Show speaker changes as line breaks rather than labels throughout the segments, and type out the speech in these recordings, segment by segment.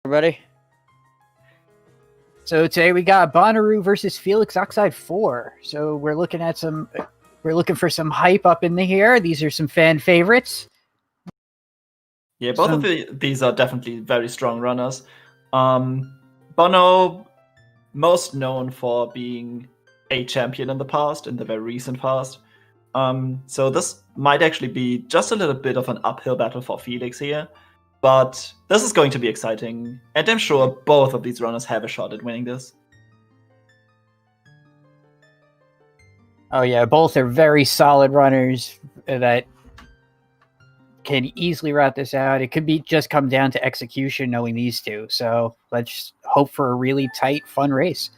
Everybody.
So today we got Bonooru versus felixoide4. So we're looking for some hype up in the here. These are some fan favorites.
Yeah, both of these are definitely very strong runners. Bono, most known for being a champion in the past, in the very recent past. So this might actually be just a little bit of an uphill battle for Felix here. But this is going to be exciting, and I'm sure both of these runners have a shot at winning this.
Oh yeah, both are very solid runners that can easily route this out. It could be just come down to execution knowing these two. So let's hope for a really tight, fun race.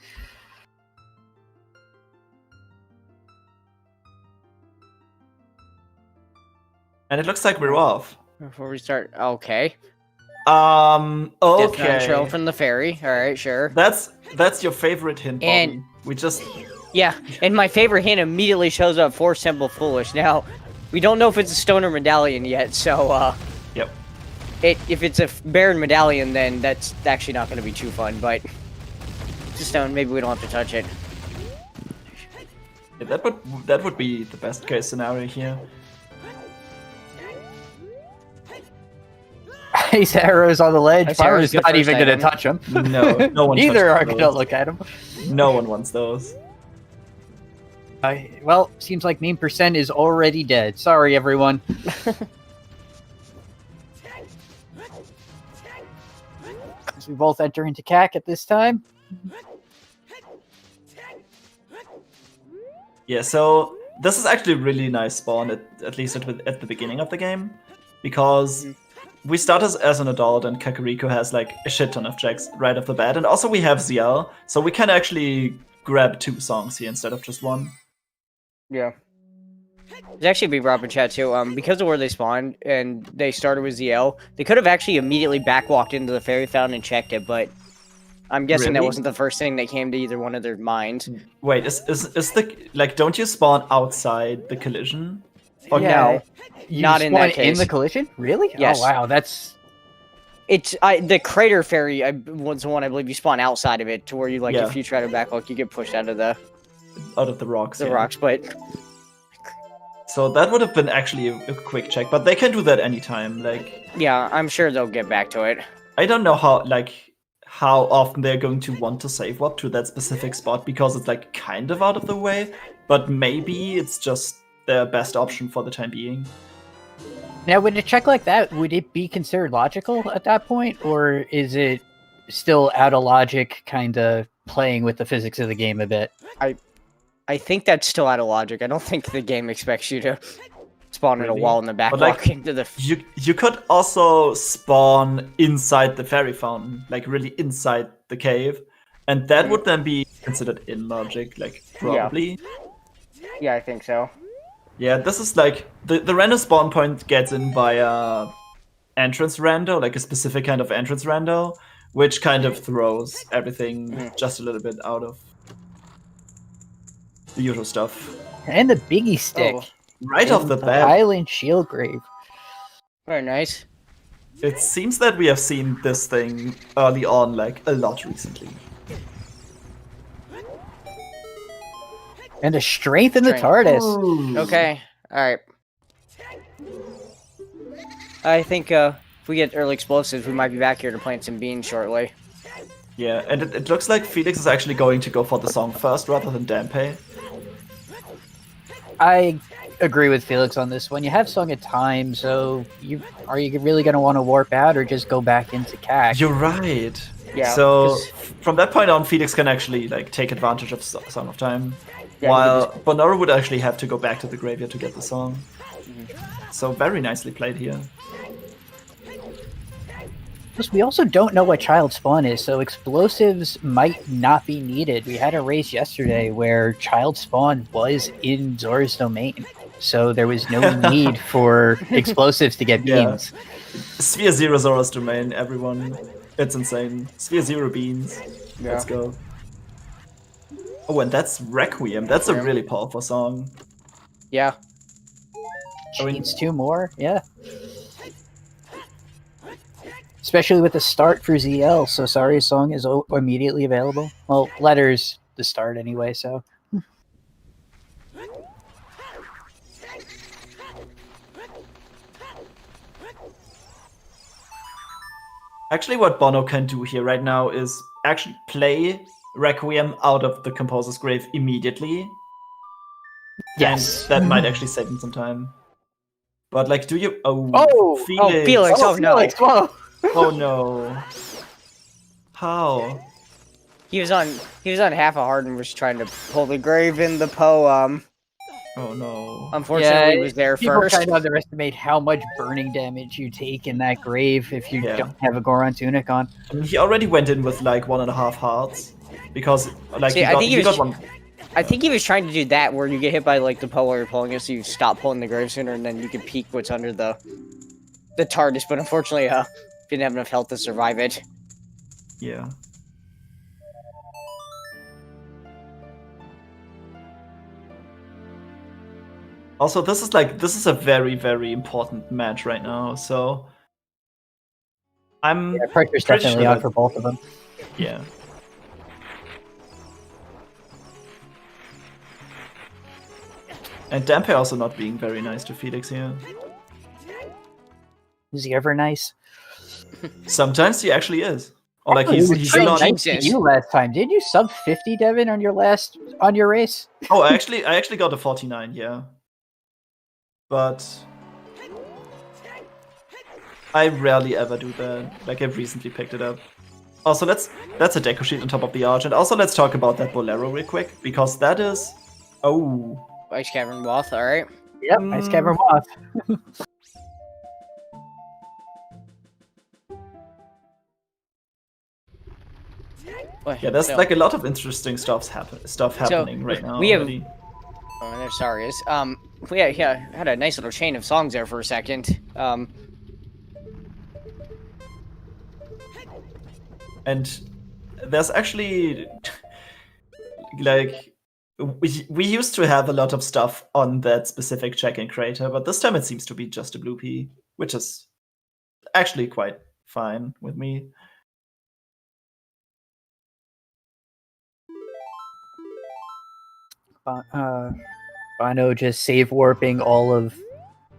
And it looks like we're off.
Before we start, okay.
Okay.
Death Nitro from the ferry. All right, sure.
That's your favorite hint, Bobby.
And
we just
and my favorite hint immediately shows up for Simple Foolish. Now, we don't know if it's a stoner medallion yet, so
yep.
If it's a Baron medallion, then that's actually not going to be too fun. But it's a stone. Maybe we don't have to touch it.
Yeah, that would be the best case scenario here.
These arrows on the ledge. Farmer's not even going to touch them.
No one.
Neither are going to look at them.
No one wants those.
Well, seems like meme percent is already dead. Sorry, everyone. As we both enter into CAC at this time.
Yeah, so this is actually a really nice spawn, at least at the beginning of the game, because we start as an adult, and Kakariko has like a shit ton of checks right off the bat, and also we have ZL, so we can actually grab 2 songs here instead of just 1.
Yeah. There's actually a big drop in chat too. Because of where they spawned and they started with ZL, they could have actually immediately backwalked into the fairy fountain and checked it, but I'm guessing that wasn't the first thing that came to either one of their minds.
Wait, is the like? Don't you spawn outside the collision?
Or no, not in that case.
In the collision? Really?
Yes.
Oh wow, that's.
It's the crater fairy was the one I believe you spawn outside of it, to where you like if you try to backwalk, you get pushed out of the
rocks.
The rocks, but.
So that would have been actually a quick check, but they can do that anytime. Like.
Yeah, I'm sure they'll get back to it.
I don't know how often they're going to want to save up to that specific spot, because it's like kind of out of the way, but maybe it's just their best option for the time being.
Now, with a check like that, would it be considered logical at that point, or is it still out of logic, kind of playing with the physics of the game a bit?
I think that's still out of logic. I don't think the game expects you to spawn at a wall in the back,
like,
into the.
You could also spawn inside the fairy fountain, like really inside the cave, and that would then be considered in logic, like probably.
Yeah, I think so.
Yeah, this is like the random spawn point gets in via entrance rando, like a specific kind of entrance rando, which kind of throws everything just a little bit out of the usual stuff.
And the biggie stick.
Right off the bat.
Island Shield Grave.
Very nice.
It seems that we have seen this thing early on, like, a lot recently.
And a strength in the TARDIS.
Ooh.
Okay, alright. I think if we get early explosives, we might be back here to plant some beans shortly.
Yeah, and it looks like Felix is actually going to go for the song first rather than Dampe.
I agree with Felix on this one. You have sung a time, so are you really going to want to warp out or just go back into CAC?
You're right.
Yeah.
So from that point on, Felix can actually like take advantage of Song of Time, while Bonooru would actually have to go back to the graveyard to get the song. So very nicely played here.
We also don't know what child spawn is, so explosives might not be needed. We had a race yesterday where child spawn was in Zora's domain, so there was no need for explosives to get beans.
Sphere 0 Zora's domain, everyone. It's insane. Sphere 0 beans. Let's go. Oh, and that's Requiem. That's a really powerful song.
Yeah.
Chains 2 more, yeah. especially with the start for ZL. So Sari's song is immediately available. Well, letters the start anyway. So
Actually, what Bono can do here right now is actually play Requiem out of the composer's grave immediately.
yes,
And that might actually save him some time. But like, do you?
Oh!
Felix!
Felix! Oh, no.
Felix, whoa!
Oh no! How?
He was on half a heart and was trying to pull the grave in the poem.
Oh no!
Unfortunately, he was there
people
first.
kind of underestimate how much burning damage you take in that grave if you don't have a Goron tunic on.
I mean, he already went in with like 1.5 hearts because like
See,
he got one.
I think he was trying to do that where you get hit by like the poe while you're pulling it, so you stop pulling the grave sooner, and then you can peek what's under the TARDIS. But unfortunately, didn't have enough health to survive it.
Yeah. Also, this is a very, very important match right now, so I'm
pressure's
pretty
definitely
sure
on for both of them.
Yeah. And Dampe also not being very nice to Felix here.
Is he ever nice?
Sometimes he actually is. Or like
he was
he's
pretty
not.
nice to you last time. Did you sub 50, Devin, on your race?
Oh, I actually got a 49, yeah. But I rarely ever do that. Like I've recently picked it up. Also, that's a deco sheet on top of the arch, and also let's talk about that Bolero real quick because that is
Ice Cavern Moth, alright.
Yep, Ice Cavern Moth.
Yeah, there's like a lot of interesting stuff happening right now.
We have.
Already.
Oh, there's Sarius. We had a nice little chain of songs there for a second.
And there's actually like we used to have a lot of stuff on that specific check-in crater, but this time it seems to be just a blue P, which is actually quite fine with me.
Bono just save warping all of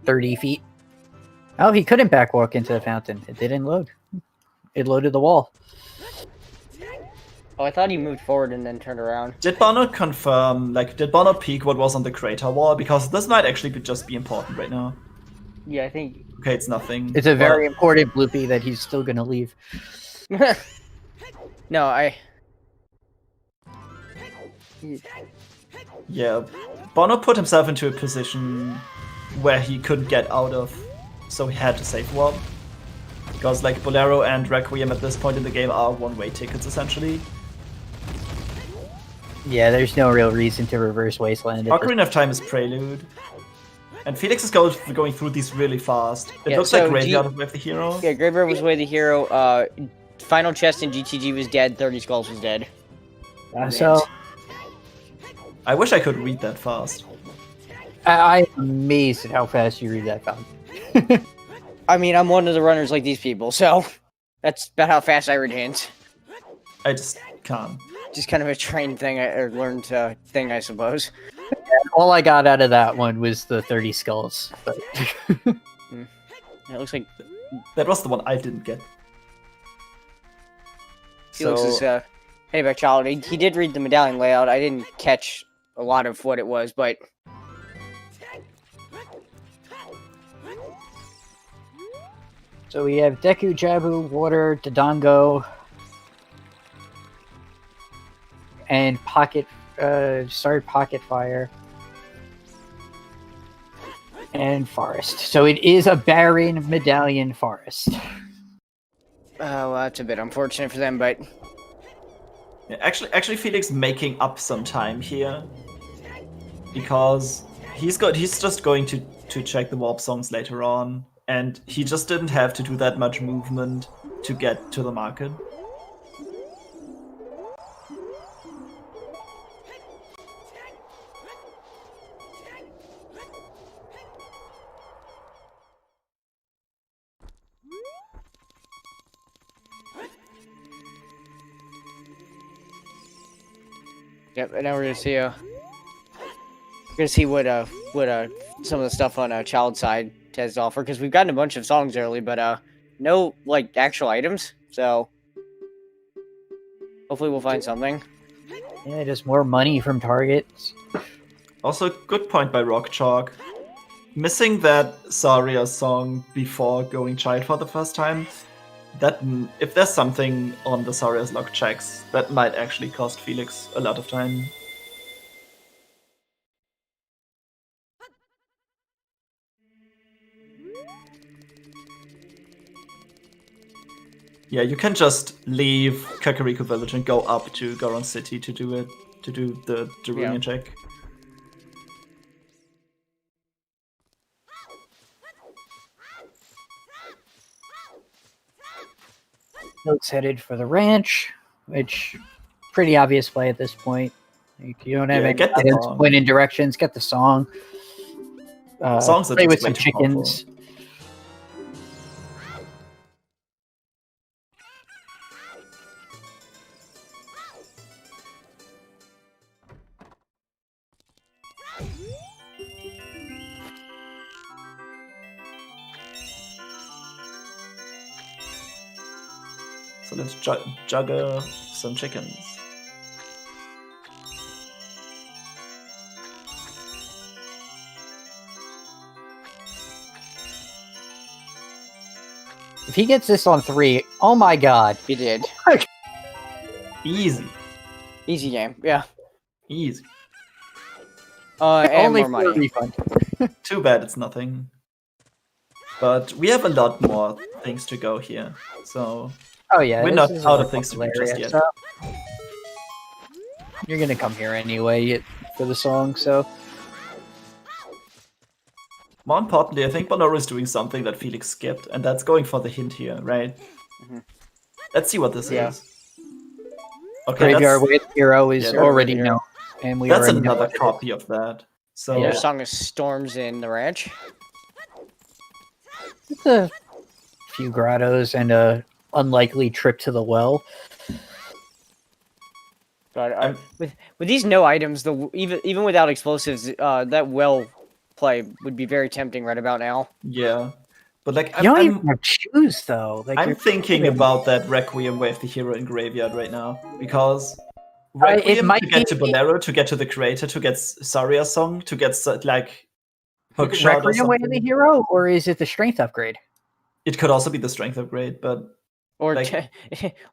30 feet. Oh, he couldn't backwalk into the fountain. It didn't load. It loaded the wall.
Oh, I thought he moved forward and then turned around.
Did Bono confirm, like, did Bono peek what was on the crater wall? Because this might actually just be important right now.
Yeah, I think.
Okay, it's nothing.
It's a very important bloopy that he's still gonna leave.
No,
Yeah, Bono put himself into a position where he couldn't get out of, so he had to save warp. Because, like, Bolero and Requiem at this point in the game are one-way tickets, essentially.
Yeah, there's no real reason to reverse Wasteland.
Ocarina of Time is Prelude. And Felix is going through these really fast. It looks
so
like Graveyard with the hero.
Yeah, Graveyard was way the hero. Final Chest in GTG was dead. 30 Skulls was dead.
So
I wish I could read that fast.
I'm amazed at how fast you read that fast.
I mean, I'm one of the runners like these people, so that's about how fast I read hints.
I just can't.
Just kind of a trained thing, or learned thing, I suppose.
All I got out of that one was the 30 skulls. But
It looks like
that was the one I didn't get.
Felix is hey back child. He did read the medallion layout. I didn't catch a lot of what it was, but
so we have Deku, Jabu, Water, Dodongo, and Pocket Fire, and Forest. So it is a barren medallion forest.
well, that's a bit unfortunate for them, but
Yeah, actually, Felix making up some time here because he's just going to check the warp songs later on, and he just didn't have to do that much movement to get to the market.
Yep, and now we're gonna see what some of the stuff on child side has to offer, because we've gotten a bunch of songs early, but no like actual items. So hopefully we'll find something.
Yeah, just more money from targets.
Also, good point by Rock Chalk. Missing that Saria song before going child for the first time, that if there's something on the Saria's log checks, that might actually cost Felix a lot of time. Yeah, you can just leave Kakariko Village and go up to Goron City to do the Darunian check.
Notes headed for the ranch, which pretty obvious play at this point. Like, you don't have any items, point in directions. Get the song.
Songs are
play with
just
some
way too powerful.
chickens.
So let's juggle some chickens.
If he gets this on 3, oh my god.
He did.
Easy.
Easy game. Yeah.
Easy.
And
Only
more
for a
money.
refund.
Too bad it's nothing. But we have a lot more things to go here. So
Oh yeah,
we're
this
not
is
out
a
of things to do
local
just
area,
yet.
so you're gonna come here anyway for the song, so
More importantly, I think Bonooru is doing something that Felix skipped, and that's going for the hint here, right? Let's see what this is. Okay,
Graveyard
that's,
with Hero is
yeah,
already
Hero.
known, and we
that's
already know
another
what it is.
copy of that. So
Their song is Storms in the Ranch.
It's a few grottos and a unlikely trip to the well.
But with these no items, even without explosives, that well play would be very tempting right about now.
yeah, but like
You don't even have choose though. Like
I'm
you're
thinking
thinking-
about that Requiem with the hero in Graveyard right now, because
it
Requiem
might
to get
be-
to Bonooru, to get to the creator, to get Saria's song, to get like hookshot or
Requiem Way of the
something.
Hero, or is it the strength upgrade?
It could also be the strength upgrade, but
Or
like,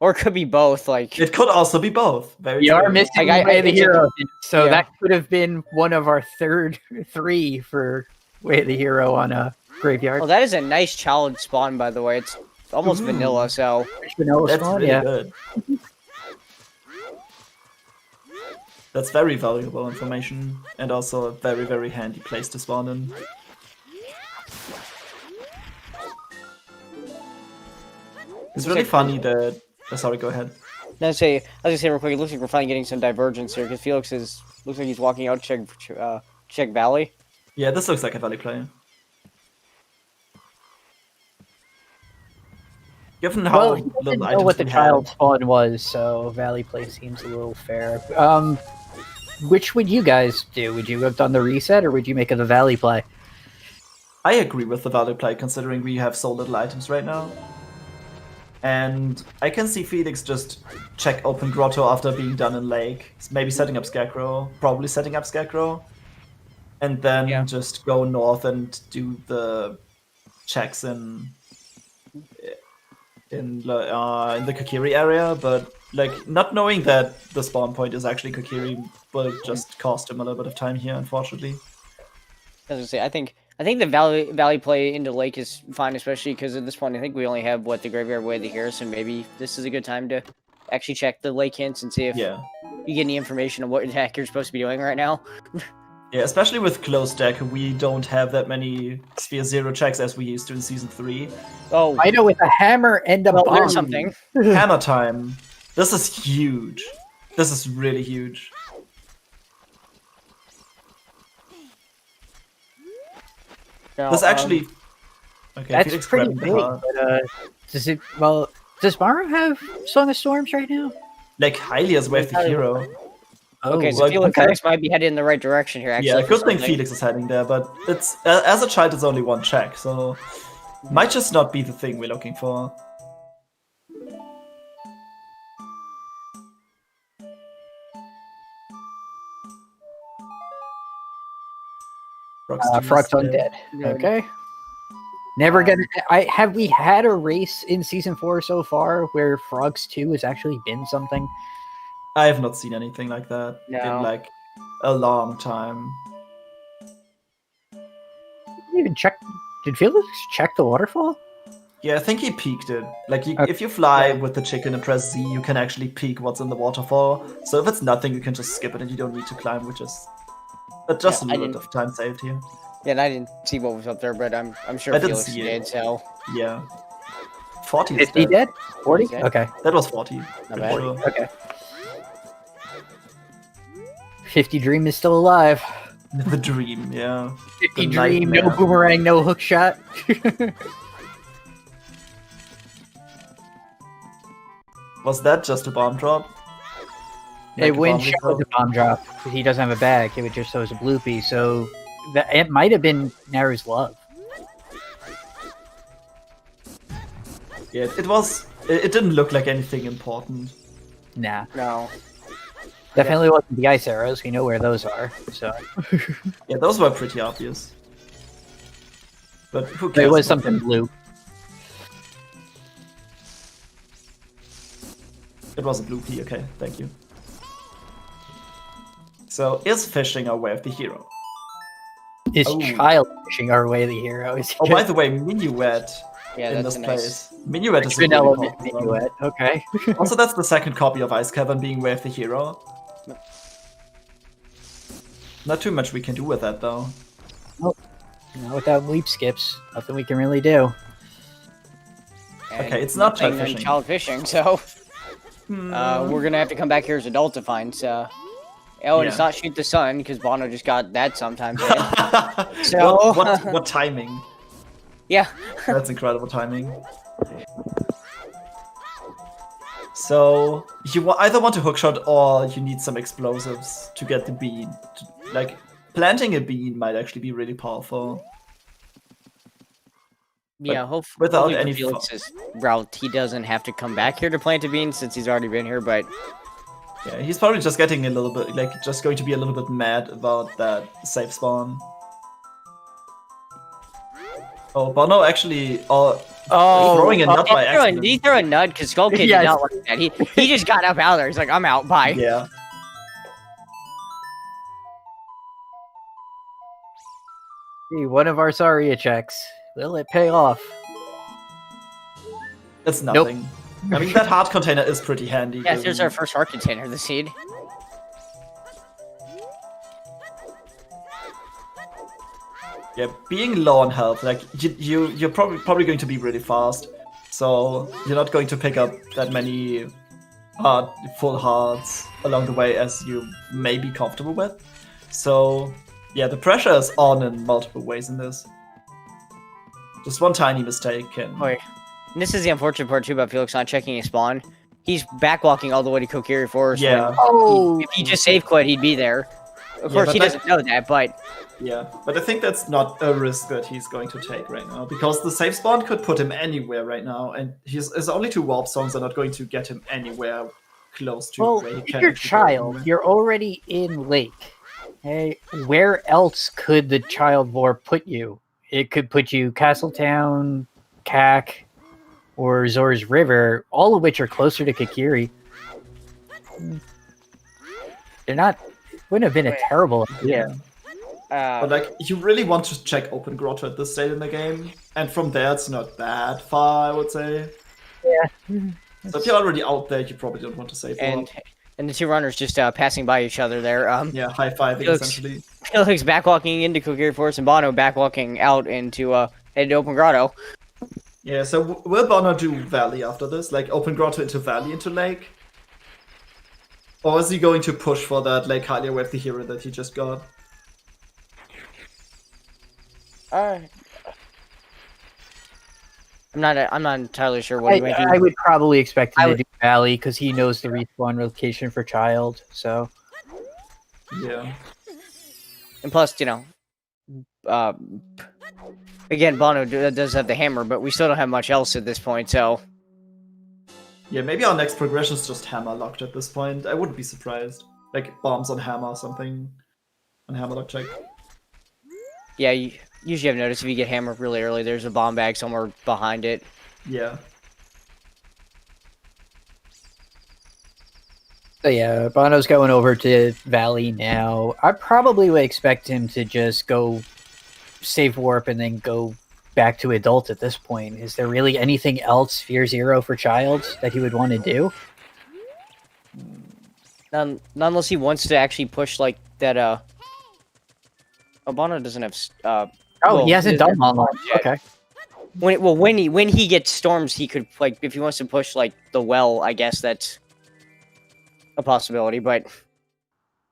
or it could be both. Like
it could also be both. Very
You are
true.
missing
Like,
Way of the
I-
Hero, so
yeah.
that could have been one of our third 3 for Way of the Hero on a graveyard.
well, that is a nice child spawn, by the way. It's almost
Ooh.
vanilla, so
Vanilla
That's
spawn,
really
yeah.
good. That's very valuable information, and also a very, very handy place to spawn in. It's really funny that... Oh, sorry, go ahead.
I was gonna say real quick. It looks like we're finally getting some divergence here because Felix looks like he's walking out to check Valley.
Yeah, this looks like a Valley play. Given how
Well, he didn't
little
know
items
what the
we
child
have,
spawn was, so Valley Play seems a little fair. Which would you guys do? Would you have done the reset, or would you make it the Valley Play?
I agree with the Valley play, considering we have so little items right now. And I can see Felix just check Open Grotto after being done in Lake. Maybe setting up Scarecrow, probably setting up Scarecrow. And then just go north and do the checks in the Kokiri area. But like, not knowing that the spawn point is actually Kokiri will just cost him a little bit of time here, unfortunately.
I was gonna say, I think the Valley play into Lake is fine, especially because at this point I think we only have the Graveyard Way of the Hero, so maybe this is a good time to actually check the Lake hints and see if you get any information on what the heck you're supposed to be doing right now.
Yeah, especially with closed deck, we don't have that many Sphere Zero checks as we used to in Season 3.
Oh,
I know, with a hammer and a bomb.
there's something.
Hammer time. This is huge. This is really huge.
No,
This actually... Okay,
That's
Felix
pretty
grabbing the
big,
heart.
but does Maru have Song of Storms right now?
Like, Hylia's Way of the Hero.
Okay, so
like,
Felix might be headed in the right direction here, actually.
Yeah,
for
good thing
something.
Felix is heading there, but it's as a child, it's only one check, so might just not be the thing we're looking for.
Frog's undead. Okay. Never gonna. Have we had a race in season 4 so far where Frogs 2 has actually been something?
I have not seen anything like that
No.
in like a long time.
Didn't even check. Did Felix check the waterfall?
Yeah, I think he peeked it. Like,
Okay.
if you fly with the chicken and press Z, you can actually peek what's in the waterfall. So if it's nothing, you can just skip it and you don't need to climb, which is just a little bit of time saved here.
Yeah, and I didn't see what was up there, but I'm sure
I didn't
Felix
see it.
did, so...
Yeah. 40 is
50
dead.
dead? 40?
He's dead.
Okay.
That was 40.
Not
pretty
bad.
sure.
Okay. 50 Dream is still alive.
The dream, yeah.
50
The
Dream, no
nightmare.
boomerang, no hook shot.
Was that just a bomb drop?
It
Like a
wouldn't
bomb
show the bomb drop. He doesn't have a bag. It would just show as a bloopy. So it might have been Naru's love.
Yeah, it was. It didn't look like anything important.
Nah.
No.
Definitely wasn't the ice arrows. We know where those are. So
Yeah, those were pretty obvious. But who cares?
it was something blue.
It was a blue pea, okay, thank you. So, is fishing our way of the hero?
Is
Oh.
child fishing our way the hero? Is
Oh, by the way, Minuet
Yeah,
in
that's
this
a nice...
place. Minuet is a
Twin
really
element
powerful one.
minuet. Okay.
Also, that's the second copy of Ice Cavern being way of the hero. Not too much we can do with that, though.
Without leap skips, nothing we can really do.
and
Okay, it's not child
nothing in
fishing.
child fishing, so...
Hmm.
we're gonna have to come back here as adult to find, so... Oh, and it's
Yeah.
not shoot the sun, because Bono just got that sometimes.
So... what timing?
Yeah.
That's incredible timing. So, you either want to hookshot or you need some explosives to get the bean. Like, planting a bean might actually be really powerful.
Yeah,
without
hopefully
any
for Felix's route, he doesn't have to come back here to plant a bean since he's already been here, but...
Yeah, he's probably just getting a little bit, like, just going to be a little bit mad about that safe spawn. Oh, Bono actually, throwing a nut by accident.
He threw a nut because Skull Kid
Yes.
did not like that. He just got up out of there. He's like, I'm out, bye.
Yeah.
See, one of our Saria checks. Will it pay off?
It's nothing. I mean, that heart container is pretty handy.
Yeah,
given-
here's our first heart container, the seed.
Yeah, being low on health, like you're probably going to be really fast, so you're not going to pick up that many full hearts along the way as you may be comfortable with. So yeah, the pressure is on in multiple ways in this. Just one tiny mistake can.
Boy. And this is the unfortunate part too about Felix not checking his spawn. He's backwalking all the way to Kokiri Forest. when
Yeah.
Oh!
if he just save quit, he'd be there. Of course,
but
he
that-
doesn't know that, but
Yeah, but I think that's not a risk that he's going to take right now, because the safe spawn could put him anywhere right now, and his only two warp songs are not going to get him anywhere close to
Well,
where he
if
can.
you're
actually go
child,
anywhere.
you're already in lake. Hey, where else could the child warp put you? It could put you Castletown, Cac, or Zor's River, all of which are closer to Kakiri. They're not. Wouldn't have been a terrible idea.
But like, you really want to check Open Grotto at this stage in the game, and from there it's not that far, I would say.
Yeah.
So if you're already out there, you probably don't want to save warp.
and the two runners just passing by each other there.
Yeah, high-fiving
Felix-
essentially.
Felix backwalking into Kokiri Forest and Bono backwalking out into Open Grotto.
Yeah, so will Bonner do Valley after this? Like, Open Grotto into Valley into Lake? Or is he going to push for that Lake Hylia with the hero that he just got?
I'm not entirely sure what he might do.
I would probably expect him
I
to
would-
do Valley because he knows the respawn location for child. So
Yeah.
And plus, you know, again, Bono does have the hammer, but we still don't have much else at this point, so...
Yeah, maybe our next progression is just hammer locked at this point. I wouldn't be surprised. Like bombs on hammer or something. On hammer lock check.
Yeah, you usually have noticed if you get hammered really early, there's a bomb bag somewhere behind it.
Yeah.
So yeah, Bono's going over to Valley now. I probably would expect him to just go save warp and then go back to adult at this point. Is there really anything else Sphere Zero for Child that he would want to do?
Not unless he wants to actually push like that. Oh, Bono doesn't have.
Well, he hasn't done online. Okay.
When he gets storms, he could like if he wants to push like the well. I guess that's a possibility, but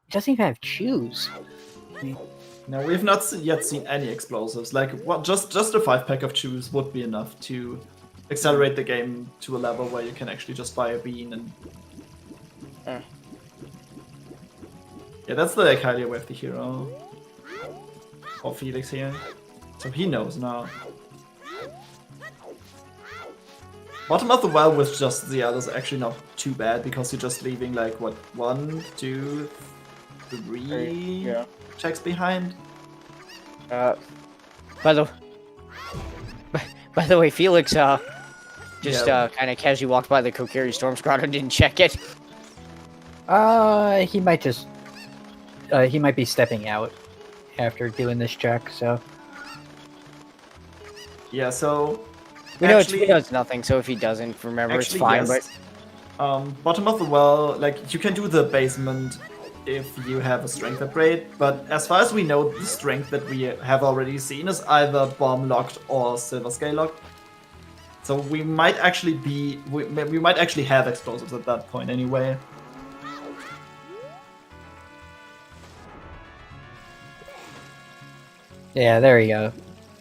He doesn't even have choose.
No, we've not yet seen any explosives. Like, what? Just a 5-pack of chews would be enough to accelerate the game to a level where you can actually just buy a bean and. Yeah, that's the like idea with the hero. Or Felix here. So he knows now. Bottom of the well with just the others actually not too bad because you're just leaving like what 1, 2, 3 checks behind.
By the way, Felix kind of casually walked by the Kokiri Storm Squad and didn't check it.
He might just he might be stepping out after doing this check. So
yeah, so
we know it's nothing. So if he doesn't remember, it's fine.
Yes. But bottom of the well, like you can do the basement if you have a strength upgrade, but as far as we know, the strength that we have already seen is either bomb locked or silver scale locked. So we might actually we might actually have explosives at that point anyway.
yeah, there you go.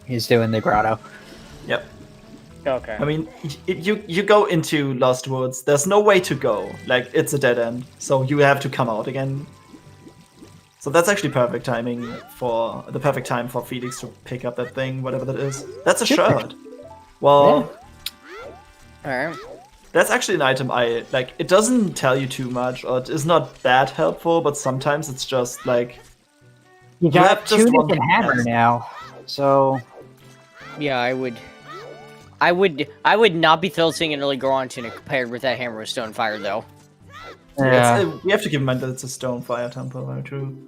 He's doing the grotto.
Yep.
Okay.
I mean, you go into Lost Woods. There's no way to go. Like it's a dead end, so you have to come out again. So that's actually perfect time for Felix to pick up that thing, whatever that is. That's a shirt. Well,
Alright.
That's actually an item I like. It doesn't tell you too much, or it is not that helpful. But sometimes it's just like
You got two different hammer now, so
yeah, I would not be thrilled seeing an early Gorontin compared with that hammer of stone fire though.
Yeah. We have to keep in mind that it's a stone fire temple, very true.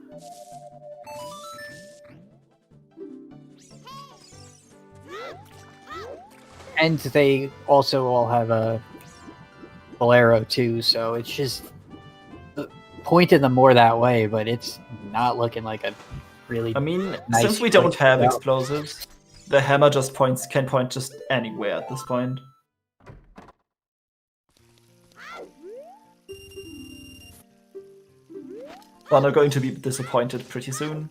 And they also all have a Bolero too, so it's just pointing them more that way, but it's not looking like a really.
I mean,
nice
since we don't have
out.
explosives, the hammer just can point just anywhere at this point. Well, they're going to be disappointed pretty soon.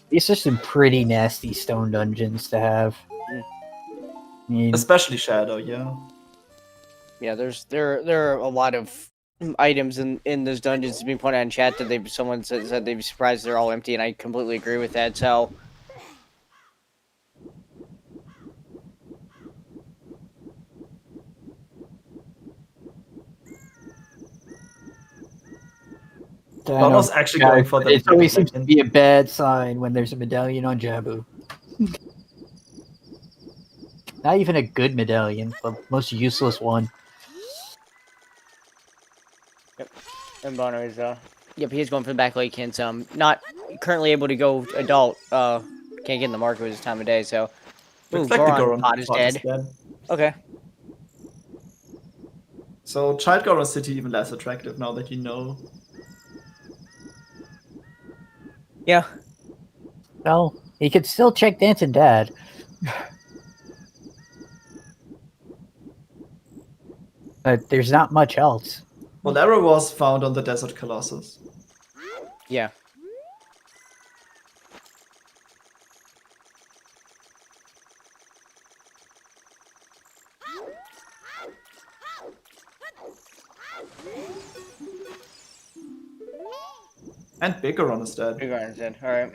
These are some pretty nasty stone dungeons to have. I mean,
Especially Shadow, yeah.
Yeah, there are a lot of items in those dungeons being pointed out in chat that someone said they'd be surprised they're all empty, and I completely agree with that. So
Bono's actually going for the.
it always seems to be a bad sign when there's a medallion on Jabu. Not even a good medallion, the most useless one.
Yep. And Bono is yep, he's going for the back lake hints. Not currently able to go adult. Can't get in the market with his time of day. So,
Looks like the
Goron
Goron
pot is dead. Okay.
So Child Goron City even less attractive now that you know.
Yeah.
Well, he could still check Dancing Dad. But there's not much else.
Bonooru was found on the Desert Colossus.
Yeah.
And Bigaron is dead.
Big Iron's dead. All right.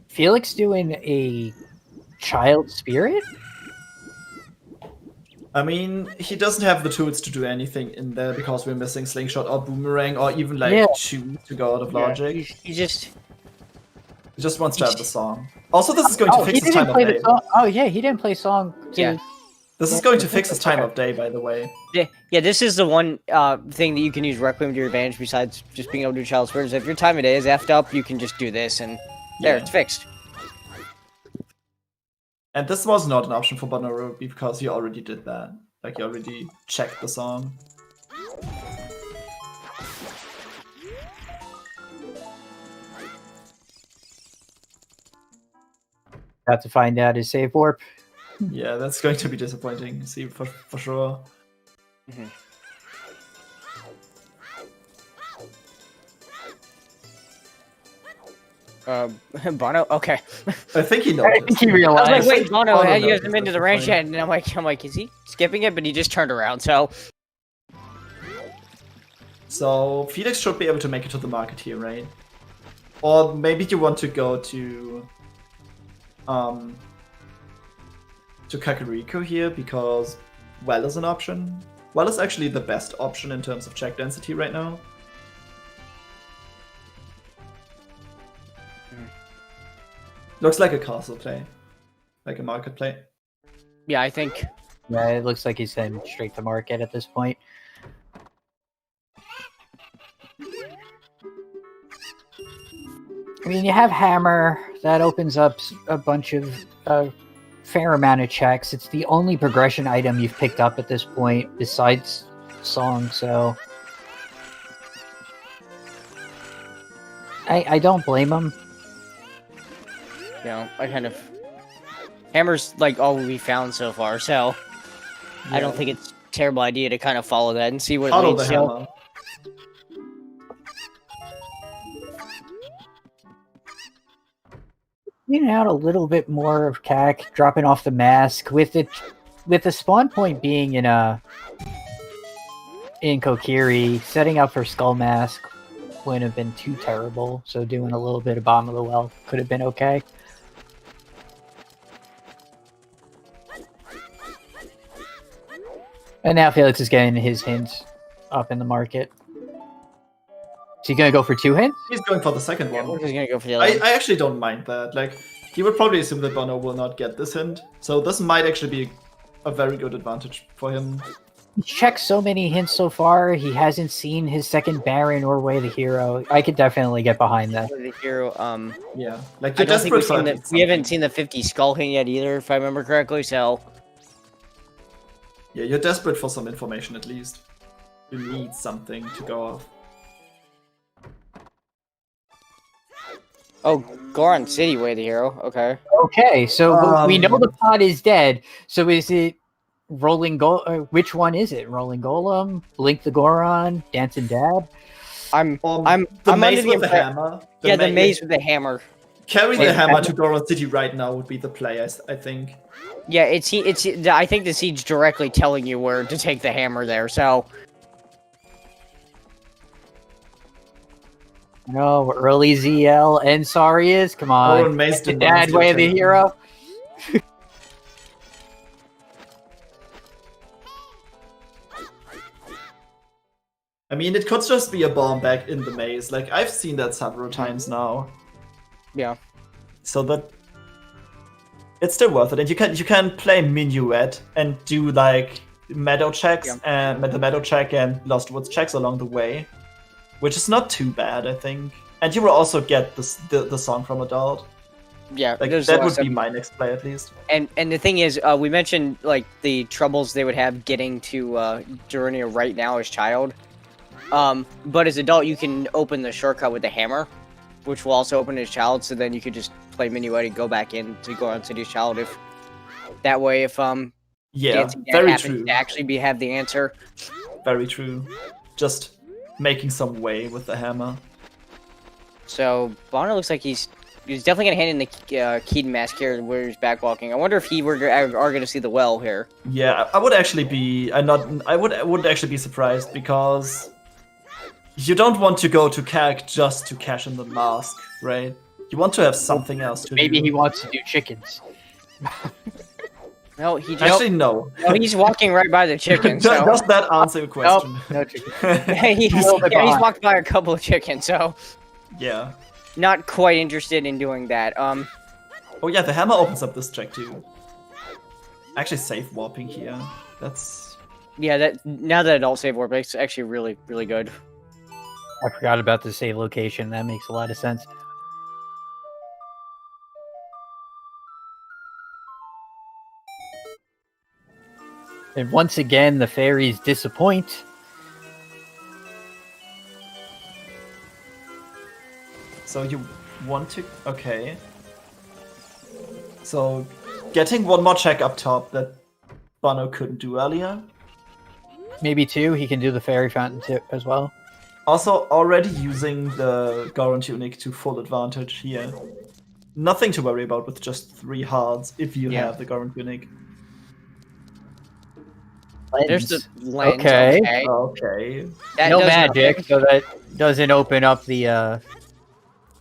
Felix doing a child spirit?
I mean, he doesn't have the tools to do anything in there because we're missing Slingshot or Boomerang or even like
Yeah.
Chew to go out of logic.
He just.
He just wants to have the song. Also, this is going to
Oh, he
fix his
didn't
time of
play
day.
the song. Oh yeah, he didn't play song.
Yeah.
This is going to fix his time of day, by the way.
Yeah, this is the one thing that you can use Requiem to your advantage besides just being able to do Child Spirits. If your time of day is effed up, you can just do this, and there,
Yeah.
it's fixed.
And this was not an option for Bonooru because he already did that. Like, he already checked the song.
Got to find out his save warp.
Yeah, that's going to be disappointing. See, for sure.
Mhm. Bono? Okay.
I think he
I
noticed.
think he
I
realized.
was like, wait, Bono,
Bono
had you
knows
hasn't been to
at
the
this
ranch
point.
yet? And I'm like, is he skipping it? But he just turned around, so...
So, Felix should be able to make it to the market here, right? Or maybe you want to go to Kakariko here because Well is an option. Well is actually the best option in terms of check density right now. Looks like a castle play. Like a market play.
Yeah, I think...
Yeah, it looks like he's heading straight to market at this point. I mean, you have Hammer. That opens up a bunch of fair amount of checks. It's the only progression item you've picked up at this point besides Song, so... I don't blame him.
You know, I kind of... Hammer's, like, all we found so far, so... I don't think it's a terrible idea to kind of follow that and see what it
Follow
leads
the
to.
hammer.
Cleaning out a little bit more of CAC, dropping off the mask with the spawn point being in Kokiri, setting up for Skull Mask wouldn't have been too terrible. So doing a little bit of Bomb of the Well could have been okay. And now Felix is getting his hints up in the market. Is he gonna go for 2 hints?
He's going for the second
Yeah,
one.
we're just gonna go for the other one.
I actually don't mind that. Like, he would probably assume that Bono will not get this hint. So this might actually be a very good advantage for him.
He's checked so many hints so far. He hasn't seen his second Baron or Way the Hero. I could definitely get behind that.
The hero,
Yeah. Like,
I
you're
don't think
desperate
we've
for
seen
at
the,
least
we haven't
something.
seen the 50 skull hint yet either, if I remember correctly, so...
Yeah, you're desperate for some information at least. You need something to go off.
Oh, Goron City Way the hero, okay.
Okay, so we know
Um,
the pod is dead. So is it Rolling which one is it? Rolling Golem, Blink the Goron, Dancing Dad?
I'm
The
I'm under
maze
the
with the
impre-
hammer.
yeah, the maze with the hammer.
Carry
Wait,
the hammer
hammer?
to Goron City right now would be the play, I think.
Yeah, it's I think the siege directly telling you where to take the hammer there, so...
No, early ZL and sorry is come on.
Goron Maze
The
demands
Dad
your
Way of the
attention.
Hero.
I mean, it could just be a bomb back in the maze. Like, I've seen that several times now.
Yeah.
So that it's still worth it. And you can play Minuet and do like meadow checks and the meadow check and Lost Woods checks along the way, which is not too bad, I think. And you will also get the song from Adult.
Yeah,
Like,
there's
that
lots
would be
of-
my next play at least.
And the thing is, we mentioned like the troubles they would have getting to Durania right now as child. But as adult, you can open the shortcut with the hammer, which will also open as child. So then you could just play minuet and go back in to Goron City's child. If that way, if
Yeah,
Dancing Dad
very
happens
true.
to actually have the answer.
Very true. Just making some way with the hammer.
So Bonner looks like he's definitely gonna hand in the Keaton mask here where he's backwalking. I wonder if are gonna see the well here.
Yeah, I would actually be. I would actually be surprised because you don't want to go to Kag just to cash in the mask, right? You want to have something else to
Maybe
do.
he wants to do chickens.
No, he just
Actually, no.
no, he's walking right by the chicken. So
Does that answer your question?
Nope, no chickens.
he's
behind.
walked by a couple of chickens. So
Yeah.
not quite interested in doing that.
Oh yeah, the hammer opens up this track too. Actually, safe warping here. That's
Yeah, that now that adult save warp, it's actually really, really good.
I forgot about the save location. That makes a lot of sense. And once again, the fairies disappoint.
so you want to. Okay. So, getting one more check up top that Bono couldn't do earlier.
Maybe two. He can do the fairy fountain too, as well.
Also, already using the Goron tunic to full advantage here. Nothing to worry about with just 3 hearts if you
Yeah.
have the Goron tunic.
There's the
Lens.
lens.
Okay.
Okay.
That
No
does
magic,
nothing.
so that doesn't open up the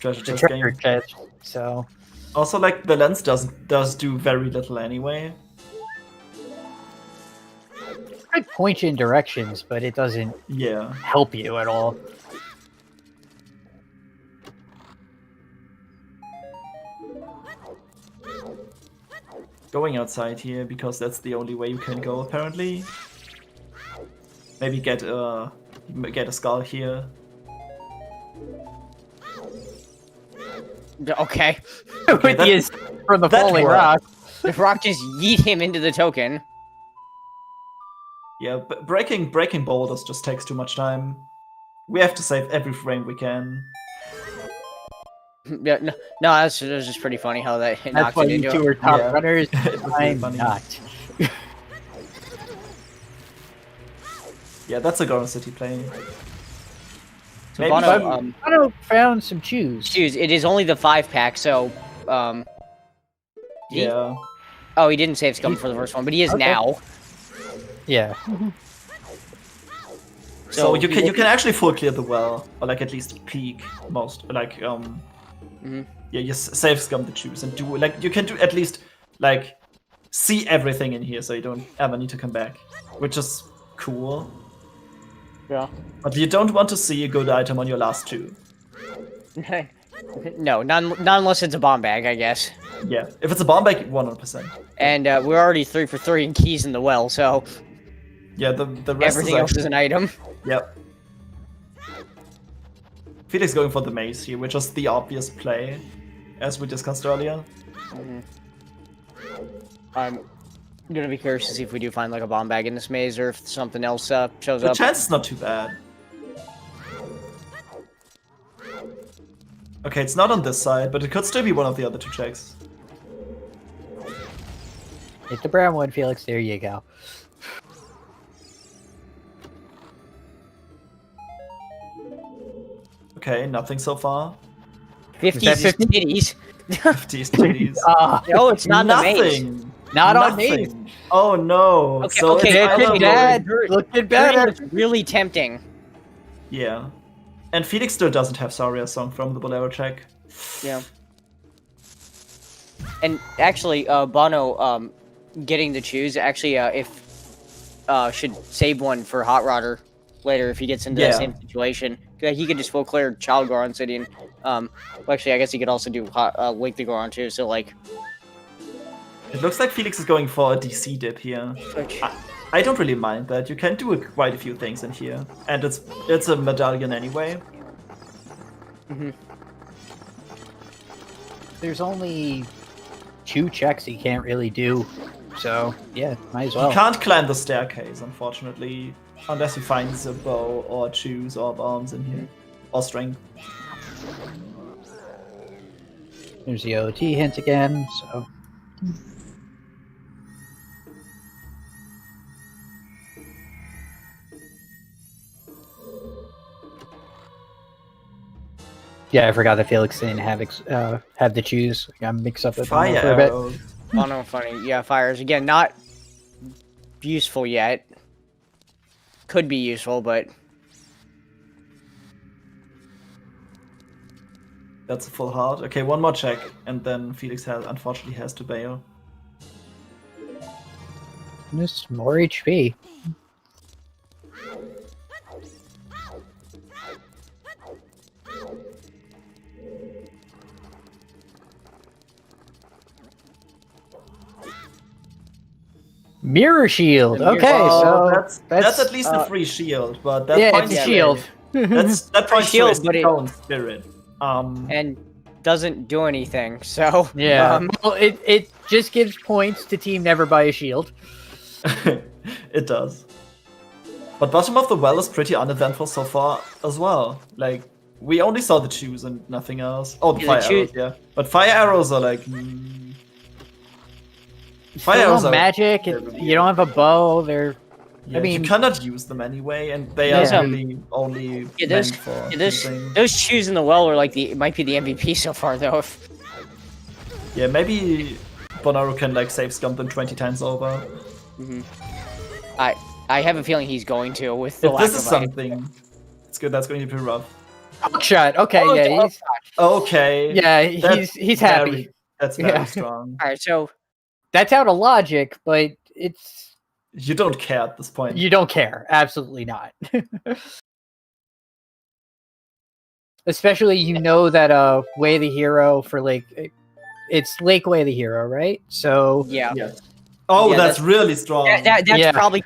Treasure chest
treasure
game.
chest. So
Also, like, the lens does do very little anyway.
it could point you in directions, but it doesn't
Yeah.
help you at all.
Going outside here because that's the only way you can go apparently. Maybe get a skull here.
Okay.
With
that-
the from the
that
falling
worked.
rock.
The rock just yeet him into the token.
Yeah, but breaking boulders just takes too much time. We have to save every frame we can.
Yeah, no, that's just pretty funny how that
That's
knocked
why
it
you
into
two
it.
are top
Yeah.
runners.
It was really
I'm
funny.
not.
Yeah, that's a Goron City play.
So
Maybe
Bono,
some-
I found some shoes.
shoes. It is only the 5-pack, so he-
Yeah.
oh, he didn't save scum for the first one, but he is
Okay.
now.
Yeah.
So you
he
can
will-
actually full clear the well, or like at least peek most, like
Mhm.
yeah, you save scum the juice and do like you can do at least like see everything in here, so you don't ever need to come back, which is cool.
Yeah.
But you don't want to see a good item on your last 2.
No, not unless it's a bomb bag, I guess.
Yeah, if it's a bomb bag, 100%.
And we're already 3 for 3 in keys in the well, so
Yeah, the rest
everything
is
else is an item.
Yep. Felix going for the maze here, which is the obvious play, as we discussed earlier.
I'm gonna be curious to see if we do find like a bomb bag in this maze or if something else shows
The
up.
chance is not too bad. Okay, it's not on this side, but it could still be one of the other 2 checks.
Hit the brown one, Felix. There you go.
Okay, nothing so far.
50s is
50?
titties.
50s, titties.
Ah,
No, it's not the maze.
Nothing.
not on
Nothing.
me.
Oh no.
Okay,
so
okay,
it's
okay,
either
bad.
way.
Looking
Green
better.
was really tempting.
Yeah. And Felix still doesn't have Saria song from the Bolero check.
Yeah. And actually, Bono, getting to choose, actually, should save one for Hot Rodder later if he gets into
Yeah.
the same situation. He could just full clear Child Goron City, and, well, actually, I guess he could also do Link the Goron too, so, like...
It looks like Felix is going for a DC dip here. I don't really mind that. You can do quite a few things in here. And it's a medallion anyway.
There's only 2 checks he can't really do So yeah, might as
He
well.
can't climb the staircase, unfortunately, unless he finds a bow or choose or bombs in here. Or strength.
There's the OoT hint again. So yeah, I forgot that Felix didn't have to choose. I'm mixed up with
Fire
Bono for a bit.
arrows.
Oh no, funny. Yeah, fires again. Not useful yet. Could be useful, but
That's a full heart. Okay, one more check, and then Felix unfortunately has to bail.
Just more HP. Mirror shield.
The mirror
Okay,
shield.
so
That's at least a free shield, but that
yeah,
points
it's a
to
shield.
that points
shield,
to
but
his
it-
own spirit.
and doesn't do anything. So
Yeah. Well, it just gives points to team never buy a shield.
It does. But bottom of the well is pretty uneventful so far as well. Like, we only saw the choose and nothing else. Oh, the
Yeah,
fire
the choose-
arrows, yeah. But fire arrows are like... Fire
Still
arrows
no
are...
magic. You don't have a bow. They're
Yeah,
mean-
you cannot use them anyway, and they
Yeah.
are really only
Yeah,
meant for choosing.
those chews in the well were like might be the MVP so far though.
Yeah, maybe Bonooru can like save scum them 20 times over.
I have a feeling he's going to with the
If
lack
this is
of item.
something, it's good. That's going to be rough.
hookshot. Okay,
Oh,
yeah,
oh,
he's,
Okay.
yeah,
That's
he's happy.
That's very
Yeah.
strong.
All right, so
That's out of logic, but it's
You don't care at this point.
you don't care. Absolutely not. Especially you know that Way the Hero for it's Lake Way the Hero, right? So
yeah.
Yes. Oh,
Yeah,
that's really strong.
That's
Yeah.
probably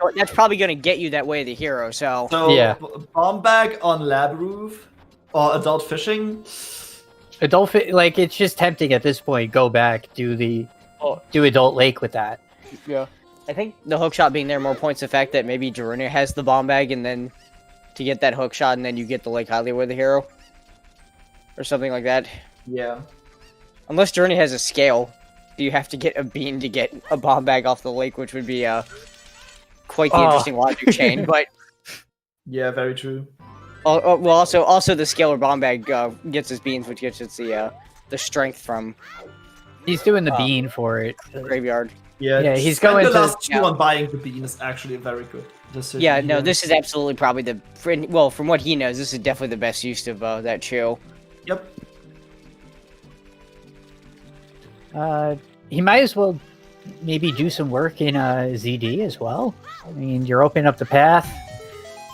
going to get you that way the hero. So
So,
Yeah.
bomb bag on lab roof or adult fishing.
adult like it's just tempting at this point. Go back, do Adult Lake with that.
yeah, I think the hook shot being there more points the fact that maybe Jaruna has the bomb bag and then to get that hook shot and then you get the Lake Highly with the hero or something like that.
Yeah.
Unless Journey has a scale, you have to get a bean to get a bomb bag off the lake, which would be quite the interesting logic chain. But
Yeah, very true.
well, also the scale or bomb bag gets his beans, which gets its the strength from
He's doing the bean for it.
the graveyard.
Yeah, he's
spend
going
the
to-
last two
yeah.
on buying the bean is actually a very good decision.
Yeah, no,
here.
this is absolutely probably well, from what he knows, this is definitely the best use of that chew.
Yep.
He might as well maybe do some work in ZD as well. I mean, you're opening up the path.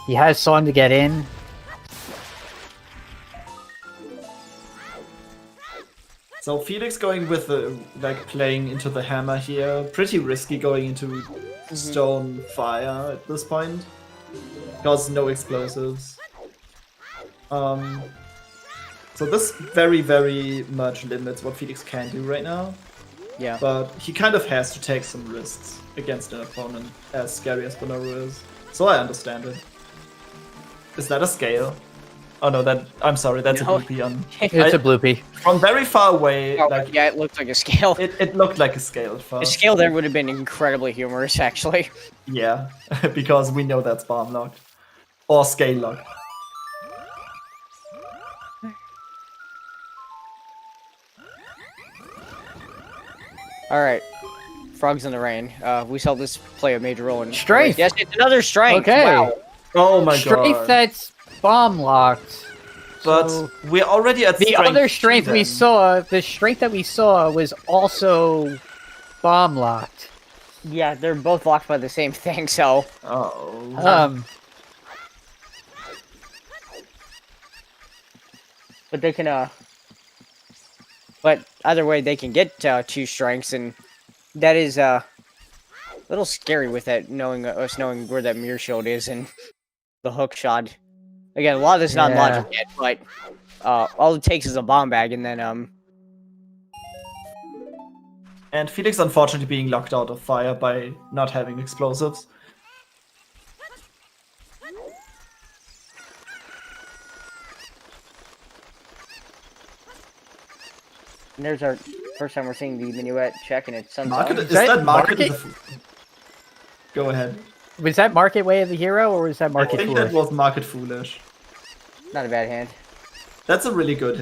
He has Song to get in.
So Felix going with the playing into the hammer here, pretty risky going into stone fire at this point, because no explosives. So this very much limits what Felix can do right now,
Yeah.
but he kind of has to take some risks against an opponent as scary as Bonooru is. So I understand it. Is that a scale? Oh no, I'm sorry, that's
No.
a bloopy on.
It's a bloopy.
From very far away,
Oh,
like
yeah, it looked like a scale.
it looked like a scale at
A
first.
scale there would have been incredibly humorous, actually.
Yeah, because we know that's bomb locked. Or scale locked.
All right, frogs in the rain. We saw this play a major role in
Strength.
Yes, it's another strength.
Okay.
Wow.
Oh my
Strength
god.
that's bomb locked.
But
So-
we're already at
The
strength
other strength
two
we
then.
saw, the strength that we saw was also bomb locked.
Yeah, they're both locked by the same thing. So
Oh.
but they can but either way they can get 2 strengths, and that is a little scary with that knowing where that mirror shield is and the hook shot. Again, a lot of this is not
Yeah.
logic yet, but all it takes is a bomb bag, and then
And Felix, unfortunately, being locked out of fire by not having explosives.
And there's our first time we're seeing the minuet check, and it's sun's
Market,
on.
is that market?
Market?
Go ahead.
Was that Market Way of the Hero, or was that Market
I think
Foolish?
that was Market Foolish.
Not a bad hand.
That's a really good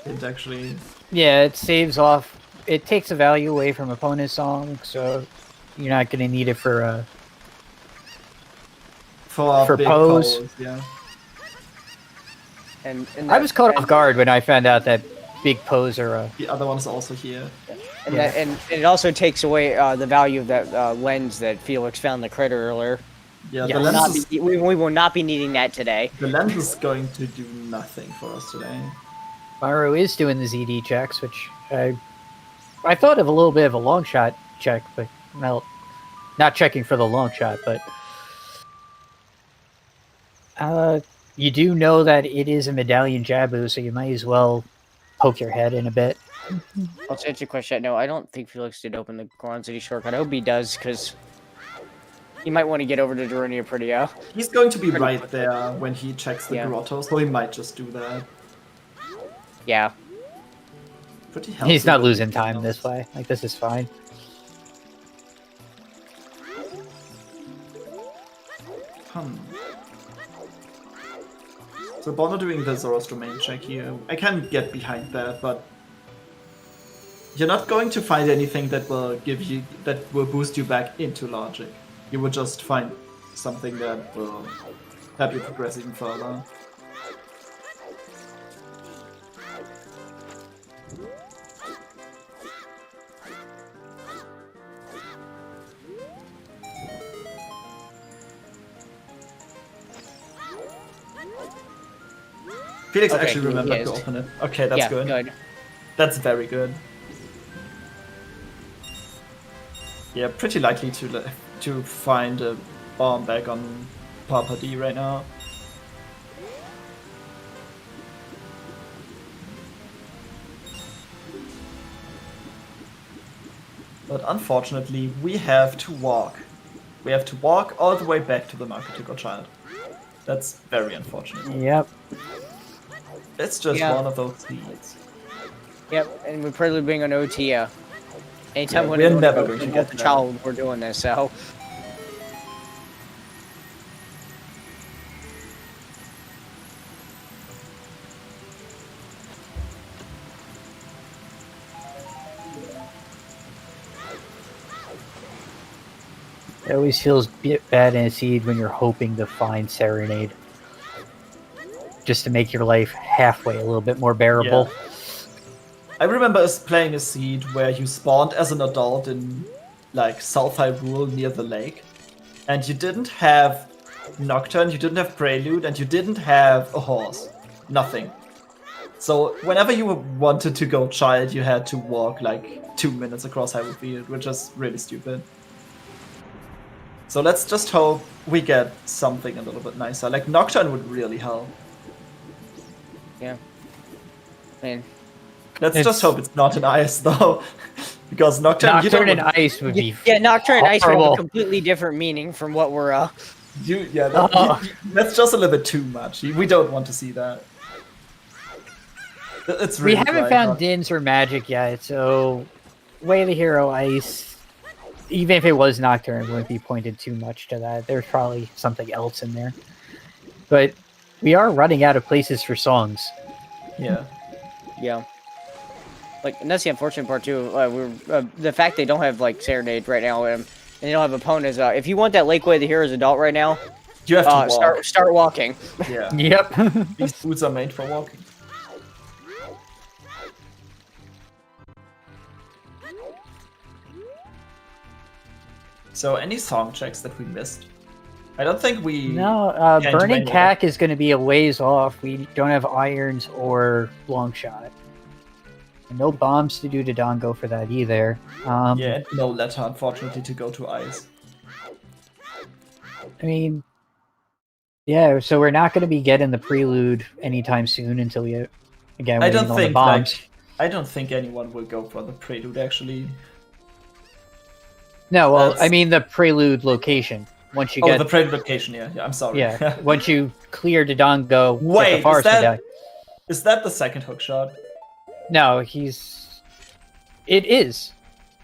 hint, actually.
Yeah, it saves off. It takes a value away from opponent's song, so you're not going to need it for
For big
pose.
Yeah.
And
I was caught off guard when I found out that big pose or
The other one's also here.
And, and it also takes away the value of that lens that Felix found the critter earlier.
Yeah,
Yeah,
the lens,
We will not be needing that today.
the lens is going to do nothing for us today.
Bonooru is doing the ZD checks, which I thought of a little bit of a long shot check, but well, not checking for the long shot, but you do know that it is a medallion Jabu, so you might as well poke your head in a bit.
I'll answer your question. No, I don't think Felix did open the Goron City shortcut. I hope he does, because he might want to get over to Darunia pretty
He's going to be right there when he checks the
Yeah.
grotto, so he might just do that.
Yeah.
Pretty healthy.
He's not losing time this way. Like, this is fine.
So Bono doing the Zoros domain check here. I can get behind that, but you're not going to find anything that will boost you back into logic. You will just find something that will help you progress even further. Felix
Okay,
actually
he
remembered
is.
to open it. Okay, that's
Yeah,
good. That's very good. Yeah, pretty likely to find a bomb back on Papa D right now. But unfortunately, we have to walk. We have to walk all the way back to the market to go child. That's very unfortunate.
Yep.
It's just
Yeah.
one of those seeds.
Yep, and we're probably being an OT. Anytime
Yeah,
when
we're
we're
never going to get
the
that.
child, we're doing this. So
It always feels bad in a seed when you're hoping to find Serenade. Just to make your life halfway a little bit more bearable.
I remember us playing a seed where you spawned as an adult in like South Hyrule near the lake, and you didn't have Nocturne, you didn't have Prelude, and you didn't have a horse. Nothing. So whenever you wanted to go child, you had to walk like 2 minutes across Hyrule Field, which is really stupid. So let's just hope we get something a little bit nicer. Like Nocturne would really help.
yeah, man.
Let's just hope it's not an ice though, because Nocturne, you
Nocturne
don't
and Ice would be
Yeah, Nocturne and Ice have a
horrible.
completely different meaning from what we're
that's just a little bit too much. We don't want to see that. It's
We
really
haven't
bright,
found
but-
Dins or Magic yet, so Way of the Hero Ice, even if it was Nocturne, wouldn't be pointed too much to that. There's probably something else in there. But we are running out of places for songs.
Yeah.
Yeah. Like, and that's the unfortunate part too. The fact they don't have like Serenade right now, and they don't have opponents. If you want that Lake Way of the Heroes adult right now,
You have to walk.
start walking.
Yeah.
Yep.
These boots are made for walking. So any song checks that we missed? I don't think we...
No,
can't do
Burning
any of
Cack is going to be a ways off. We don't have irons or long shot. And no bombs to do to Dongo for that either.
Yeah, no letter, unfortunately, to go to ice.
I mean, yeah, so we're not going to be getting the prelude anytime soon until we, again,
I
waiting
don't
on the
think,
bombs.
like, I don't think anyone will go for the prelude, actually.
No, well,
That's-
I mean the prelude location. Once you
Oh,
get,
the prelude location, yeah. I'm sorry.
yeah, once you clear Dodongo, get
Wait,
the
is
forest
that-
medallion.
Is that the second hookshot?
No, it is.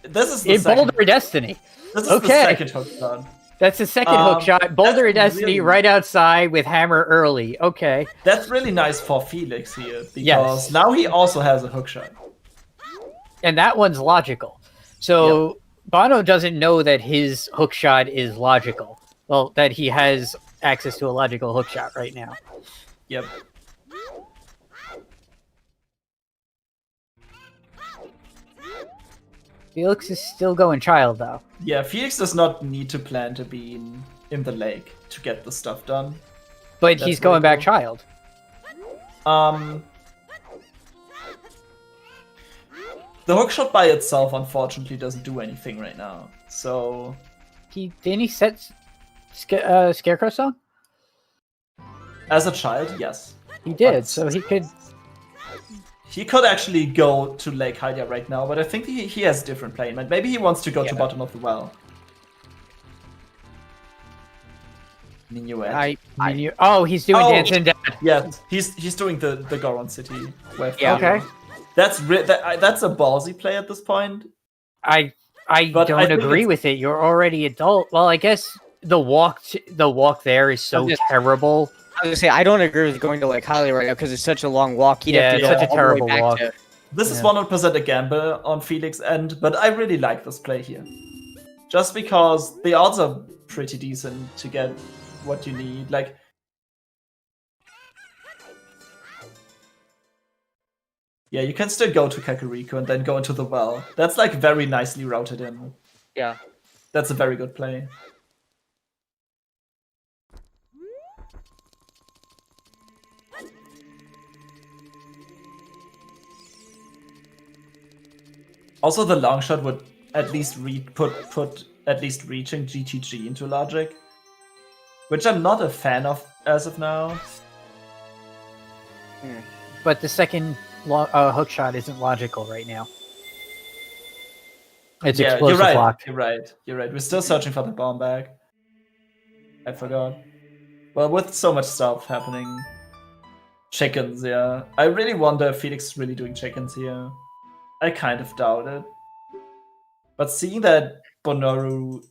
This is the
In
second.
Boulder Destiny.
This is
Okay.
the second hookshot.
That's the second hook shot. Boulder of
that's
Destiny
really-
right outside with hammer early. Okay.
That's really nice for Felix here, because
Yes.
now he also has a hookshot.
And that one's logical. So Bono doesn't know that his hook shot is logical. Well, that he has access to a logical hook shot right now.
Yep.
Felix is still going child though.
Yeah, Felix does not need to plan to be in the lake to get the stuff done.
But
That's
he's going
really
back
cool.
child.
The hookshot by itself, unfortunately, doesn't do anything right now. So
Didn't he set Scarecrow song?
as a child, yes,
He did,
But-
so he could.
he could actually go to Lake Hydia right now, but I think he has a different plan. Maybe he wants to go to bottom of the well. Minuet.
Oh, he's doing
Oh.
Dancing Dad.
Yeah, he's doing the Goron City wave.
Yeah.
Okay.
That's that's a ballsy play at this point.
I
But I
don't
think
agree
it's-
with it. You're already adult. Well, I guess the walk there is so
just-
terrible.
I was gonna say I don't agree with going to like Highly right now because it's such a long walk. He'd have
Yeah,
to
it's
go
such a
all the way
terrible
back
walk.
to-
This is
Yeah.
100% a gamble on Felix's end, but I really like this play here. Just because the odds are pretty decent to get what you need. Like, yeah, you can still go to Kakariko and then go into the well. That's like very nicely routed in.
Yeah.
That's a very good play. Also, the long shot would at least put at least reaching GTG into logic, which I'm not a fan of as of now.
But the second hook shot isn't logical right now. It's
Yeah,
explosive
you're right.
locked.
You're right. You're right. We're still searching for the bomb bag. I forgot. Well, with so much stuff happening, chickens. Yeah, I really wonder if Felix is really doing chickens here. I kind of doubt it. But seeing that Bonooru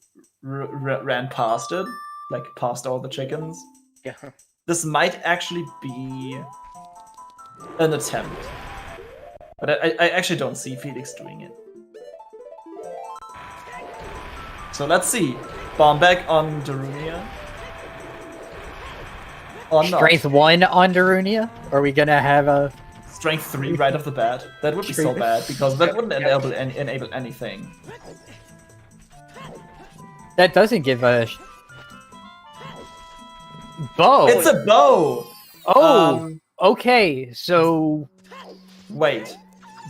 ran past it, like past all the chickens,
Yeah.
this might actually be an attempt. But I actually don't see Felix doing it. So let's see. Bomb back on Darunia. Or not.
Strength 1 on Darunia? Are we gonna have a?
Strength 3 right off the bat. That would be so bad because that wouldn't enable anything.
That doesn't give a bow.
It's a bow.
Oh, okay. So
Wait.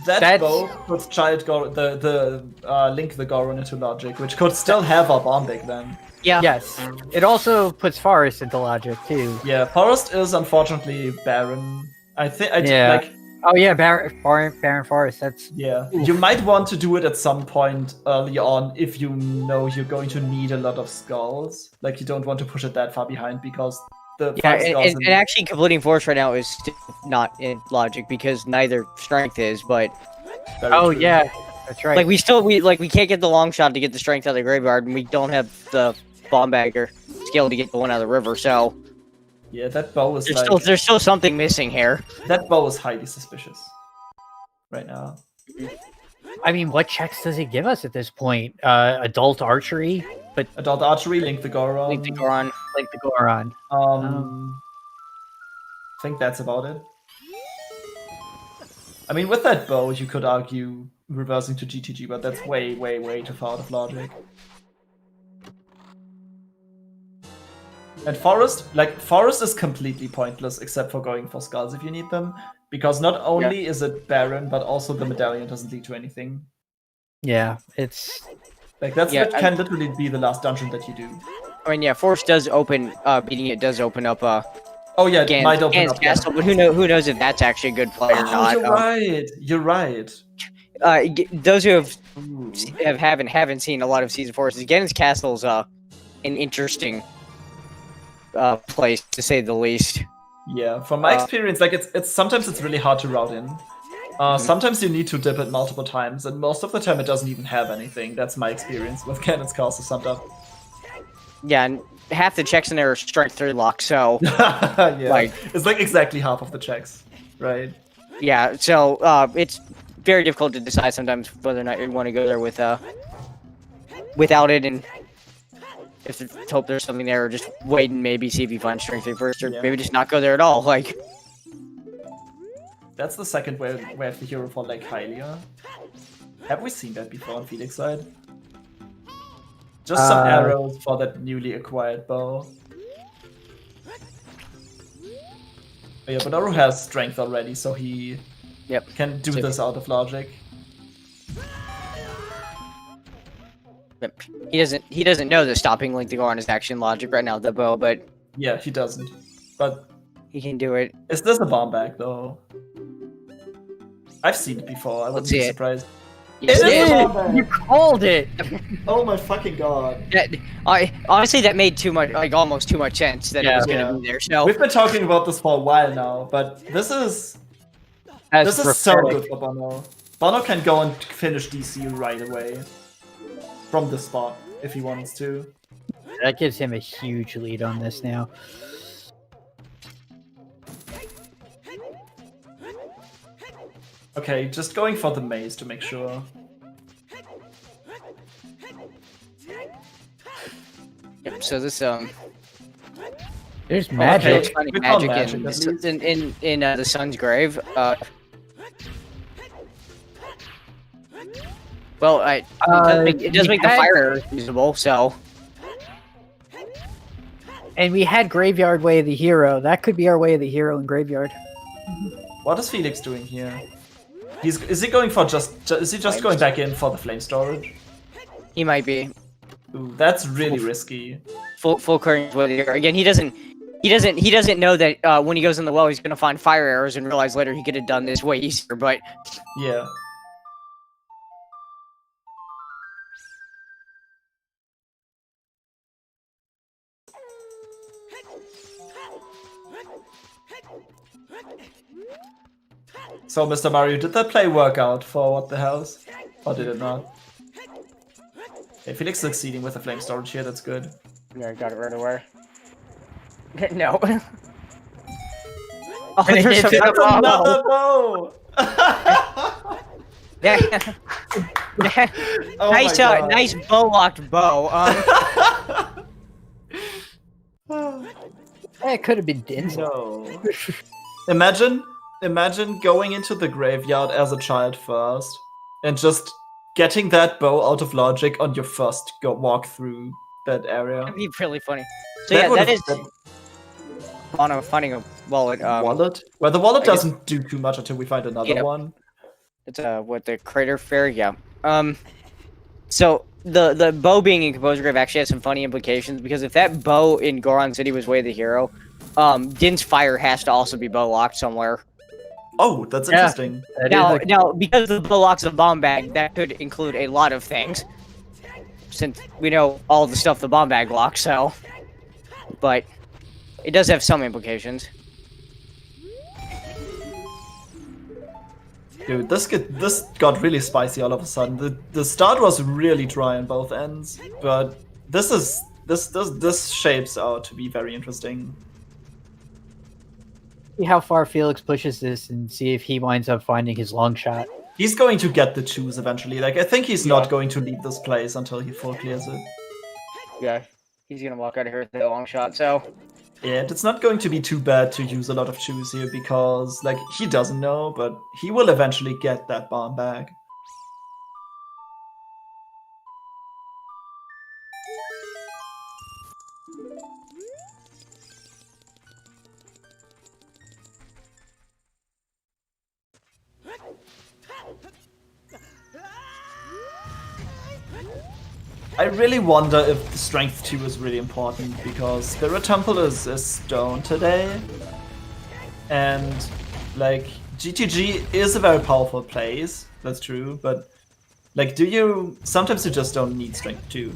That
That's-
bow puts Child Link the Goron into logic, which could still have a bomb back then.
Yeah.
yes, it also puts Forest into logic too.
Yeah, Forest is unfortunately barren. I think
Yeah.
like
Oh yeah, Baron Forest. That's
yeah. You might want to do it at some point early on if you know you're going to need a lot of skulls. Like you don't want to push it that far behind because the
Yeah,
5 skulls
and actually completing force right now is still not in logic because neither strength is, but
very
oh
true.
yeah, that's right.
like we can't get the long shot to get the strength out of the graveyard, and we don't have the bomb bagger skill to get the one out of the river, so
Yeah, that bow is
there's still something missing here.
that bow is highly suspicious right now.
I mean, what checks does it give us at this point? Adult archery, but
Adult archery, Link the Goron.
Link the Goron.
like the Goron.
I think that's about it. I mean, with that bow, you could argue reversing to GTG, but that's way, way, way too far out of logic. And Forest is completely pointless except for going for skulls if you need them, because not only is it barren, but also the medallion doesn't lead to anything.
Yeah, it's
Like that
Yeah,
can literally be the last dungeon that you do.
I mean, yeah, force does open. Beating it does open up
Oh yeah, it
Gan's,
might open
Gan's
up.
Castle, but who knows if that's actually a good play or not.
You're right. You're right.
Those who
Ooh.
haven't seen a lot of season 4, Gan's Castle's an interesting place to say the least.
Yeah, from my experience, like it's sometimes it's really hard to route in. Sometimes you need to dip it multiple times, and most of the time it doesn't even have anything. That's my experience with Cannon's Castle summed up.
Yeah, and half the checks in there are strike 3 lock, so
Yeah,
like
it's like exactly half of the checks, right?
yeah, so it's very difficult to decide sometimes whether or not you want to go there with without it, and if hope there's something there, or just wait and maybe see if you find strength 3 first, or maybe just not go there at all. Like
that's the second way we have the hero for like Hylia. Have we seen that before on felixoide? Just some arrows for that newly acquired bow. Oh yeah, Bonooru has strength already, so he can do this out of logic.
He doesn't know that stopping Link to go on his action logic right now with the bow, but
yeah, he doesn't. But
he can do it.
Is this a bomb bag though? I've seen it before. I wouldn't be surprised.
Yes,
it is a bomb bag.
You called it.
Oh my fucking god!
Honestly, that made too much, like almost too much sense that it was gonna be there. So
we've been talking about this for a while now, but this is so good for Bono. Bono can go and finish DC right away from the spot if he wants to.
That gives him a huge lead on this now.
Okay, just going for the maze to make sure.
Yep, so this
there's magic.
Finding magic in the Sun's Grave. Well, it does make the fire usable, so.
And we had Graveyard Way of the Hero. That could be our Way of the Hero in Graveyard.
What is Felix doing here? Is he going for is he just going back in for the flame storage?
He might be.
Ooh, that's really risky.
Full current with it. Again, he doesn't know that when he goes in the well, he's gonna find fire arrows and realize later he could have done this way easier. But
yeah. So, Mr. Mario, did that play work out for what the hell's? Or did it not? Okay, Felix succeeding with the flame storage here, that's good.
Yeah, I got it right away. No. Oh,
And
there's
that's another bow!
Yeah.
Oh
nice bow-locked bow.
It could have been Denzel.
No. Imagine going into the graveyard as a child first, and just getting that bow out of logic on your first walk through that area.
That'd be really funny. So yeah, that is Bono finding a wallet.
Wallet? Well, the wallet doesn't do too much until we find another one.
It's what, the Crater Fair? Yeah. So the bow being in Composer Grave actually has some funny implications, because if that bow in Goron City was Way of the Hero, Din's Fire has to also be bow locked somewhere.
Oh, that's interesting.
Now, because the bow lock's a bomb bag, that could include a lot of things, since we know all the stuff the bomb bag locks. So, but it does have some implications.
Dude, this got really spicy all of a sudden. The start was really dry on both ends, but this shapes out to be very interesting.
See how far Felix pushes this and see if he winds up finding his long shot.
He's going to get the choose eventually. Like, I think he's not going to leave this place until he full clears it.
Yeah, he's gonna walk out of here with a long shot. So.
Yeah, it's not going to be too bad to use a lot of choose here, because, like, he doesn't know, but he will eventually get that bomb back. I really wonder if Strength 2 is really important, because Spirit Temple is stone today. And, like, GTG is a very powerful place, that's true, but, like, sometimes you just don't need Strength 2.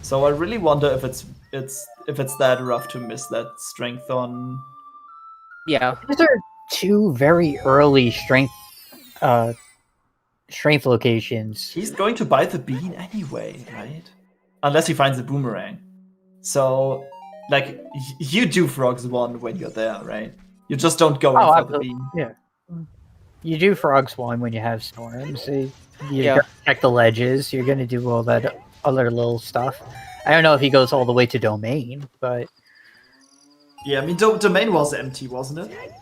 So I really wonder if it's that rough to miss that Strength on...
Yeah.
These are two very early strength locations.
He's going to buy the bean anyway, right? Unless he finds a boomerang. So, like, you do Frogs 1 when you're there, right? You just don't go in for the bean.
Yeah. You do Frogs 1 when you have storms. You're
Yeah.
gonna check the ledges. You're gonna do all that other little stuff. I don't know if he goes all the way to Domain, but...
Yeah, I mean, Domain was empty, wasn't it?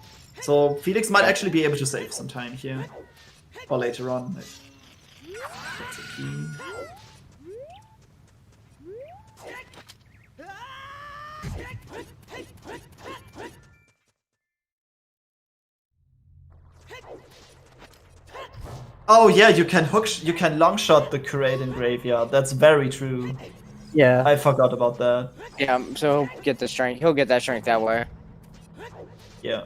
So Felix might actually be able to save some time here. Or later on. Like, that's a key. Oh yeah, you can long shot the crate in graveyard. That's very true.
Yeah.
I forgot about that.
Yeah, so he'll get the strength. He'll get that strength that way.
Yeah.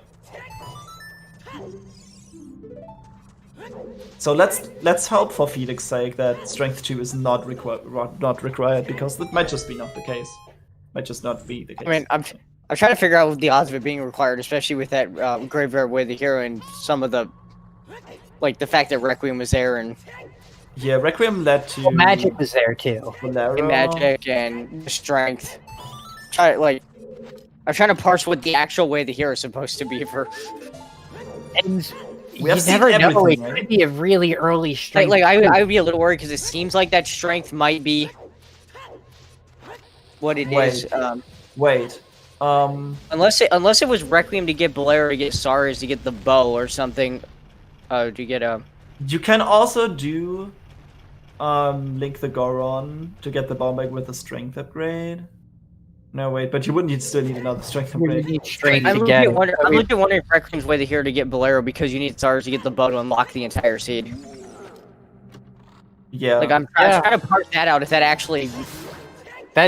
So let's hope for Felix's sake that Strength 2 is not required, because that might just be not the case. Might just not be the case.
I mean, I'm trying to figure out the odds of it being required, especially with that Graveyard Way of the Hero and some of the, like, the fact that Requiem was there and...
Yeah, Requiem led to...
Well, Magic was there too.
Bolero.
And Magic and Strength. I'm trying to parse what the actual Way of the Hero is supposed to be for...
And
We have
you
seen
never know, it
everything, right?
could be a really early strength.
I would be a little worried because it seems like that Strength might be what it is.
Wait.
Unless it was Requiem to get Bolero to get Stars to get the bow or something. To get a...
You can also do Link the Goron to get the bomb bag with a strength upgrade. No, wait, but you wouldn't still need another strength
You
upgrade.
need strength
I'm
to get
legit
it.
wondering if Requiem's Way to here to get Bolero because you need Stars to get the bow to unlock the entire seed.
Yeah.
Like I'm trying to parse that out if that actually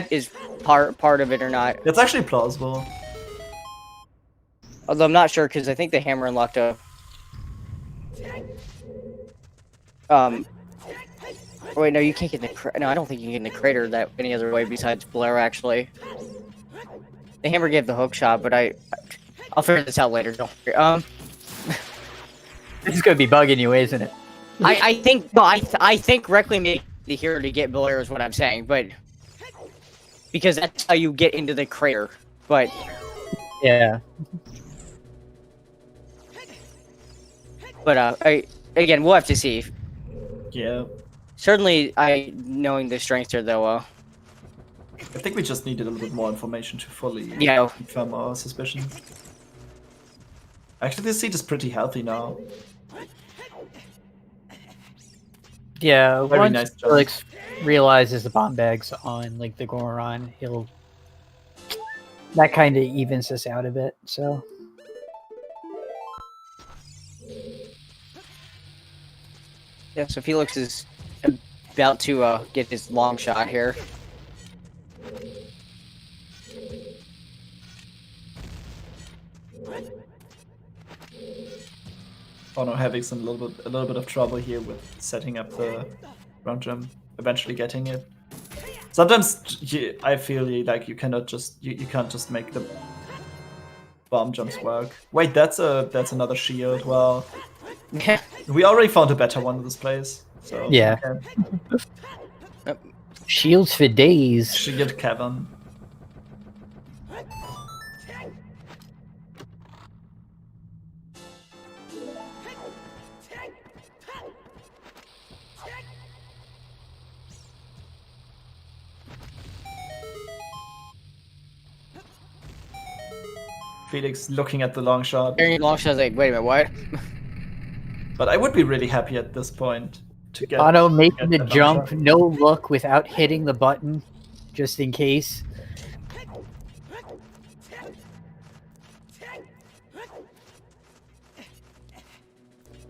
is part of it or not.
That's actually plausible.
Although I'm not sure because I think the hammer unlocked a wait, no, you can't get the no, I don't think you can get in the crater that any other way besides Bolero actually. The hammer gave the hook shot, but I'll figure this out later. Don't worry.
This is gonna be bugging you, isn't it?
I think Requiem made the hero to get Bolero is what I'm saying, but because that's how you get into the crater. But
Yeah.
But again, we'll have to see.
Yeah.
Certainly, knowing the strengths are though.
I think we just need a little bit more information to fully confirm our suspicions. Actually, this seed is pretty healthy now.
Yeah,
Very
once
nice job.
Felix realizes the bomb bag's on like the Goron, that kind of evens us out a bit. So
Yeah, so Felix is about to get his long shot here.
Oh no, having a little bit of trouble here with setting up the round jump, eventually getting it. Sometimes I feel like you cannot just you can't just make the bomb jumps work. Wait, that's another shield. Well,
Yeah.
we already found a better one in this place. So
Yeah.
okay.
shields for days.
Shield cavern. Felix looking at the long shot.
Long shot's like, wait a minute, what?
But I would be really happy at this point to get
Auto making the
that long
jump,
shot.
no look without hitting the button, just in case.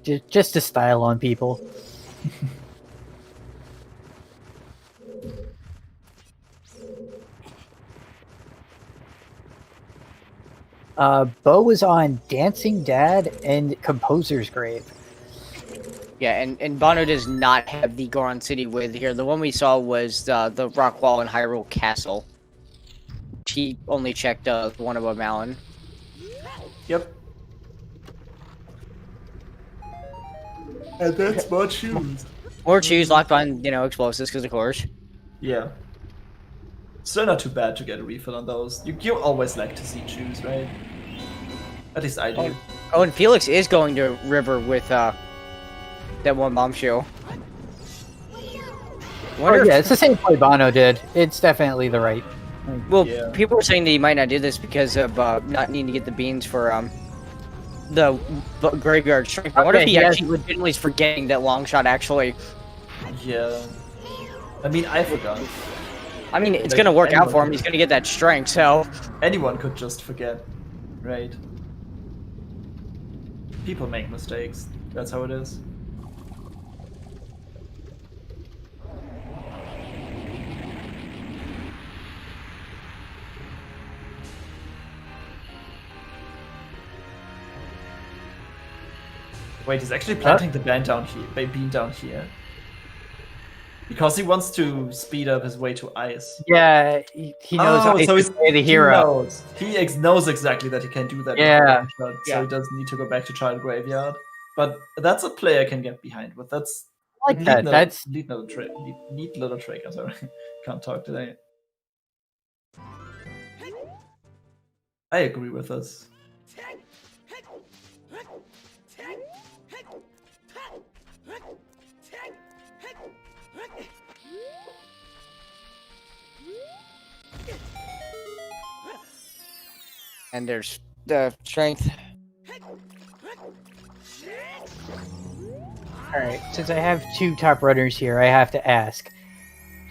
Just to style on people. Bo was on Dancing Dad and Composer's Grave.
Yeah, and Bono does not have the Goron City with here. The one we saw was the Rock Wall and Hyrule Castle. He only checked one above Malin.
Yep. And that's more choose.
Or choose locked on, explosives, because of course.
Yeah. Still not too bad to get a refill on those. You always like to see choose, right? At least I do.
Oh, and Felix is going to River with that one bombshell.
Yeah, it's the same play Bono did. It's definitely the right.
Well, people were saying that he might not do this because of not needing to get the beans for the graveyard strength. I wonder if he actually legitimately is forgetting that long shot actually.
Yeah. I mean, I forgot.
I mean, it's gonna work out for him. He's gonna get that strength, so
anyone could just forget, right? People make mistakes. That's how it is. Wait, he's actually planting the bean down here. Because he wants to speed up his way to ice.
Yeah, he knows how to play the hero.
He knows exactly that he can do that.
Yeah.
So he doesn't need to go back to Child Graveyard. But that's a play I can get behind with. That's
like that. That's
neat little trick. Neat little trick. I'm sorry, can't talk today. I agree with this.
And there's the strength.
Alright, since I have two top runners here, I have to ask.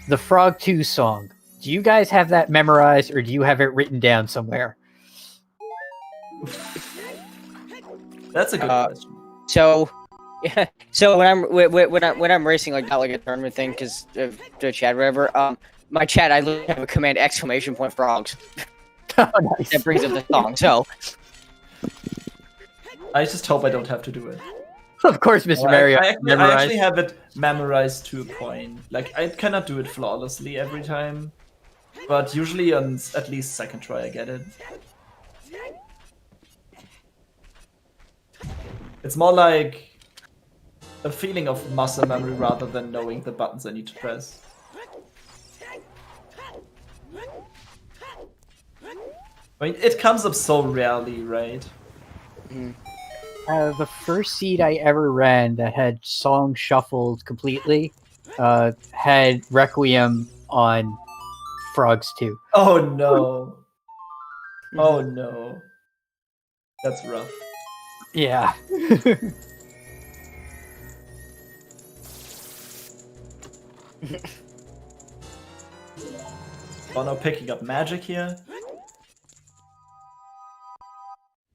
The Frog 2 song. Do you guys have that memorized or do you have it written down somewhere?
That's a good question.
So when I'm racing like not like a tournament thing because of the chat or whatever, my chat I literally have a command exclamation point frogs.
Oh, nice.
That brings up the song. So
I just hope I don't have to do it.
Of course, Mr. Mario.
I actually have it memorized to a point. Like I cannot do it flawlessly every time, but usually on at least second try I get it. It's more like a feeling of muscle memory rather than knowing the buttons I need to press. I mean, it comes up so rarely, right?
The first seed I ever ran that had song shuffled completely had Requiem on Frogs 2.
Oh no. Oh no. That's rough.
Yeah.
Oh no, picking up magic here.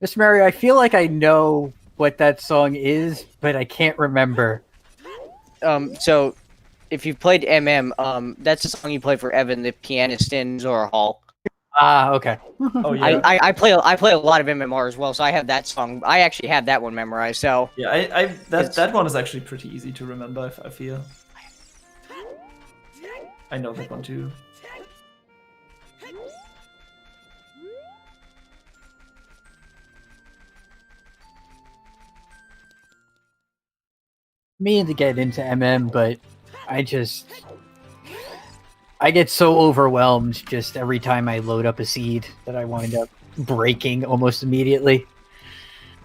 Mr. Mario, I feel like I know what that song is, but I can't remember.
So if you've played MM, that's the song you play for Evan, the pianist in Zora Hall.
Ah, okay.
Oh yeah.
I play a lot of MMR as well, so I have that song. I actually have that one memorized. So
yeah, that one is actually pretty easy to remember. I feel. I know that one too.
Meaning to get into MM, but I get so overwhelmed just every time I load up a seed that I wind up breaking almost immediately.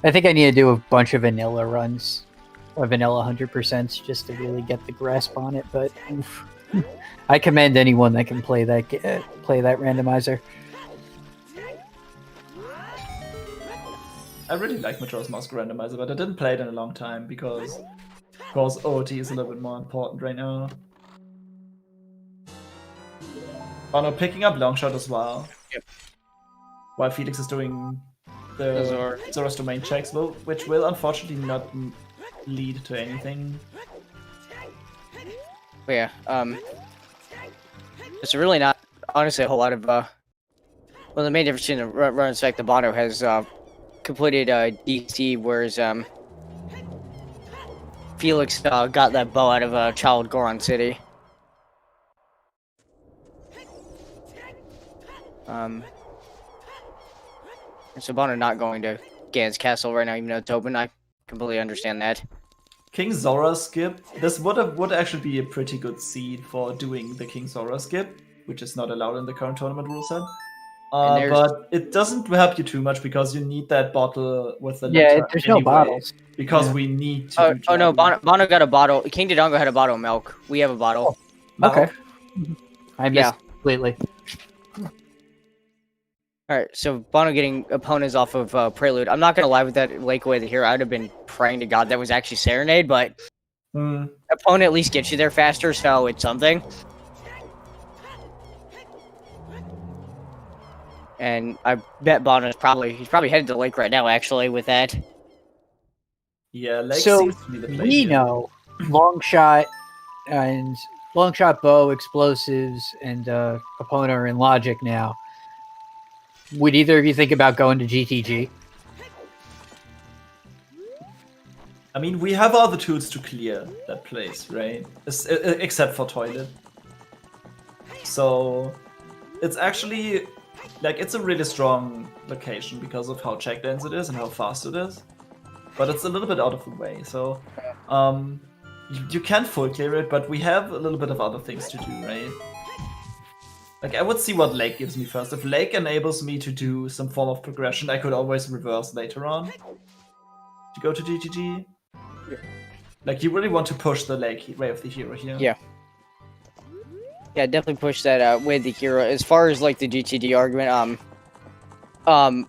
I think I need to do a bunch of vanilla runs, or vanilla 100% just to really get the grasp on it. But oof. I commend anyone that can play that randomizer.
I really like Majora's Mask Randomizer, but I didn't play it in a long time because, of course, OoT is a little bit more important right now. Oh no, picking up Longshot as well.
Yep.
While Felix is doing the Zora's Domain checks, which will unfortunately not lead to anything.
But yeah, it's really not honestly a whole lot of Well, the main difference in the run is like the Bono has completed DC, whereas Felix got that bow out of Child Goron City. So Bono not going to Gan's castle right now, even though it's open. I completely understand that.
King Zora skip. This would actually be a pretty good seed for doing the King Zora skip, which is not allowed in the current tournament rule set. But it doesn't help you too much because you need that bottle with the letter
there's
anyway,
no bottles.
because we need to.
Oh no, Bono got a bottle. King Dodongo had a bottle of milk. We have a bottle.
Okay. I missed completely.
Alright, so Bono getting opponents off of Prelude. I'm not gonna lie with that Lake Away the Hero. I'd have been praying to God that was actually Serenade, but opponent at least gets you there faster, so it's something. And I bet Bono's he's probably headed to the lake right now, actually, with that.
Yeah, lake
so
seems to be the place.
We know long shot bow, explosives, and opponent are in logic now. Would either of you think about going to GTG?
I mean, we have all the tools to clear that place, right? Except for toilet. So it's actually like it's a really strong location because of how check dense it is and how fast it is. But it's a little bit out of the way, so you can full clear it, but we have a little bit of other things to do, right? Like, I would see what Lake gives me first. If Lake enables me to do some form of progression, I could always reverse later on to go to GTG. Yeah. Like, you really want to push the Lake Way of the Hero here.
Yeah. Yeah, definitely push that Way of the Hero. As far as, like, the GTD argument, I'm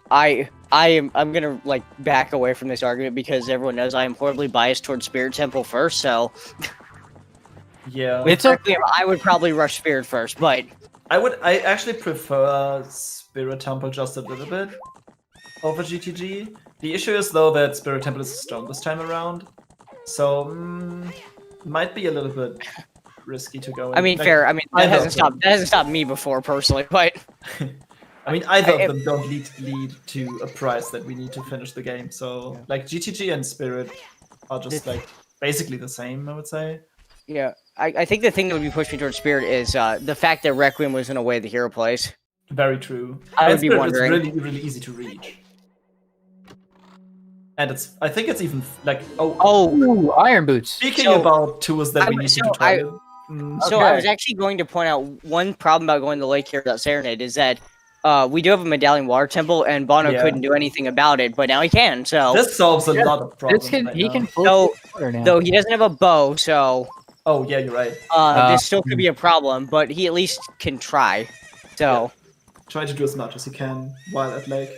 gonna, like, back away from this argument because everyone knows I am horribly biased towards Spirit Temple first, so...
Yeah.
It's okay. I would probably rush Spirit first, but...
I actually prefer Spirit Temple just a little bit over GTG. The issue is though that Spirit Temple is strong this time around, so might be a little bit risky to go in.
I mean, fair. I mean, that hasn't stopped me before personally, but
I mean, either of them don't lead to a prize that we need to finish the game. So like GTG and Spirit are just like basically the same, I would say.
Yeah. I think the thing that would be pushing towards Spirit is the fact that Requiem was in a way the hero plays.
Very true.
I would be wondering.
It's really easy to reach. And I think it's even like
Ooh, Iron Boots.
Speaking about tools that we need to try.
So I was actually going to point out one problem about going to Lake Hero without Serenade is that we do have a Medallion Water Temple, and Bono couldn't do anything about it, but now he can. So
this solves a lot of problems.
He can
float water now. Though he doesn't have a bow, so.
Oh yeah, you're right.
This still could be a problem, but he at least can try. So
try to do as much as he can while at Lake.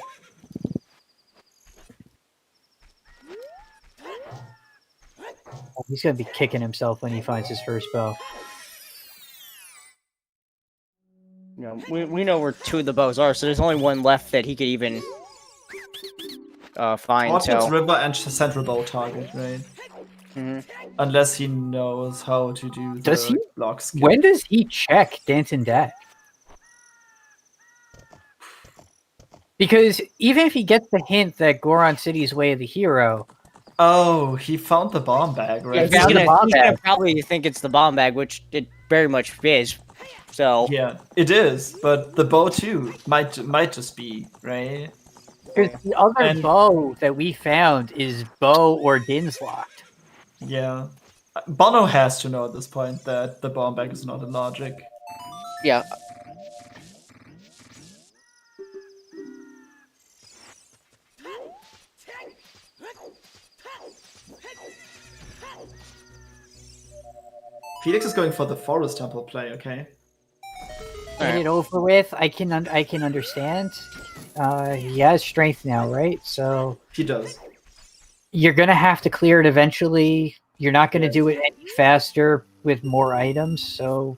He's gonna be kicking himself when he finds his first bow.
You know, we know where two of the bows are, so there's only one left that he could even find.
Orchard's River and Central Bow target, right? Unless he knows how to do the block skill.
When does he check Dancing Dad? Because even if he gets the hint that Goron City's Way of the Hero...
Oh, he found the bomb bag, right?
Yeah, he's gonna probably think it's the bomb bag, which it very much is. So
yeah, it is, but the bow too might just be, right?
Because the other bow that we found is bow or Din's locked.
Yeah. Bono has to know at this point that the bomb bag is not in logic.
Yeah.
Felix is going for the Forest Temple play, okay?
Get it over with. I can understand. He has strength now, right? So
he does.
You're gonna have to clear it eventually. You're not gonna do it any faster with more items. So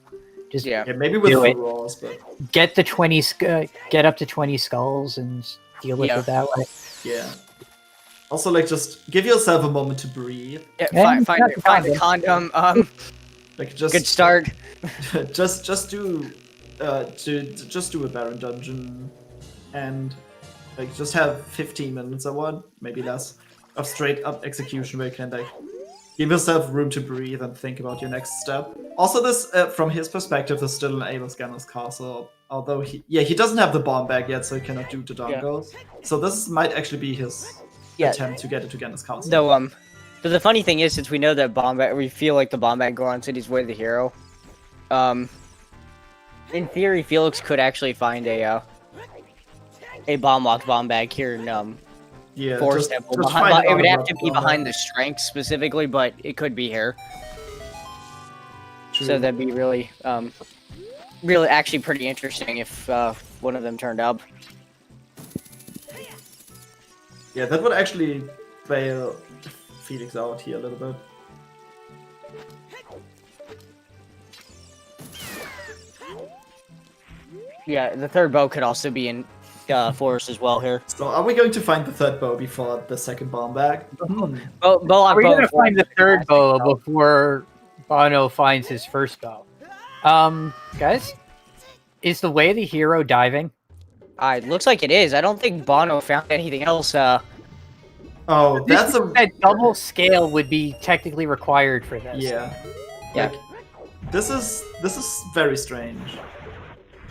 just
maybe with the rolls, but
get the 20. Get up to 20 skulls and deal with it that way.
Yeah. Also, like, just give yourself a moment to breathe.
Yeah, find a condom.
Like, just
good start.
just do a Baron dungeon. and like just have 15 minutes or what, maybe less, of straight up execution where you can like give yourself room to breathe and think about your next step. Also, this from his perspective, this still enables Ganon's castle, although he doesn't have the bomb bag yet, so he cannot do the dongles. So this might actually be his attempt to get it to Ganon's castle.
Though, but the funny thing is, since we know that bomb bag, we feel like the bomb bag Goron City's Way of the Hero. In theory, Felix could actually find a bomb locked bomb bag here in Forest Temple. It would have to be behind the strength specifically, but it could be here.
True.
So that'd be really, really actually pretty interesting if one of them turned up.
Yeah, that would actually bail Felix out here a little bit.
Yeah, the third bow could also be in Forest as well here.
So are we going to find the third bow before the second bomb bag?
Bow
We're going to find the third bow before Bono finds his first bow. Guys, is the Way of the Hero diving?
It looks like it is. I don't think Bono found anything else.
Oh, that's
a double scale would be technically required for this.
Yeah.
Yeah.
Like, this is very strange.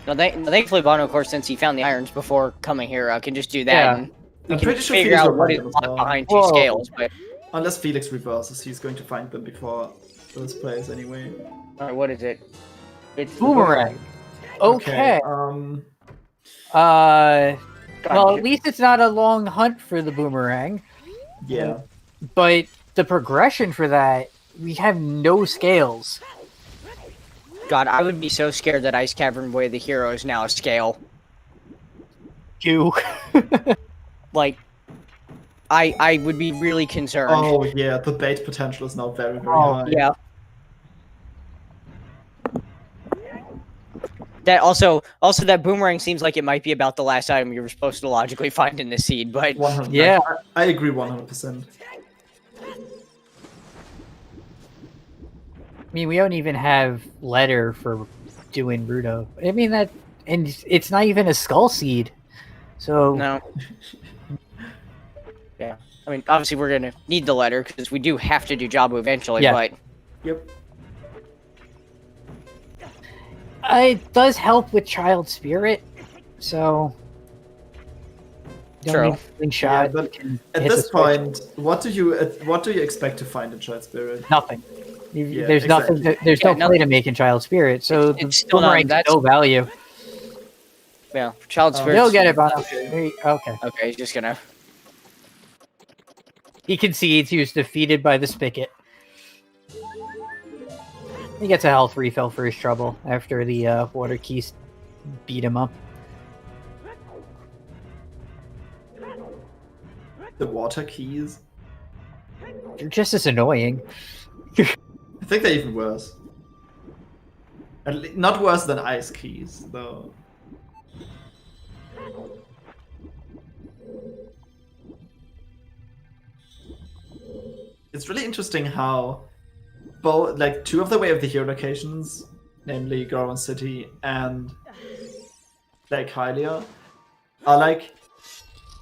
No, thankfully Bono, of course, since he found the irons before coming here, can just do that.
Yeah.
And
I'm pretty sure
figure
Felix
out
will
what
find
is
them as
locked
well.
behind two scales. But
Unless Felix reverses, he's going to find them before this plays anyway.
all right, what is it? It's the
Boomerang. Okay.
Okay,
Well, at least it's not a long hunt for the boomerang.
yeah.
But the progression for that, we have no scales.
God, I would be so scared that Ice Cavern Way of the Hero is now a scale.
You.
Like, I would be really concerned.
Oh yeah, the bait potential is now very high.
Yeah. That also that boomerang seems like it might be about the last item you were supposed to logically find in the seed, but
100%.
Yeah.
I agree 100%.
I mean, we don't even have letter for doing Rudo. I mean, and it's not even a skull seed. So
no. Yeah. I mean, obviously we're gonna need the letter because we do have to do Jabu eventually,
Yeah.
but
Yep.
it does help with child spirit. So
True.
Slingshot.
Yeah, but
can
At
hit the
this
switch.
point, what do you expect to find in Child Spirit?
Nothing.
Yeah,
There's
exactly.
nothing. There's no play to make in child spirit. So
It's
the
still not-
boomerang's
that's-
no value.
yeah, child spirit.
You'll get it, Bono.
Okay.
Okay.
Okay, he's just gonna.
He concedes. He was defeated by the spigot. He gets a health refill for his trouble after the water keys beat him up.
The water keys?
They're just as annoying.
I think they're even worse. Not worse than ice keys, though. It's really interesting how both, like, two of the Way of the Hero locations, namely Goron City and Lake Hylia, are like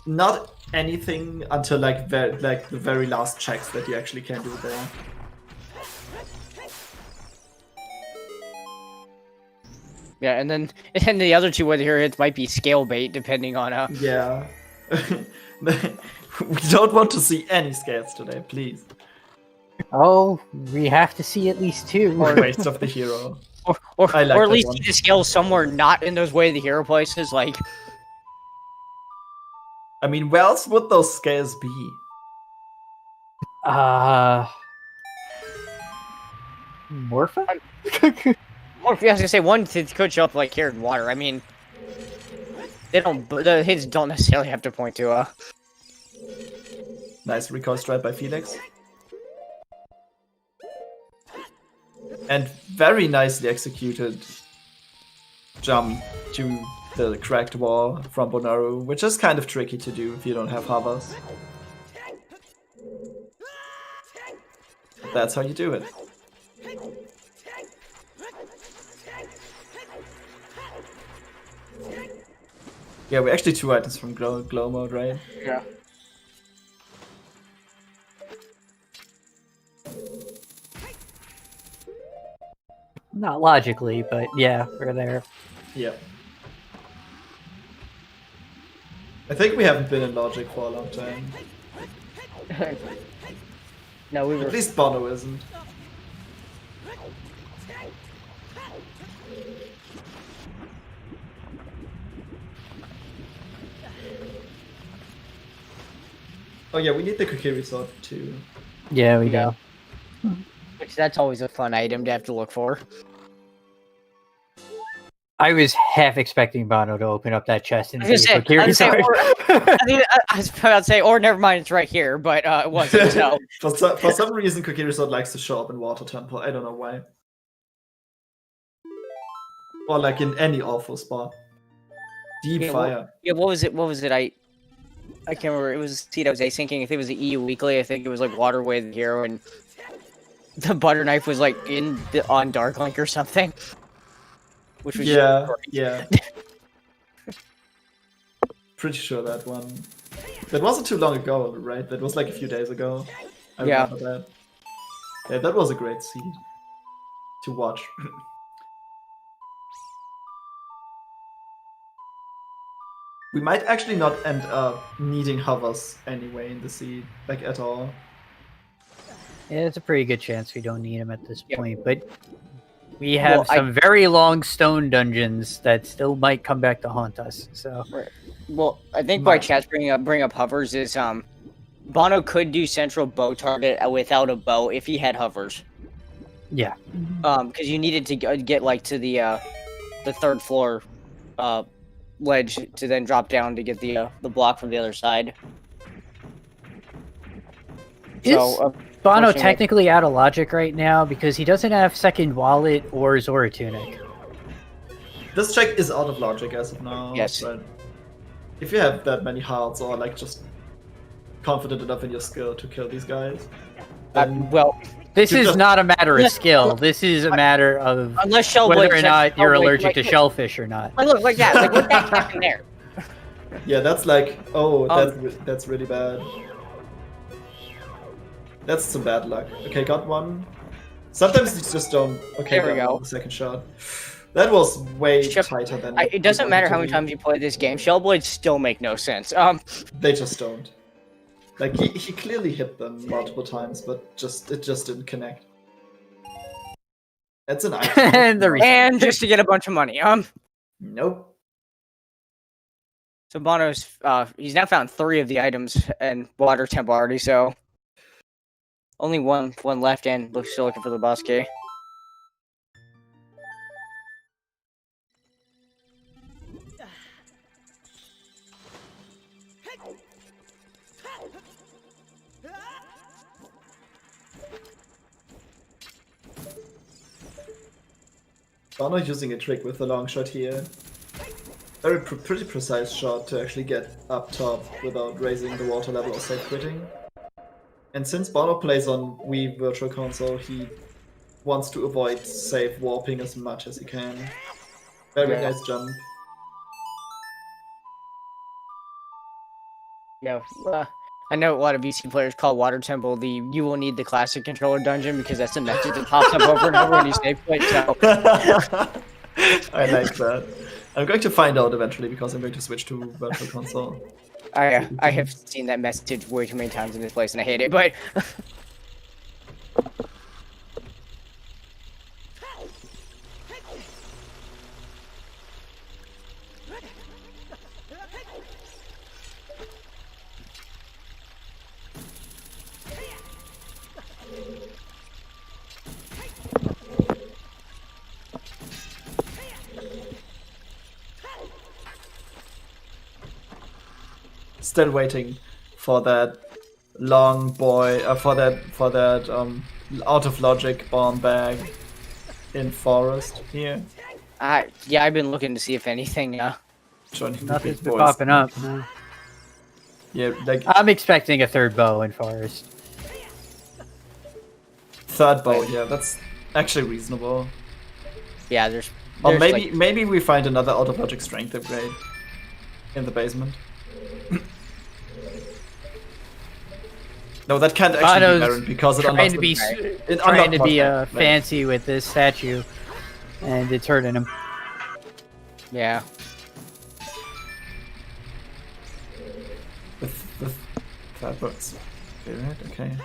not anything until like the very last checks that you actually can do there.
Yeah, and then the other two whether hits might be scale bait depending on
Yeah. We don't want to see any scales today, please.
Oh, we have to see at least two.
Waste of the hero.
or
I like
or at
that
least
one.
see the scales somewhere not in those Way of the Hero places. Like,
I mean, where else would those scales be?
Morpha?
or if I was gonna say one could show up like here in water. I mean, they don't. The hits don't necessarily have to point to
Nice recoil strike by Felix. And very nicely executed jump to the cracked wall from Bonooru, which is kind of tricky to do if you don't have hovers. That's how you do it. Yeah, we're actually 2 items from glow mode, right?
Yeah.
Not logically, but yeah, we're there.
Yeah. I think we haven't been in logic for a long time.
No, we were.
At least Bono isn't. Oh yeah, we need the Kokiri sword too.
Yeah, we do.
Which that's always a fun item to have to look for.
I was half expecting Bono to open up that chest and
I was
see a
gonna say,
Kokiri sword.
I was about to say, or never mind, it's right here, but it wasn't. So
For some reason, Kokiri sword likes to show up in Water Temple. I don't know why. Or like in any awful spot. Deep fire.
What was it? What was it? I can't remember. It was a seed I was asynching. I think it was the EU Weekly. I think it was like Waterway the Hero, and the butter knife was like on Dark Link or something. Which was
yeah. Pretty sure that one. That wasn't too long ago, right? That was like a few days ago. I remember that. Yeah, that was a great seed to watch. We might actually not end up needing hovers anyway in the seed, like at all.
Yeah, it's a pretty good chance we don't need him at this point, but we have some very long stone dungeons that still might come back to haunt us. So,
well, I think why chat's bring up hovers is Bono could do central bow target without a bow if he had hovers.
Yeah.
Because you needed to get like to the 3rd floor ledge to then drop down to get the block from the other side.
So, Bono technically out of logic right now because he doesn't have second wallet or Zora tunic.
This check is out of logic as of now.
Yes.
But if you have that many hearts or like just confident enough in your skill to kill these guys, then
this is not a matter of skill. This is a matter of whether or not you're allergic to shellfish or not.
Look, like that. Like what the heck happened there?
Yeah, that's like, that's really bad. That's some bad luck. Okay, got one. Sometimes you just don't. Okay,
there we go.
The second shot. That was way tighter than.
It doesn't matter how many times you play this game. Shellblades still make no sense.
They just don't. Like he clearly hit them multiple times, but it just didn't connect. That's an item.
and just to get a bunch of money.
Nope.
So Bono's he's now found 3 of the items in Water Temple already. So only one left, and still looking for the boss key.
Bono using a trick with the long shot here. Pretty precise shot to actually get up top without raising the water level or safe quitting. And since Bono plays on Wii Virtual Console, he wants to avoid safe warping as much as he can. Very nice jump.
Yeah, I know a lot of VC players call Water Temple the "you will need the classic controller dungeon" because that's the message that pops up over and over when you save quit. So.
I like that. I'm going to find out eventually because I'm going to switch to Virtual Console.
I have seen that message way too many times in this place and I hate it, but...
Still waiting for that long boy, for that out of logic bomb bag in forest here.
Yeah, I've been looking to see if anything.
Nothing's been popping up. No.
Yeah, like
I'm expecting a 3rd bow in forest.
3rd bow, yeah, that's actually reasonable.
Yeah, there's
or maybe we find another out of logic strength upgrade. in the basement. No, that can't actually be Baron because it
trying
unlocks
to be
it
trying to
unlocks
be
right.
fancy with this statue, and it's hurting him.
Yeah.
With Firebird's Spirit, okay.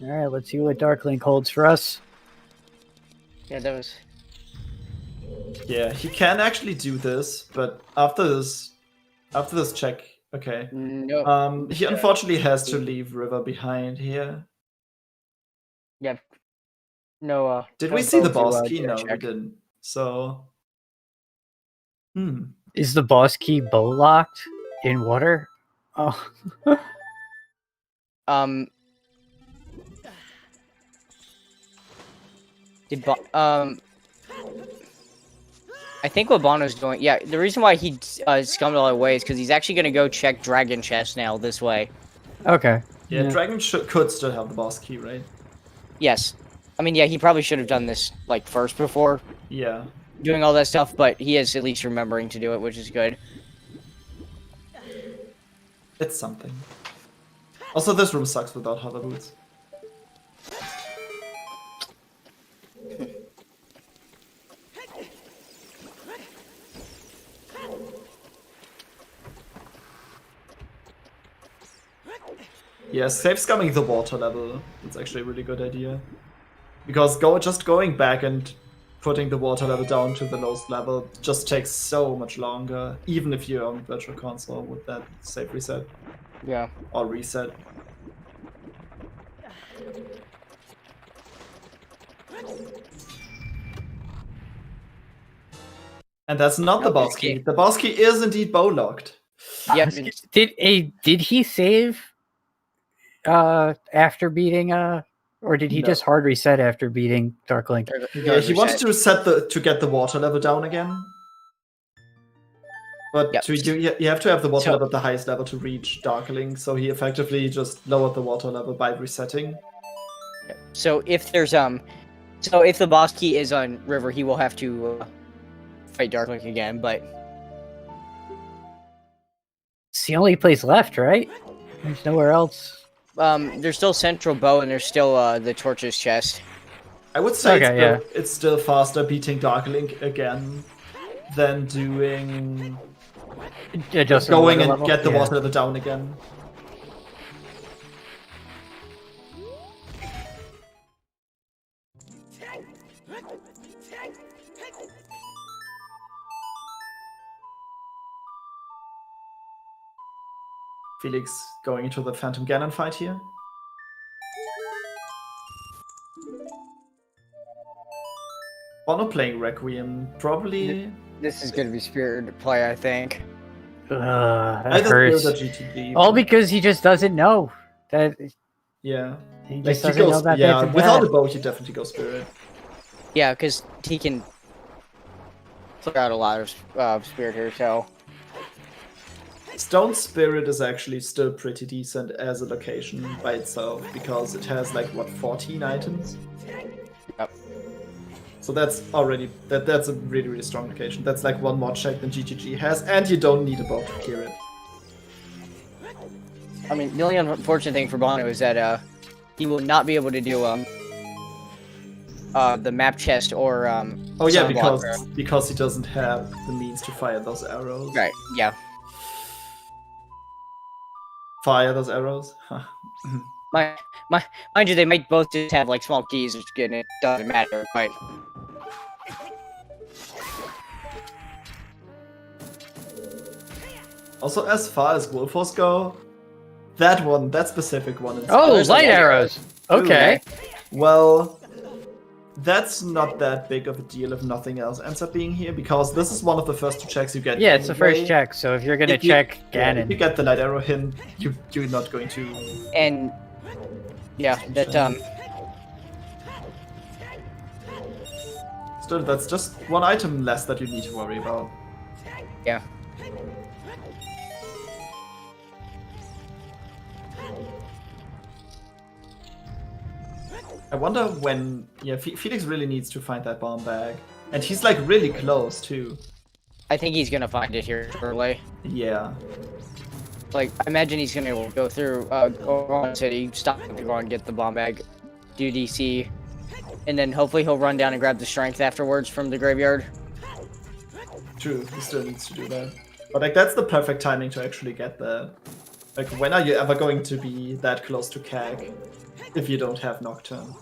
All right, let's see what Darklink holds for us.
Yeah, that was.
Yeah, he can actually do this, but after this check, okay.
No.
He unfortunately has to leave River behind here.
Yeah. No.
Did
no
we see the
boat
boss
to,
key? No, we
check.
didn't. So,
Is the boss key bow locked in water? Oh.
I think what Bono's doing, yeah, the reason why he scummed all the way is because he's actually going to go check Dragon Chest now this way.
Okay.
yeah, Dragon could still have the boss key, right?
Yes. I mean, yeah, he probably should have done this, like, first before
Yeah.
doing all that stuff, but he is at least remembering to do it, which is good.
It's something. Also, this room sucks without hover boots. Yeah, save scumming the water level. That's actually a really good idea. Because just going back and putting the water level down to the lowest level just takes so much longer, even if you're on Virtual Console with that save reset.
Yeah.
Or reset. And that's not the boss key. The boss key is indeed bow locked.
Yeah.
Did he save after beating or did he just hard reset after beating Darklink?
Yeah, he wanted to reset to get the water level down again. But you have to have the water level at the highest level to reach Darklink, so he effectively just lowered the water level by resetting.
So if there's so if the boss key is on River, he will have to fight Darklink again, but
it's the only place left, right? There's nowhere else.
There's still Central Bow and there's still the Torches chest.
I would say it's still faster beating Darklink again than doing going and get the water level down again. Felix going into the Phantom Ganon fight here. Bono playing Requiem, probably.
This is gonna be spirited play, I think.
That hurts.
GTD,
all because he just doesn't know that.
Yeah.
He just doesn't know that.
Yeah, without the bow, he definitely goes Spirit.
Yeah, because he can clear out a lot of Spirit here, so.
Stone Spirit is actually still pretty decent as a location by itself because it has like what 14 items.
Yep.
So that's already that's a really strong location. That's like one more check than GGG has, and you don't need a bow to clear it.
I mean, the only unfortunate thing for Bono is that he will not be able to do the map chest or
oh yeah, because he doesn't have the means to fire those arrows.
Right. Yeah.
Fire those arrows.
Mind you, they might both just have like small keys, which again it doesn't matter. But
also, as far as Wolfos go, that specific one.
Oh, light arrows. Okay.
Well, that's not that big of a deal if nothing else ends up being here, because this is one of the first 2 checks you get.
Yeah, it's the
anyway.
first check. So if you're gonna
If you-
check
Yeah,
Ganon,
if you get the light arrow hint, you're not going to.
And yeah, that
Still, that's just 1 item less that you need to worry about.
yeah.
I wonder when. Yeah, Felix really needs to find that bomb bag, and he's like really close too.
I think he's gonna find it here shortly.
Yeah.
Like, I imagine he's gonna go through Oron City, stop to go and get the bomb bag, do DC, and then hopefully he'll run down and grab the strength afterwards from the graveyard.
True, he still needs to do that. But like that's the perfect timing to actually get that. Like when are you ever going to be that close to Kag if you don't have Nocturne?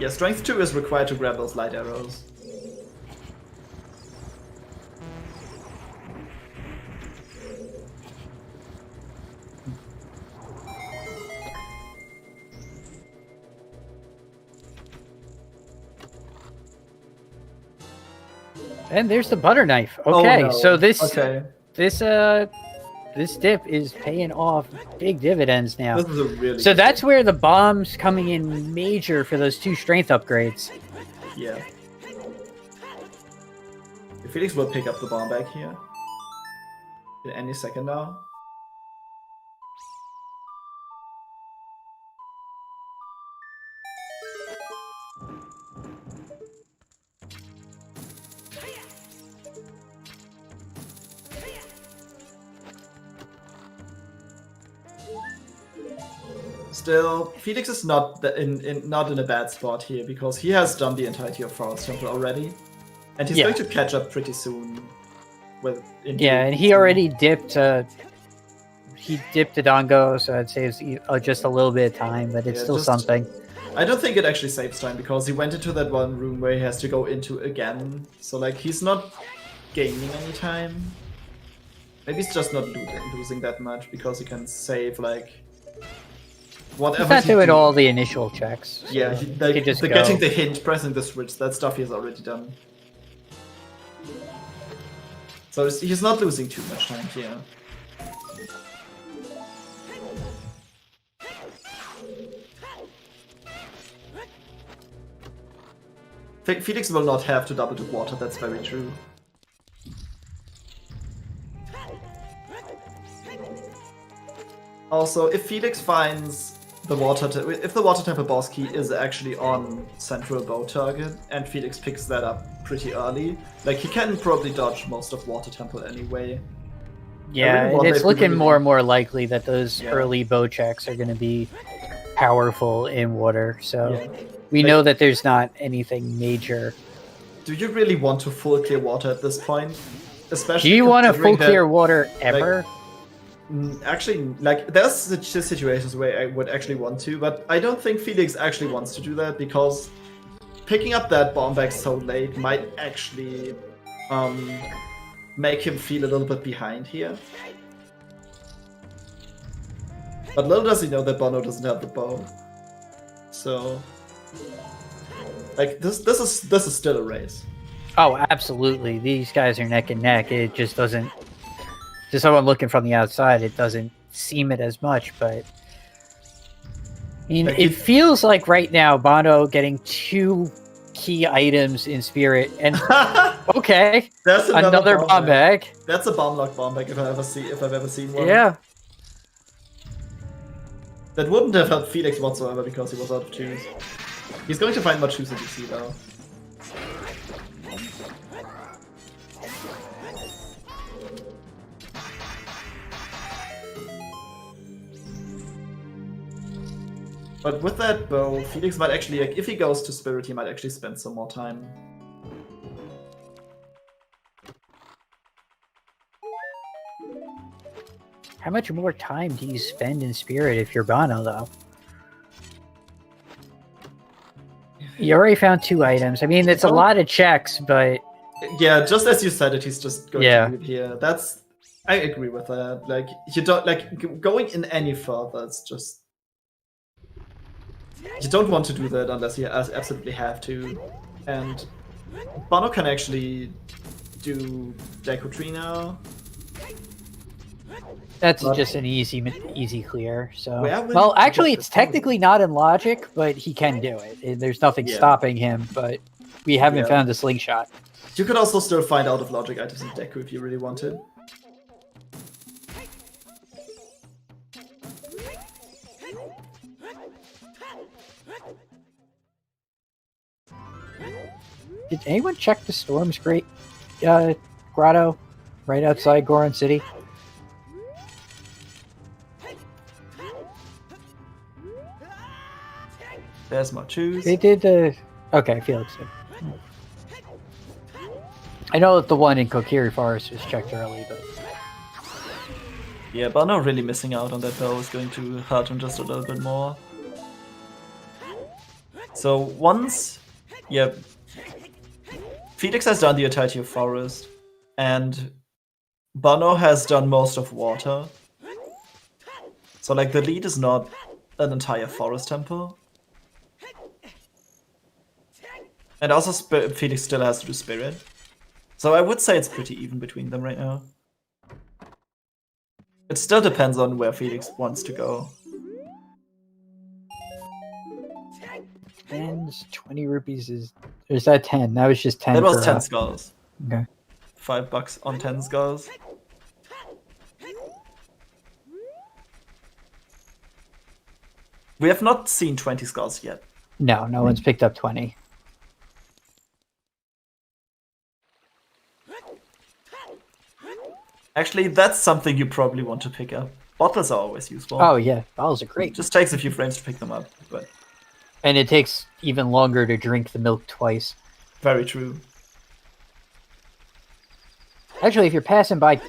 Yeah, Strength 2 is required to grab those light arrows.
and there's the butter knife.
Oh,
Okay,
no.
so this dip is paying off big dividends now.
This is a really
So
good
that's where the bomb's coming in major for those 2 strength upgrades.
Yeah. Felix will pick up the bomb bag here. In any second now. Still, Felix is not not in a bad spot here because he has done the entirety of Forest Temple already, and he's
Yeah.
going to catch up pretty soon.
Yeah, and he already dipped. He dipped the Dongo, so I'd say it's just a little bit of time, but it's
Yeah,
still
just-
something.
I don't think it actually saves time because he went into that one room where he has to go into again. So like he's not gaining any time. Maybe he's just not losing that much because he can save like whatever.
He's not
he
doing
do-
all the initial checks.
Yeah,
so
he, like
could just
the
go.
getting the hint, pressing the switch, that stuff he has already done. So he's not losing too much time here. Felix will not have to double the water, that's very true. Also, if Felix finds the if the water temple boss key is actually on central bow target, and Felix picks that up pretty early, like he can probably dodge most of water temple anyway.
Yeah,
really
and
want
it's
that to
looking
be-
more and more likely that those
Yeah.
early bow checks are going to be powerful in water. So
Yeah.
we
Like-
know that there's not anything major.
Do you really want to full clear water at this point? Especially
Do you want to full
considering that-
clear water ever?
Actually, like, there's situations where I would actually want to, but I don't think Felix actually wants to do that because picking up that bomb back so late might actually make him feel a little bit behind here. But little does he know that Bono doesn't have the bow. So, like, this is still a race.
Oh, absolutely. These guys are neck and neck. It just doesn't. To someone looking from the outside, it doesn't seem it as much, but I mean,
Like,
it feels like right now Bono getting 2 key items in Spirit, and okay,
That's
another bomb bag.
That's a bomb lock bomb bag if I've ever seen one.
Yeah,
That wouldn't have helped Felix whatsoever because he was out of choose. He's going to find more choose in DC though. But with that bow, Felix might actually, like, if he goes to Spirit, he might actually spend some more time.
how much more time do you spend in Spirit if you're Bono, though? You already found 2 items. I mean, it's a lot of checks, but
Yeah, just as you said it, he's just going
Yeah.
to leave here. I agree with that. Like, you don't, like, going in any further, it's just... You don't want to do that unless you absolutely have to. And Bono can actually do Deku Tree now.
That's just an easy clear. So,
Where will
well,
you
actually,
get
it's
the power?
technically not in logic, but he can do it. There's nothing
Yeah.
stopping him. But we haven't
Yeah.
found the slingshot.
You could also still find out of logic items in Deku if you really wanted.
Did anyone check the Storm's Great grotto right outside Goron City?
There's more choose.
They did. Okay, Felix did. I know that the one in Kokiri Forest was checked early, but
Yeah, Bono really missing out on that bow is going to hurt him just a little bit more. So once, yeah, Felix has done the entirety of forest, and Bono has done most of water. So like the lead is not an entire forest temple. And also Felix still has to do spirit. So I would say it's pretty even between them right now. It still depends on where Felix wants to go.
and 20 rupees is. Or is that 10? That was just 10.
That was
for,
10 skulls.
Okay.
$5 on 10 skulls. We have not seen 20 skulls yet.
No, no one's picked up 20.
Actually, that's something you probably want to pick up. Bottles are always useful.
Oh yeah, bottles are great.
Just takes a few frames to pick them up, but
And it takes even longer to drink the milk twice.
very true.
Actually, if you're passing by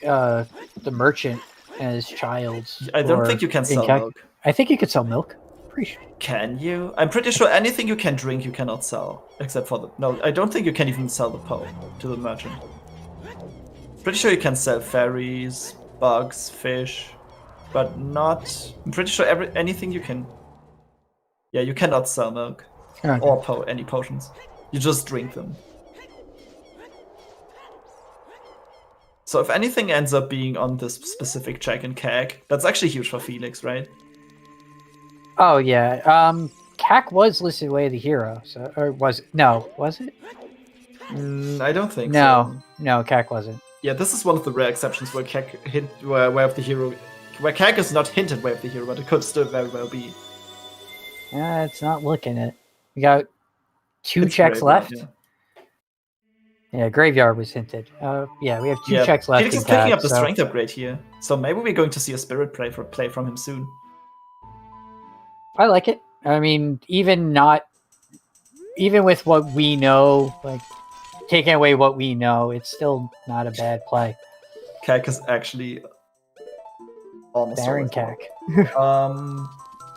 the merchant as Childs,
I don't
or
think you can
in
sell
Cac-
milk.
I think you could sell milk. Pretty sure.
Can you? I'm pretty sure anything you can drink you cannot sell. Except for the... No, I don't think you can even sell the Poe to the merchant. Pretty sure you can sell fairies, bugs, fish, but not... I'm pretty sure anything you can... Yeah, you cannot sell milk.
Okay.
Or any potions. You just drink them. So if anything ends up being on this specific check in CAG, that's actually huge for Felix, right?
Oh yeah. Cac was listed way of the hero, so or was it? No, was it?
I don't think
No,
so.
no, Cac wasn't.
Yeah, this is one of the rare exceptions where CAG where Way of the Hero, where CAG is not hinted Way of the Hero, but it could still very well be.
Yeah, it's not looking it. We got two
It's
checks
Graveyard,
left.
yeah.
Yeah, Graveyard was hinted. Yeah, we have two checks left.
Felix
in
is picking
Cac,
up the
so-
strength upgrade here, so maybe we're going to see a spirit play from him soon.
I like it. I mean, even with what we know, like taking away what we know, it's still not a bad play.
CAG is actually almost
Baron
over.
Cac.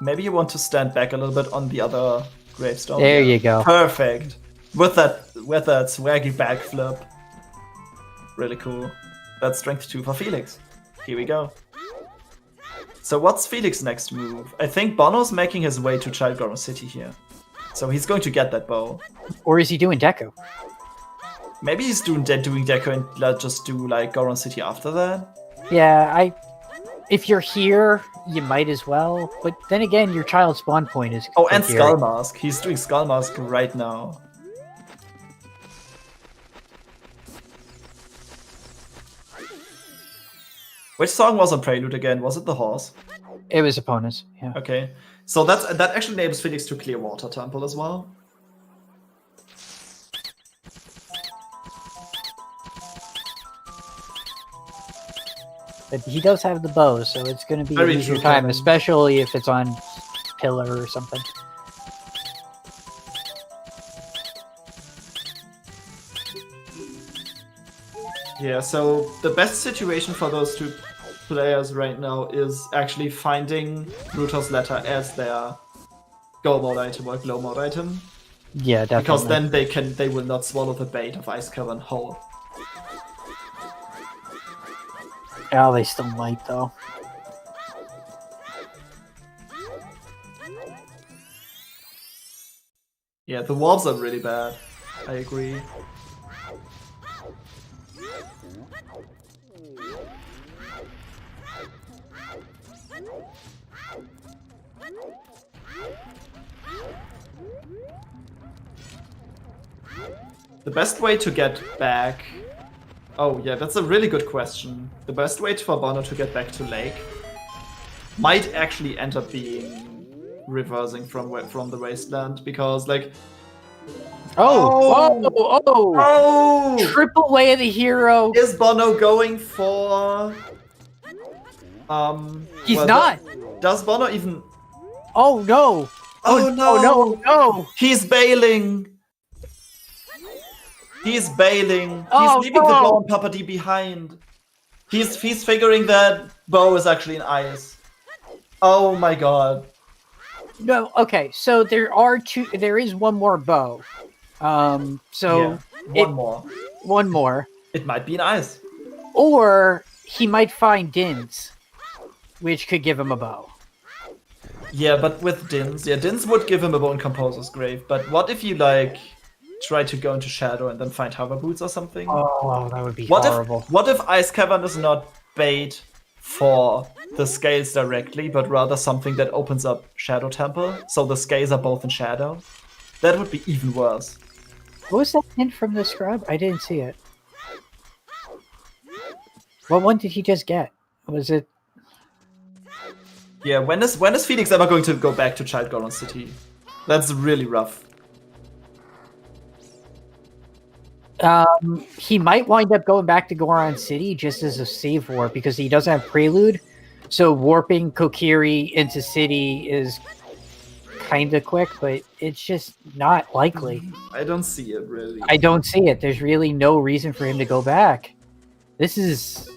Maybe you want to stand back a little bit on the other gravestone.
There
Yeah.
you go.
Perfect. With that swaggy backflip. Really cool. That's strength 2 for Felix. Here we go. So what's Felix's next move? I think Bono's making his way to Child Goron City here. So he's going to get that bow.
Or is he doing Deku?
Maybe he's doing Deku and just do like Goron City after that.
Yeah, if you're here, you might as well. But then again, your child spawn point is.
Oh, and
here.
Skull Mask. He's doing Skull Mask right now. Which song was on Prelude again? Was it the horse?
It was opponents. Yeah.
Okay, so that actually enables Felix to clear Water Temple as well.
But he does have the bow, so it's going to be
Very
an easier
true,
time,
Kevin.
especially if it's on pillar or something.
Yeah, so the best situation for those two players right now is actually finding Luthor's Letter as their go mode item or glow mode item.
Yeah, definitely.
Because then they will not swallow the bait of Ice Cavern whole.
Oh, they still might though.
Yeah, the wolves are really bad. I agree. The best way to get back... Oh yeah, that's a really good question. The best way for Bono to get back to Lake might actually end up being reversing from the wasteland, because like...
Oh! Triple way of the hero!
Is Bono going for...
He's
well,
not!
Does Bono even...
Oh no!
Oh no!
Oh no!
He's bailing! He's bailing.
Oh,
He's leaving the
no.
bow and Papa D behind. He's figuring that bow is actually an ice. Oh my god.
No, okay, so there is one more bow. One more.
It might be an ice.
Or he might find Dins, which could give him a bow.
Yeah, but with Dins, Dins would give him a bow in Composer's Grave, but what if you, like, try to go into Shadow and then find Hover Boots or something?
Oh, that would be horrible.
What if Ice Cavern is not bait for the scales directly, but rather something that opens up Shadow Temple, so the scales are both in Shadow? That would be even worse.
What was that hint from the scrub? I didn't see it. What one did he just get? Was it...
Yeah, when is Felix ever going to go back to Child Goron City? That's really rough.
He might wind up going back to Goron City just as a save warp because he doesn't have Prelude. So warping Kokiri into City is kind of quick, but it's just not likely.
I don't see it, really.
I don't see it. There's really no reason for him to go back. This is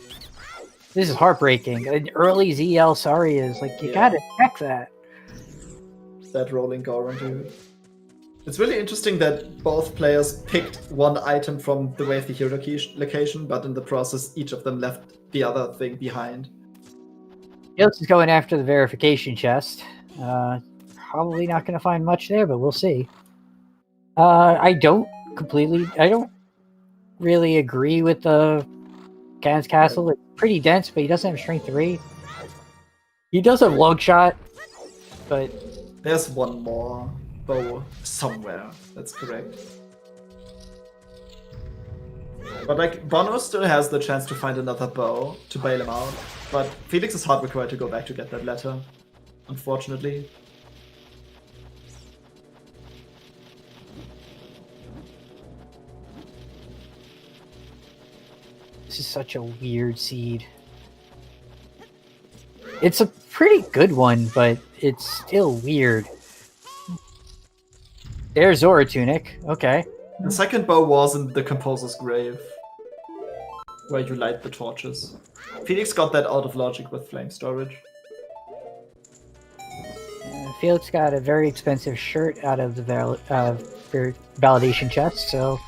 heartbreaking. An early ZL sorry is like, you gotta check that.
That rolling Goron, dude. It's really interesting that both players picked one item from the Way of the Hero location, but in the process, each of them left the other thing behind.
Felix is going after the verification chest. Probably not going to find much there, but we'll see. I don't really agree with the Gan's Castle. It's pretty dense, but he doesn't have Strength 3. He does have Long Shot, but...
There's one more bow somewhere, that's correct. But like, Bono still has the chance to find another bow to bail him out, but Felix is hard required to go back to get that letter, unfortunately.
This is such a weird seed. It's a pretty good one, but it's still weird. There's Zora Tunic. Okay.
The second bow was in the Composer's Grave, where you light the torches. Felix got that out of logic with flame storage.
Felix got a very expensive shirt out of the validation chest, so...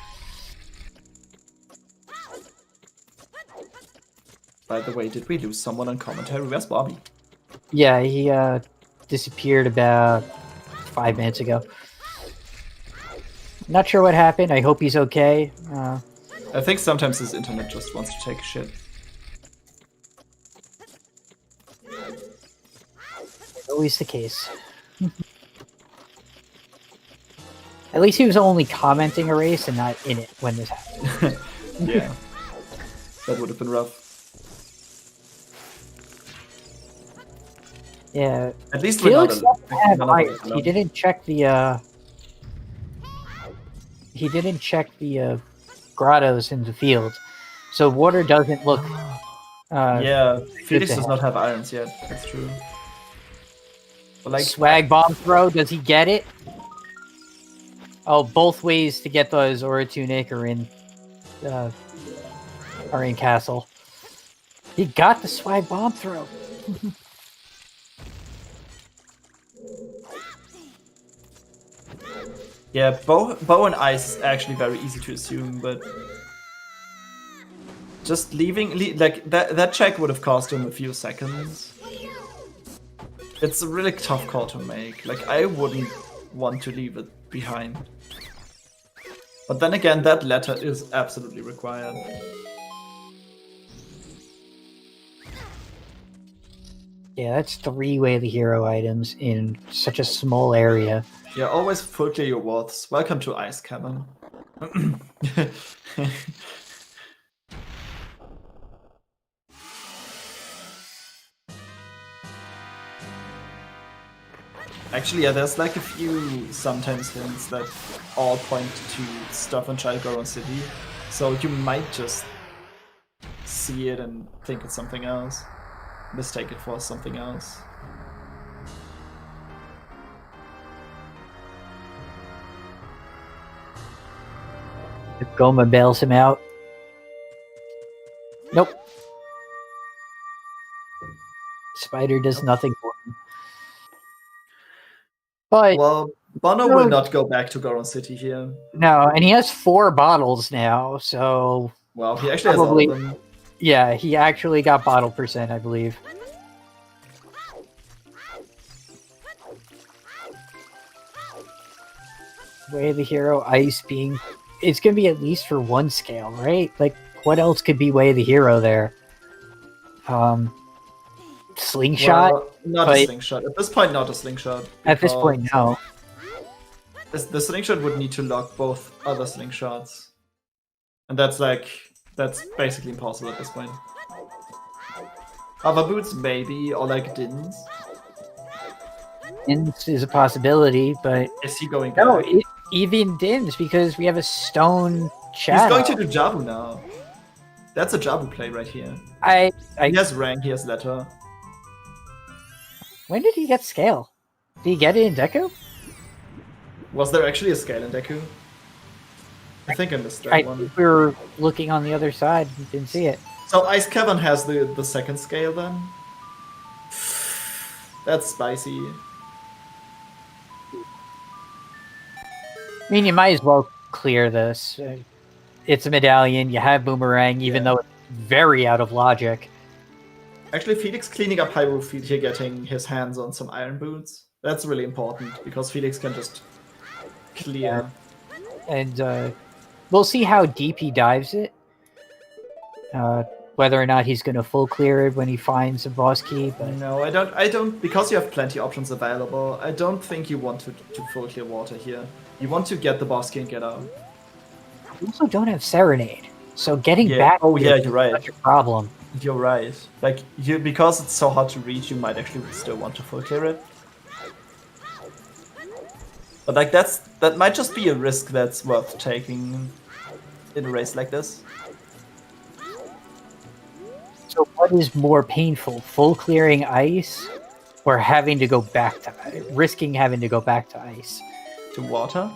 By the way, did we lose someone on commentary? Where's Bobby?
Yeah, he disappeared about 5 minutes ago. Not sure what happened. I hope he's okay.
I think sometimes his internet just wants to take a shit.
Always the case. At least he was only commenting a race and not in it when this happened.
Yeah. That would have been rough.
Yeah.
At least
Felix
we're
had
not
iron.
alone.
He didn't check the grottos in the field, so water doesn't look.
Yeah, Felix
to
does
have.
not have irons yet. That's true. But like,
Swag bomb throw. Does he get it? Oh, both ways to get the Zora Tunic are in castle. He got the swag bomb throw.
yeah, bow and ice is actually very easy to assume, but just leaving like that check would have cost him a few seconds. It's a really tough call to make. Like, I wouldn't want to leave it behind. But then again, that letter is absolutely required.
Yeah, that's 3 Way of the Hero items in such a small area.
Yeah, always full clear your wards. Welcome to Ice Cavern. Actually, yeah, there's like a few sometimes hints that all point to stuff on Child Goron City, so you might just see it and think it's something else, mistake it for something else.
If Goma bails him out. Nope. Spider does nothing for him. But
Well, Bono will not go back to Goron City here.
no, and he has 4 bottles now, so
Well, he actually
Probably.
has all of them.
yeah, he actually got bottle percent, I believe. Way of the Hero, Ice being... It's going to be at least for 1 scale, right? Like, what else could be Way of the Hero there? Slingshot?
Well, not
but-
a slingshot. At this point, not a slingshot.
At this point,
because
no.
The slingshot would need to lock both other slingshots. And that's basically impossible at this point. Hover boots, maybe, or like Dins.
Dins is a possibility, but
Is he going back?
no, even Dins, because we have a stone
He's
shadow.
going to do Jabu now. That's a Jabu play right here.
I
He has rank, he has letter.
When did he get scale? Did he get it in Deku?
Was there actually a scale in Deku? I think I missed that
I
one.
think we were looking on the other side and didn't see it.
So Ice Cavern has the second scale then? That's spicy.
I mean, you might as well clear this. It's a medallion, you have Boomerang, even
Yeah.
though it's very out of logic.
Actually, Felix cleaning up Hyrule Field here, getting his hands on some iron boots. That's really important, because Felix can just clear.
And we'll see how deep he dives it. Whether or not he's going to full clear it when he finds a boss key. But
No, I don't, because you have plenty options available, I don't think you want to full clear water here. You want to get the boss key and get out.
we also don't have Serenade. So getting
Yeah.
back
Oh,
here
yeah,
is
you're right.
such a problem.
You're right. Like, because it's so hard to reach, you might actually still want to full clear it. But like, that might just be a risk that's worth taking in a race like this.
So what is more painful, full clearing ice or having to go back to risking having to go back to ice?
To water?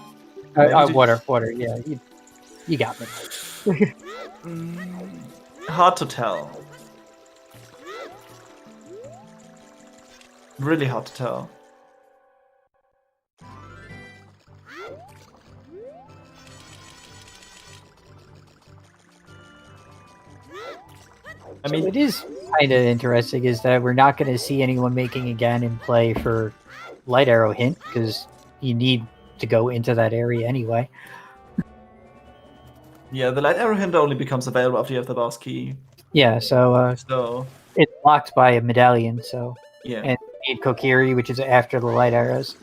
Maybe to-
Water, yeah. You got me.
Hard to tell. Really hard to tell. I
So
mean,
it is kind of interesting is that we're not going to see anyone making a Ganon play for Light Arrow Hint because you need to go into that area anyway.
yeah, the light arrow hint only becomes available after you have the boss key.
Yeah, so
So,
it's blocked by a medallion, so
yeah,
and you need Kokiri, which is after the light arrows.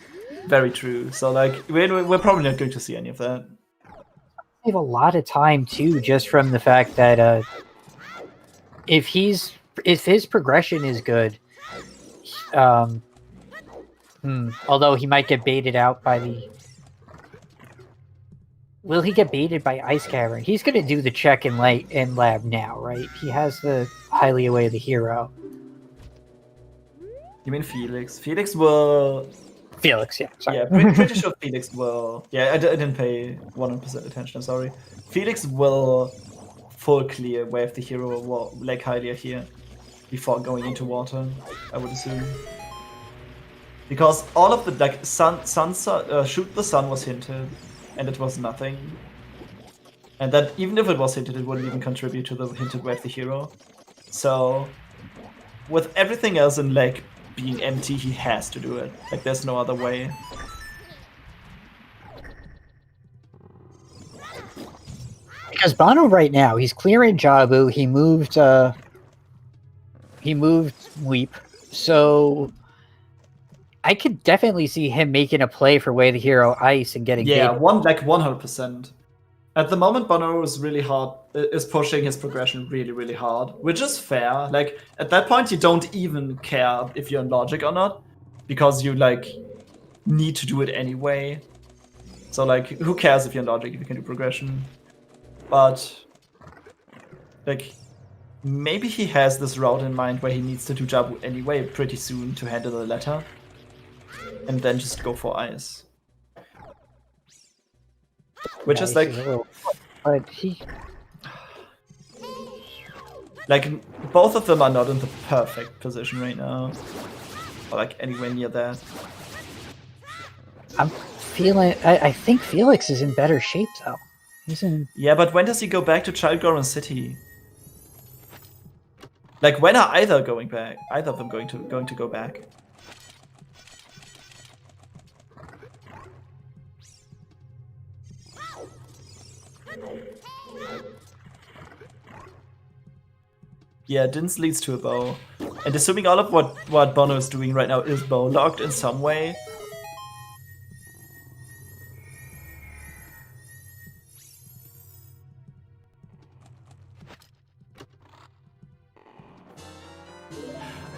very true. So, like, we're probably not going to see any of that.
Save a lot of time too, just from the fact that if his progression is good, although he might get baited out by the. Will he get baited by Ice Cavern? He's going to do the check in lab now, right? He has the highly away the hero.
You mean Felix? Felix will.
Felix, yeah. Sorry.
Yeah, pretty sure Felix will. Yeah, I didn't pay 100% attention. I'm sorry. Felix will full clear wave the hero like Hylia here before going into water. I would assume, because all of the like shoot the sun was hinted, and it was nothing. And that even if it was hinted, it wouldn't even contribute to the hinted wave the hero. So with everything else in like being empty, he has to do it. Like there's no other way.
Because Bono right now, he's clearing Jabu. He moved Weep. So I could definitely see him making a play for Way the Hero Ice and getting
Yeah,
baited.
100%. At the moment, Bonooru is pushing his progression really, really hard, which is fair. Like, at that point, you don't even care if you're in logic or not, because you, like, need to do it anyway. So, like, who cares if you're in logic if you can do progression? But, like, maybe he has this route in mind where he needs to do Jabu anyway pretty soon to handle the letter, and then just go for Ice. Which is like,
but he,
like, both of them are not in the perfect position right now, or like anywhere near that.
I'm feeling. I think Felix is in better shape though. He's in.
Yeah, but when does he go back to Childgoran City? Like, when are either going back? Either of them going to go back? Yeah, Dins leads to a bow. And assuming all of what Bono is doing right now is bow locked in some way.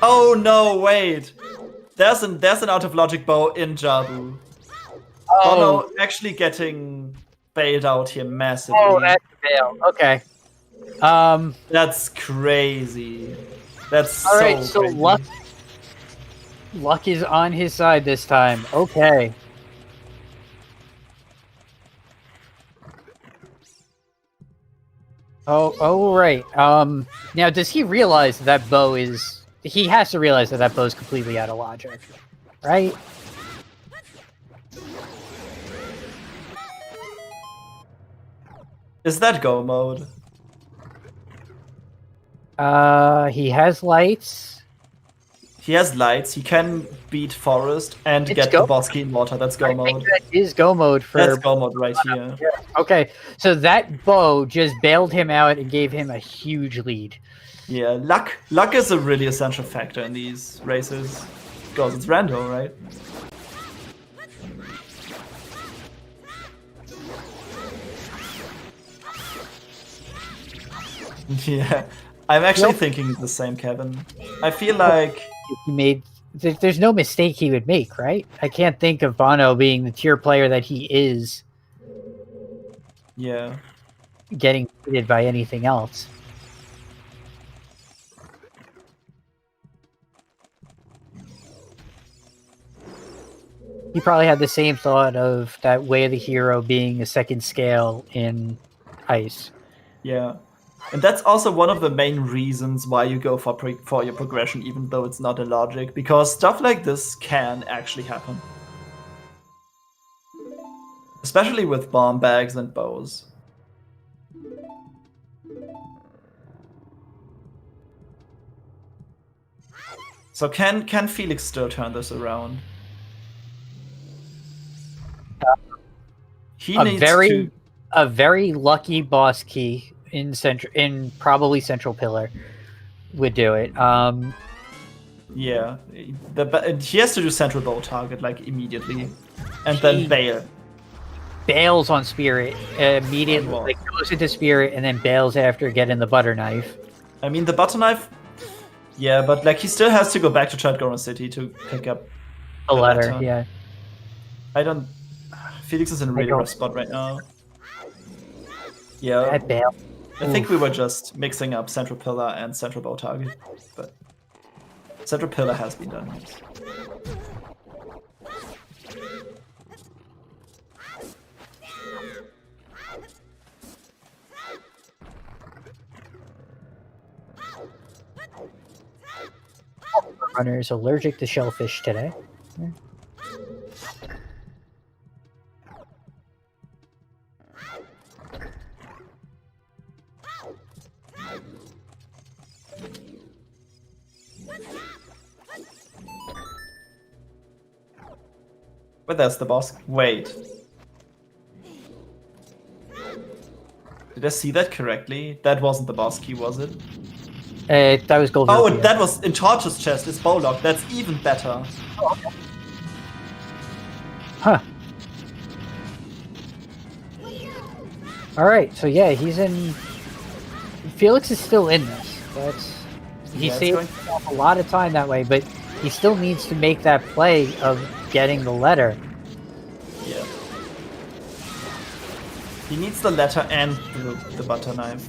Oh no, wait! There's an out of logic bow in Jabu.
Oh,
Bono actually getting bailed out here massively.
oh, that's fail. Okay.
That's crazy. That's
all right. So
crazy.
luck is on his side this time. Okay. Oh, right. Now does he realize that bow is? He has to realize that bow is completely out of logic, right?
Is that go mode?
He has lights.
He has lights. He can beat forest and
It's
get
go
the boss key in water. That's go
I think
mode.
that is go mode for.
That's go mode right here.
Okay, so that bow just bailed him out and gave him a huge lead.
Yeah, luck is a really essential factor in these races because it's random, right? Yeah, I'm actually thinking the same, Kevin. I feel like
He made. There's no mistake he would make, right? I can't think of Bono being the tier player that he is,
yeah.
getting beaten by anything else. He probably had the same thought of that Way of the Hero being a second scale in Ice.
Yeah, and that's also one of the main reasons why you go for your progression, even though it's not a logic, because stuff like this can actually happen, especially with bomb bags and bows. So can Felix still turn this around? He needs to.
A very lucky boss key in probably Central Pillar would do it.
Yeah, he has to do central bow target like immediately, and then bail.
Bails on Spirit immediately,
Oh, wow.
like goes into Spirit and then bails after getting the butter knife.
I mean, the butter knife. Yeah, but like he still has to go back to Childgoran City to pick up
The letter,
letter.
yeah.
I don't. Felix is in a really rough spot right now. Yeah,
That bail.
I think we were just mixing up Central Pillar and Central Bow Target, but Central Pillar has been done. Yes.
Runner is allergic to shellfish today. Yeah.
But that's the boss. Wait. Did I see that correctly? That wasn't the boss key, was it?
That was gold.
Oh,
Rupee.
that was in Torch's chest. It's Bolog. That's even better.
Huh. Alright, so yeah, he's in... Felix is still in this. He saved a lot of time that way, but he still needs to make that play of getting the letter.
Yeah. He needs the letter and the butter knife.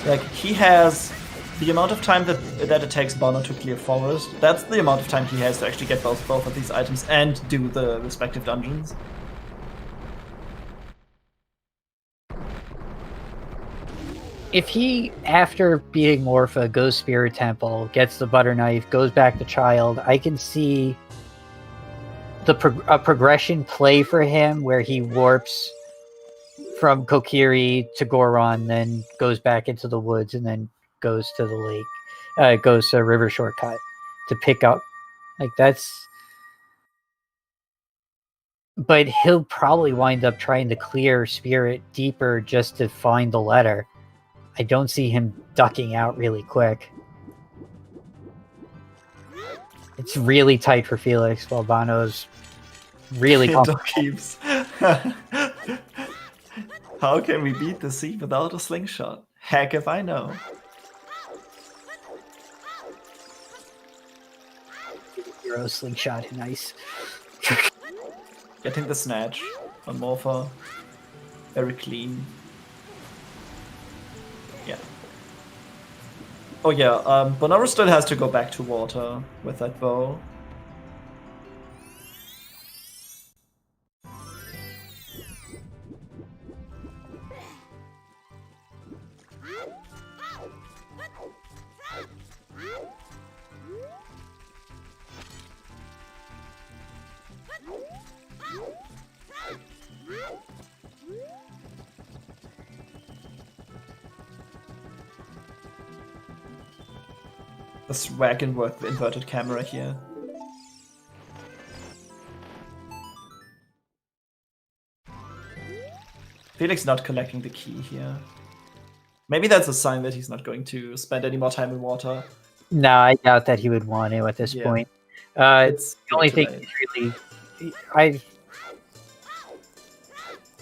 Like, he has the amount of time that it takes Bonooru to clear forest. That's the amount of time he has to actually get both of these items and do the respective dungeons.
If he, after beating Morpha, goes Spirit Temple, gets the butter knife, goes back to Child, I can see a progression play for him where he warps from Kokiri to Goron, then goes back into the woods, and then goes to the lake, goes to River Shortcut to pick up. Like, that's... But he'll probably wind up trying to clear Spirit deeper just to find the letter. I don't see him ducking out really quick. It's really tight for Felix, while Bono's really
keeps. How can we beat the sea without a slingshot? Heck if I know.
Hero slingshot, nice.
Getting the snatch on Morpha. Very clean. Yeah. Oh yeah, Bonooru still has to go back to water with that bow. The swag and work the inverted camera here. Felix not collecting the key here. Maybe that's a sign that he's not going to spend any more time in water.
No, I doubt that he would want to at this point.
It's
the only thing really...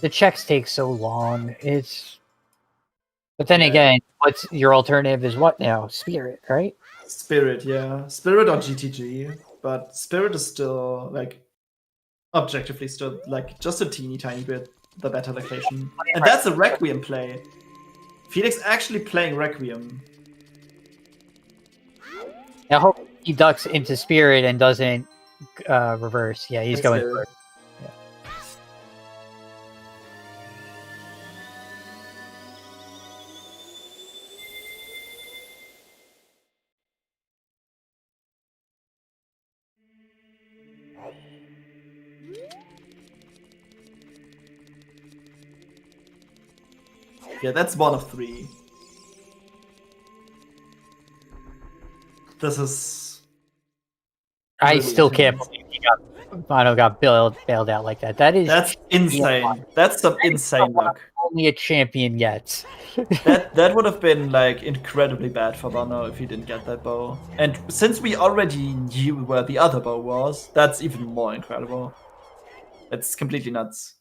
The checks take so long. But then again, what's your alternative is what now? Spirit, right?
Spirit, yeah. Spirit or GTG. But Spirit is still, like, objectively still, like, just a teeny tiny bit the better location. And that's a Requiem play. Felix actually playing Requiem.
I hope he ducks into Spirit and doesn't reverse. Yeah, he's going for it.
Yeah, that's one of three. This is...
I still can't believe Bono got bailed out like that. That's
insane. That's some insane luck.
Only a champion gets.
that would have been like incredibly bad for Bono if he didn't get that bow. And since we already knew where the other bow was, that's even more incredible. It's completely nuts.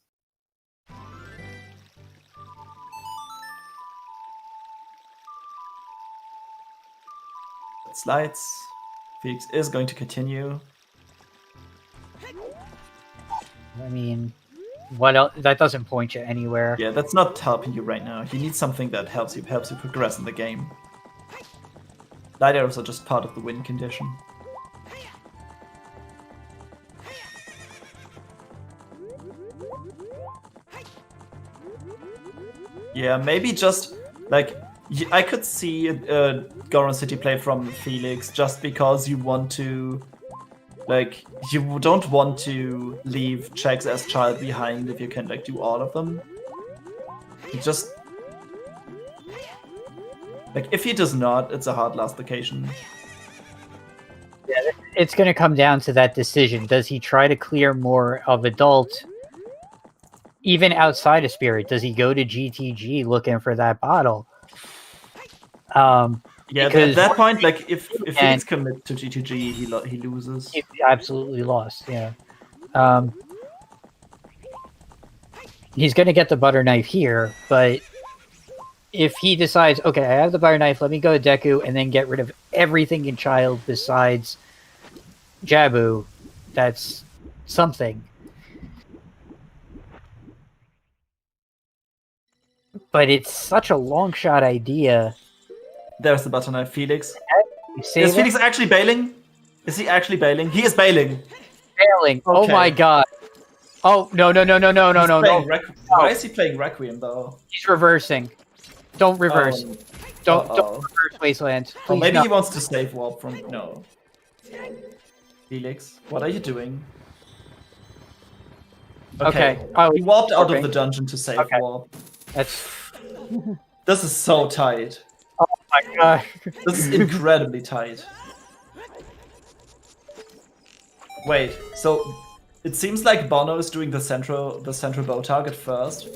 Slides. Felix is going to continue.
I mean, what else? That doesn't point you anywhere.
Yeah, that's not helping you right now. You need something that helps you progress in the game. Light arrows are just part of the win condition. Yeah, maybe just like I could see Goron City play from Felix just because you want to, like, you don't want to leave checks as child behind if you can, like, do all of them. You just... Like, if he does not, it's a hard last location.
Yeah, it's going to come down to that decision. Does he try to clear more of adult even outside of Spirit, does he go to GTG looking for that bottle?
Yeah,
because
at that point, like if
and-
Felix commits to GTG, he loses.
he absolutely lost. Yeah. He's going to get the butter knife here, but if he decides, okay, I have the butter knife, let me go to Deku and then get rid of everything in Child besides Jabu, that's something. But it's such a long shot idea.
There's the butter knife, Felix.
You say
Is
that?
Felix actually bailing? Is he actually bailing? He is bailing.
Failing. Oh
Okay.
my god. Oh, no.
He's
No.
playing Why is he playing Requiem though?
He's reversing. Don't reverse. Don't reverse Wasteland.
Or
Please,
maybe
no.
he wants to save warp from. No. Felix, what are you doing?
Okay. Oh,
He warped out of
warping.
the dungeon to save
Okay.
warp.
That's.
This is so tight.
Oh my god.
This is incredibly tight. Wait, so it seems like Bono is doing the central bow target first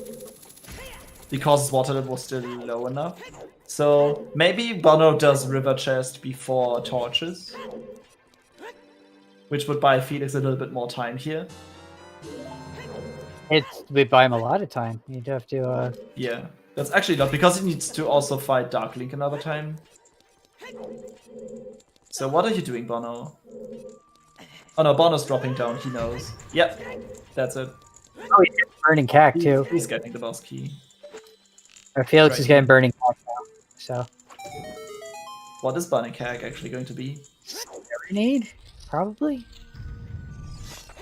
because his water level was still low enough. So maybe Bono does river chest before torches, which would buy Felix a little bit more time here.
We buy him a lot of time. You'd have to.
Yeah, that's actually not because he needs to also fight Dark Link another time. So what are you doing, Bono? Oh no, Bono's dropping down, he knows. Yep, that's it.
Oh, he's getting burning cack too.
He's getting the boss key.
Or Felix
Right.
is getting burning cack now. So.
What is Burning Kag actually going to be?
Serenade? Probably?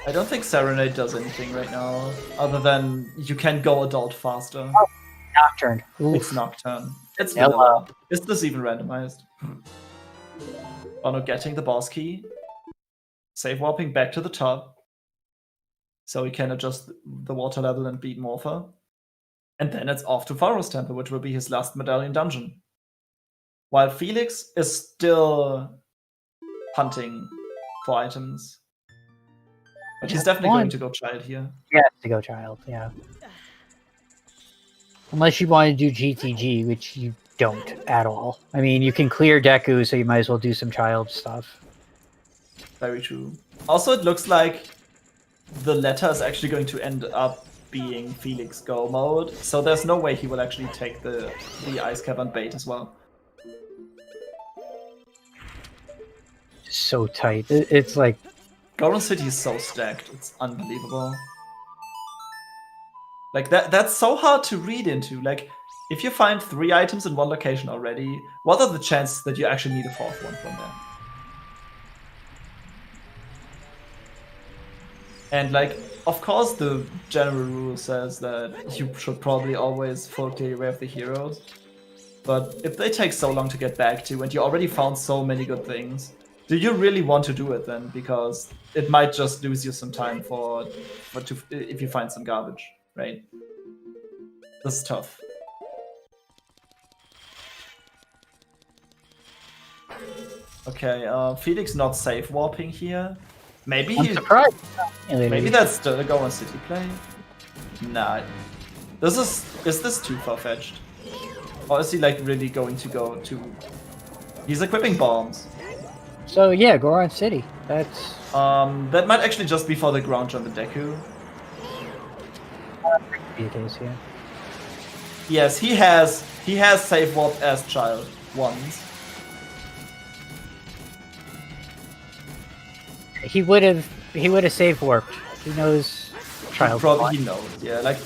I don't think Serenade does anything right now, other than you can go adult faster.
Nocturne. Oof.
It's Nocturne. It's
Hello.
vanilla. Is this even randomized? Bono getting the boss key. Save warping back to the top. So he can adjust the water level and beat Morpher. And then it's off to Pharaoh's Temple, which will be his last medallion dungeon. While Felix is still hunting for items. But he's definitely going to go child here.
He has to go child, yeah. Unless you want to do GTG, which you don't at all. I mean, you can clear Deku, so you might as well do some child stuff.
Very true. Also, it looks like the letter is actually going to end up being Felix Go mode, so there's no way he will actually take the Ice Cavern bait as well.
So tight. It's like...
Goron City is so stacked, it's unbelievable. Like, that's so hard to read into. Like, if you find 3 items in one location already, what are the chances that you actually need a 4th one from there? And, like, of course the general rule says that you should probably always full clear away of the heroes. But if they take so long to get back to, and you already found so many good things, do you really want to do it then? Because it might just lose you some time if you find some garbage, right? This is tough. Okay, Felix not safe warping here. Maybe
I'm surprised.
Maybe that's still a Goron City play. Nah. Is this too far-fetched? Or is he like really going to go to... He's equipping bombs.
So yeah, Goron City. That's...
That might actually just be for the ground jump in Deku.
be the case, yeah.
Yes, he has save warped as child once.
He would have save warped. He knows child.
Probably he knows, yeah. Like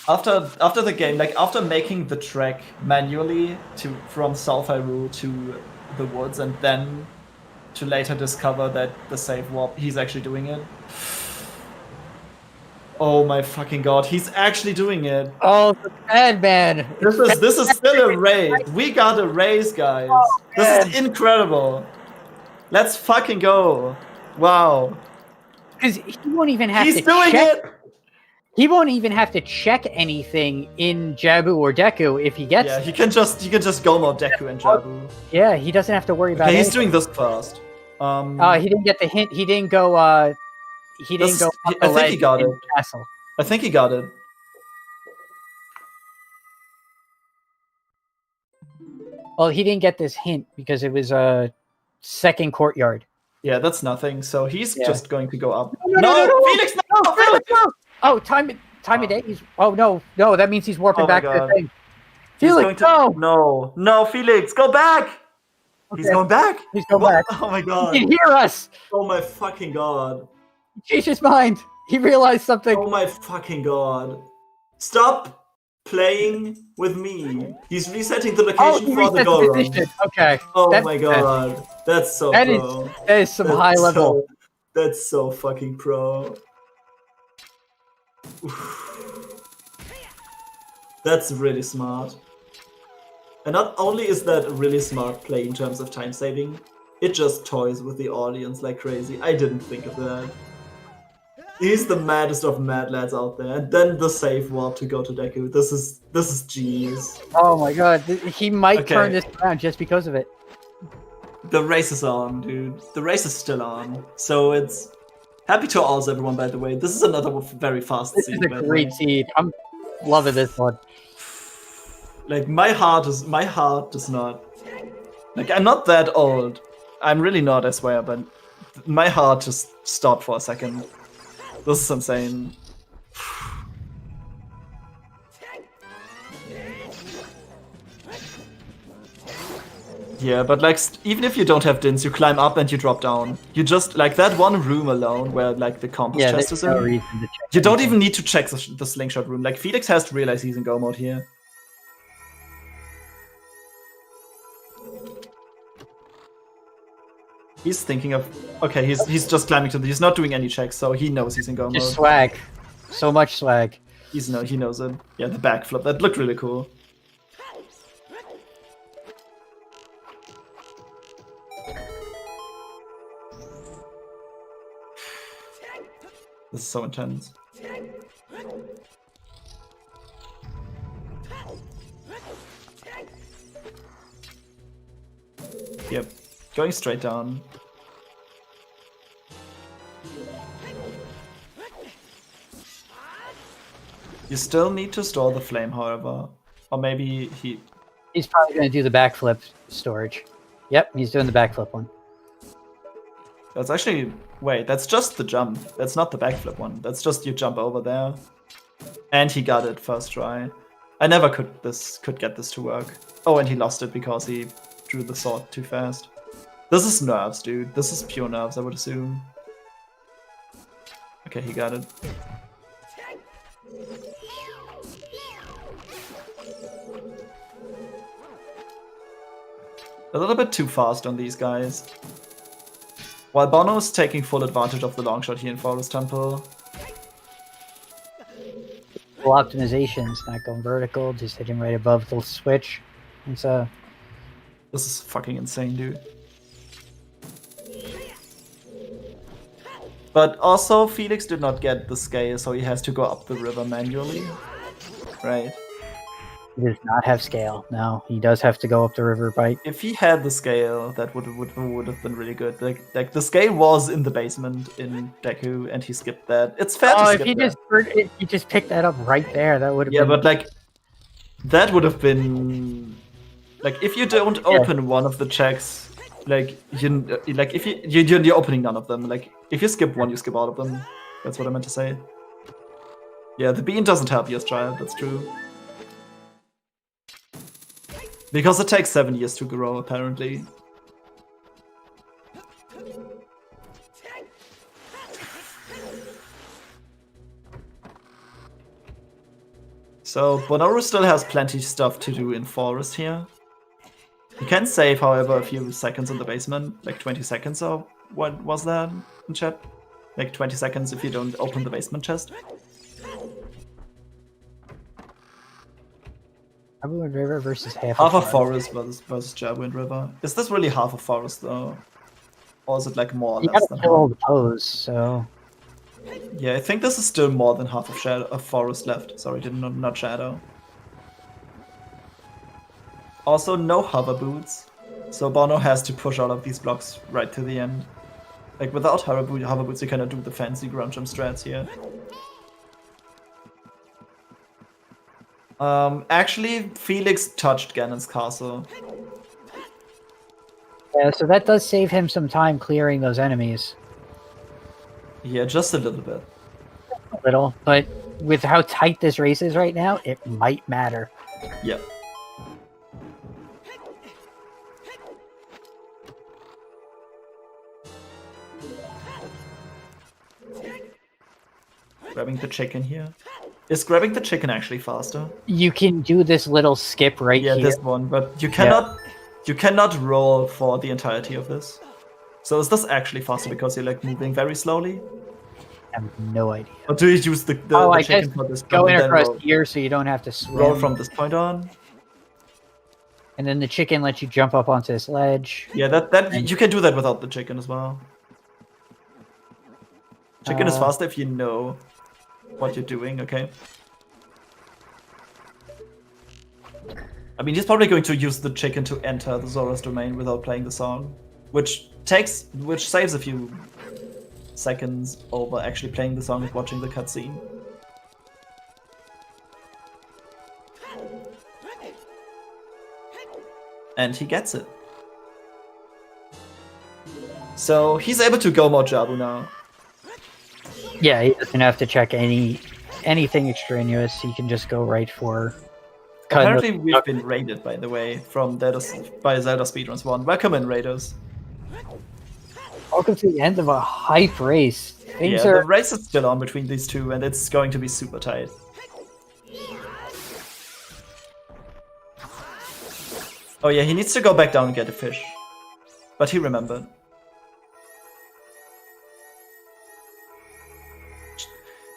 after the game, like after making the trek manually from South Hyrule to the woods, and then to later discover that the save warp, he's actually doing it. Oh my fucking god, he's actually doing it.
Oh, the bad man.
This is still a raise. We got a raise, guys. This is incredible. Let's fucking go. Wow.
Because he won't even have
He's
to
doing
check.
it.
He won't even have to check anything in Jabu or Deku if he gets.
Yeah, he can just go more Deku and Jabu.
Yeah, he doesn't have to worry about.
Okay, he's
anything.
doing this first.
He didn't get the hint. He didn't go. He didn't go. Up
I
the
think he
ledge
got
in
it.
the castle.
I think he got it.
Well, he didn't get this hint because it was a second courtyard.
Yeah, that's nothing. So he's just going to go up.
No,
Felix, no, Felix!
Oh, time of day. No, that means he's warping back to the thing. Felix,
no, Felix, go back! Okay. He's going back?
He's going back.
Oh my god.
He can hear us!
Oh my fucking god.
He changed his mind. He realized something.
Oh my fucking god. Stop playing with me. He's resetting the location for the go run.
Okay.
Oh my god. That's so pro.
That is some high level.
That's so fucking pro. That's really smart. And not only is that a really smart play in terms of time saving, it just toys with the audience like crazy. I didn't think of that. He's the maddest of mad lads out there. And then the save warp to go to Deku. This is genius.
Oh my god, he might turn this around just because of it.
The race is on, dude. The race is still on. So it's happy to also everyone, by the way. This is another very fast seed.
This is a great seed. I'm loving this one.
Like my heart does not. Like I'm not that old. I'm really not, I swear, but my heart just stopped for a second. This is insane. Yeah, but like even if you don't have dins, you climb up and you drop down. You just like that one room alone where like the compass chest is in. You don't even need to check the slingshot room. Like Felix has to realize he's in go mode here. He's thinking of okay. He's just climbing to. He's not doing any checks, so he knows he's in go mode.
Just swag, so much swag.
He knows it. Yeah, the backflip that looked really cool. This is so intense. Yep, going straight down. You still need to store the flame, however. Or maybe
he's probably going to do the backflip storage. Yep, he's doing the backflip one.
That's actually... Wait, that's just the jump. That's not the backflip one. That's just you jump over there. And he got it first try. I never could get this to work. Oh, and he lost it because he drew the sword too fast. This is nerves, dude. This is pure nerves, I would assume. Okay, he got it. A little bit too fast on these guys. While Bono is taking full advantage of the long shot here in Forest Temple.
Full optimizations, not going vertical, just hitting right above the switch. It's
This is fucking insane, dude. But also, Felix did not get the scale, so he has to go up the river manually. Right.
He does not have scale. No, he does have to go up the river bike.
If he had the scale, that would have been really good. Like the scale was in the basement in Deku, and he skipped that. It's fair to skip that.
If he just picked that up right there, that would have been...
Yeah, but like that would have been like if you don't open one of the checks, like if you're opening none of them. Like if you skip one, you skip all of them. That's what I meant to say. Yeah, the bean doesn't help you as child. That's true. Because it takes 7 years to grow, apparently. So, Bonooru still has plenty of stuff to do in Forest here. You can save, however, a few seconds in the basement. Like 20 seconds, or what was that in chat? Like 20 seconds if you don't open the basement chest.
Jabuin River versus half
a forest versus Jabuin River. Is this really half a forest though? Or is it like more or less than half?
All the pose, so...
Yeah, I think this is still more than half of forest left. Sorry, not shadow. Also, no hover boots. So Bono has to push all of these blocks right to the end. Like without hover boots, you cannot do the fancy ground jump strats here. Actually, Felix touched Ganon's castle.
Yeah, so that does save him some time clearing those enemies.
Yeah, just a little bit.
A little, but with how tight this race is right now, it might matter.
Yeah. Grabbing the chicken here. Is grabbing the chicken actually faster?
You can do this little skip right
Yeah,
here.
this one, but you cannot roll for the entirety of this. So is this actually faster because you're like moving very slowly?
I have no idea.
Or do you use the
I
chicken
guess
for this
going
and then
across
roll,
here so you don't have to swim.
roll from this point on?
And then the chicken lets you jump up onto this ledge.
Yeah, that you can do that without the chicken as well. Chicken is faster if you know what you're doing, okay? I mean, he's probably going to use the chicken to enter the Zora's domain without playing the song, which saves a few seconds over actually playing the song and watching the cutscene. And he gets it. So he's able to go more Jabu now.
Yeah, he doesn't have to check anything extraneous. He can just go right for.
Apparently, we've been raided, by the way, by Zelda Speedruns 1. Welcome in, raiders.
Welcome to the end of a hype race. Things
The
are.
race is still on between these two, and it's going to be super tight. Oh yeah, he needs to go back down and get a fish. But he remembered.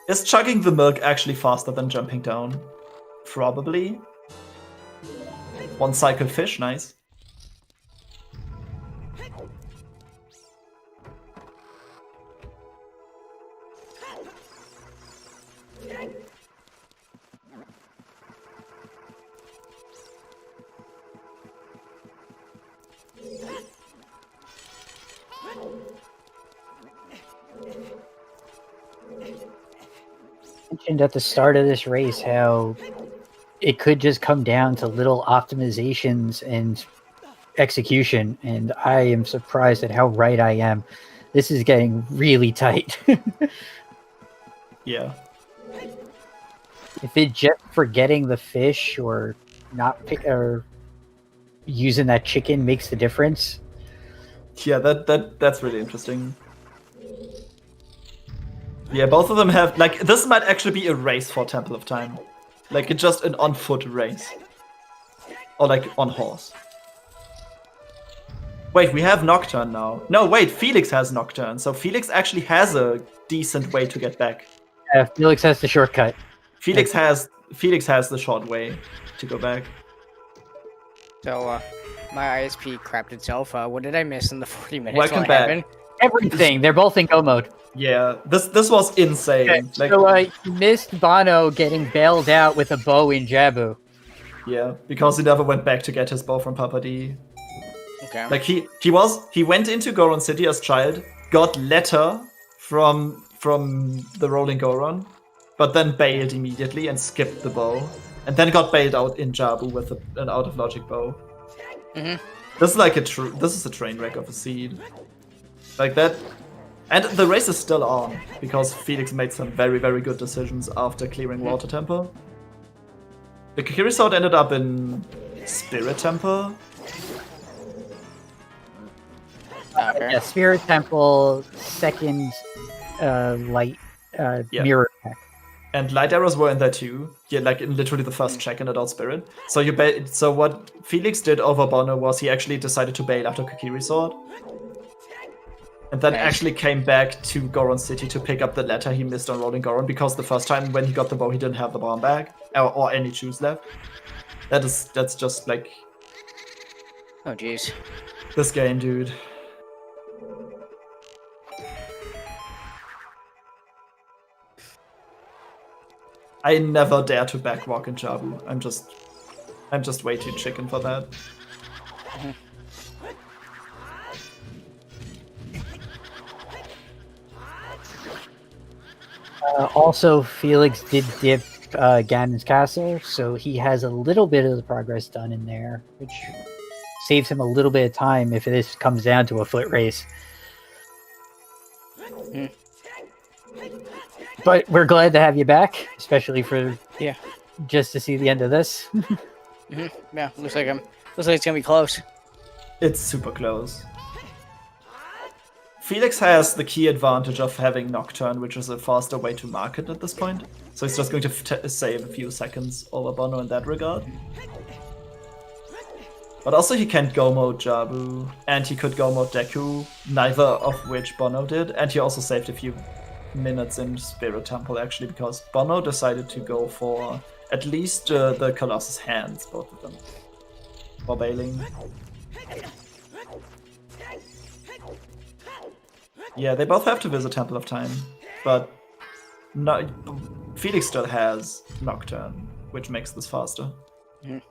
Is chugging the milk actually faster than jumping down? Probably. One cycle fish, nice.
Mentioned at the start of this race how it could just come down to little optimizations and execution, and I am surprised at how right I am. This is getting really tight.
Yeah.
If it just forgetting the fish or or using that chicken makes the difference.
Yeah, that's really interesting. Yeah, both of them have like this might actually be a race for Temple of Time. Like it's just an on-foot race. Or like on horse. Wait, we have Nocturne now. No, wait, Felix has Nocturne, so Felix actually has a decent way to get back.
Felix has the shortcut.
Felix has the short way to go back.
So, my ISP crapped itself. What did I miss in the 40 minutes?
Welcome
while it
back.
happened?
Everything. They're both in go mode.
Yeah, this was insane.
Okay,
Like,
so you missed Bono getting bailed out with a bow in Jabu.
yeah, because he never went back to get his bow from Papa D.
Okay.
Like he went into Goron City as child, got letter from the Rolling Goron, but then bailed immediately and skipped the bow, and then got bailed out in Jabu with an out of logic bow.
Mhm.
This is like this is a train wreck of a seed, like that. And the race is still on because Felix made some very very good decisions after clearing Water Temple. The Kokiri Sword ended up in Spirit Temple.
Okay.
Yeah, Spirit Temple, second light mirror attack.
And light arrows were in there too. Yeah, like in literally the first check in Adult Spirit. So so what Felix did over Bono was he actually decided to bail after Kokiri Sword. And then actually came back to Goron City to pick up the letter he missed on Rolling Goron, because the first time when he got the bow he didn't have the bomb bag or any shoes left. That's just like
Oh, jeez.
this game, dude. I never dare to backwalk in Jabu. I'm just way too chicken for that.
Also, Felix did dip Ganon's castle, so he has a little bit of the progress done in there, which saves him a little bit of time if this comes down to a foot race.
Mm.
But we're glad to have you back, especially for
Yeah.
just to see the end of this.
Yeah, looks like it's gonna be close.
It's super close. Felix has the key advantage of having Nocturne, which is a faster way to market at this point. So he's just going to save a few seconds over Bono in that regard. But also he can't go mode Jabu, and he could go mode Deku, neither of which Bono did, and he also saved a few minutes in Spirit Temple actually, because Bono decided to go for at least the Colossus hands, both of them, for bailing. Yeah, they both have to visit Temple of Time, but no, Felix still has Nocturne, which makes this faster.
Mhm.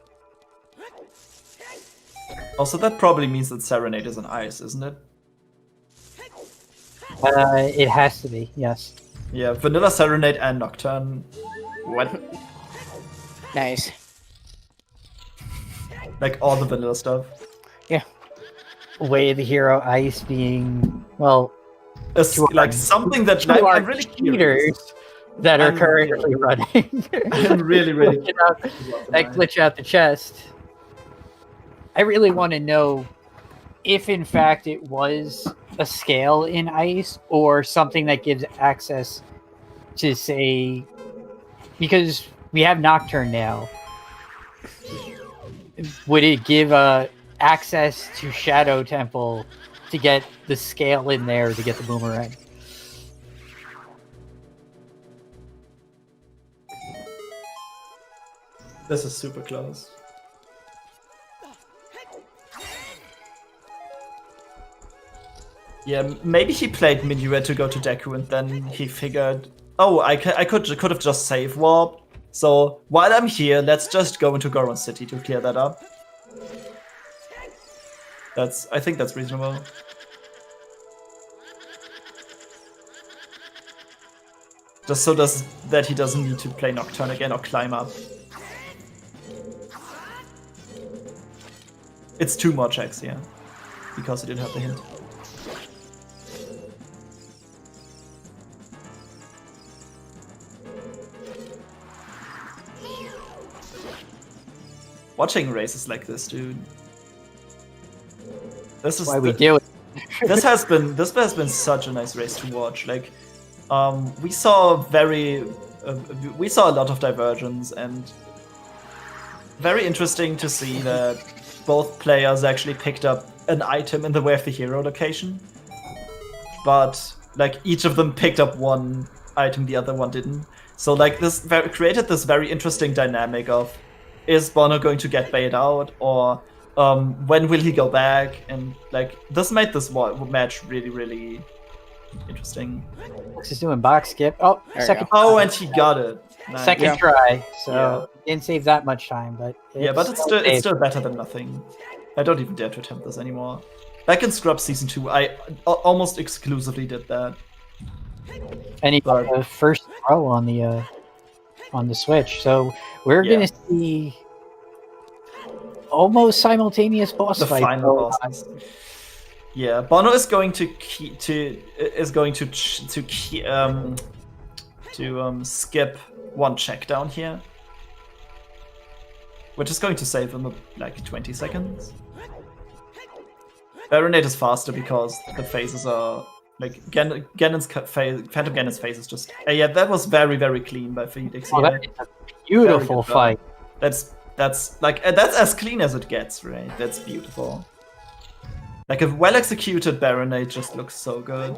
Also, that probably means that Serenade is on ice, isn't it?
It has to be, yes.
Yeah, Vanilla Serenade and Nocturne. What?
Nice.
Like all the vanilla stuff.
Way of the Hero Ice being, well,
It's like something that
two
I'm really curious.
cheaters that are
I'm
currently running.
I'm really
That glitch out the chest. I really want to know if in fact it was a scale in ice or something that gives access to, say, because we have Nocturne now, would it give access to Shadow Temple to get the scale in there to get the boomerang?
This is super close. Yeah, maybe he played Minuet to go to Deku, and then he figured, oh, I could have just save warped. So while I'm here, let's just go into Goron City to clear that up. I think that's reasonable. Just so that he doesn't need to play Nocturne again or climb up. It's 2 more checks here, because he didn't have the hint. Watching races like this, dude. This is
Why we do it.
this has been such a nice race to watch. Like, we saw a lot of divergence, and very interesting to see that both players actually picked up an item in the Way of the Hero location, but like each of them picked up one item, the other one didn't. So like this created this very interesting dynamic of, is Bono going to get bailed out, or when will he go back? And like this made this match really, really interesting.
He's doing box skip. Oh,
There
second.
Oh, and he got it. Nice.
Second
Yeah.
try. So didn't save that much time, but
But it's still better than nothing. I don't even dare to attempt this anymore. Back in Scrubs Season 2, I almost exclusively did that.
And he got the first throw on the Switch. So we're gonna see almost simultaneous boss
The
fight.
final bosses. Yeah, Bono is going to skip one check down here, which is going to save him like 20 seconds. Baronade is faster because the phases are like Phantom Ganon's phase is just yeah, that was very, very clean by Felix
Oh,
here.
that is a beautiful
Very good
fight.
That's like that's as clean as it gets, right? That's beautiful. Like a well executed Baronade just looks so good.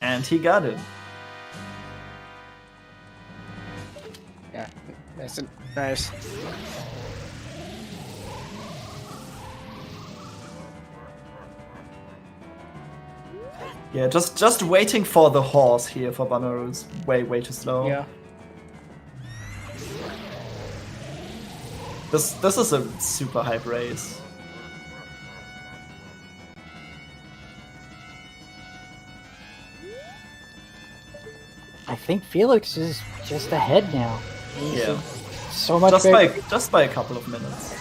And he got it.
Yeah, that's nice.
Yeah, just waiting for the horse here for Bonooru is way too slow.
Yeah.
This is a super hype race.
I think Felix is just ahead now. He's
Yeah.
so much
Just by a couple of minutes.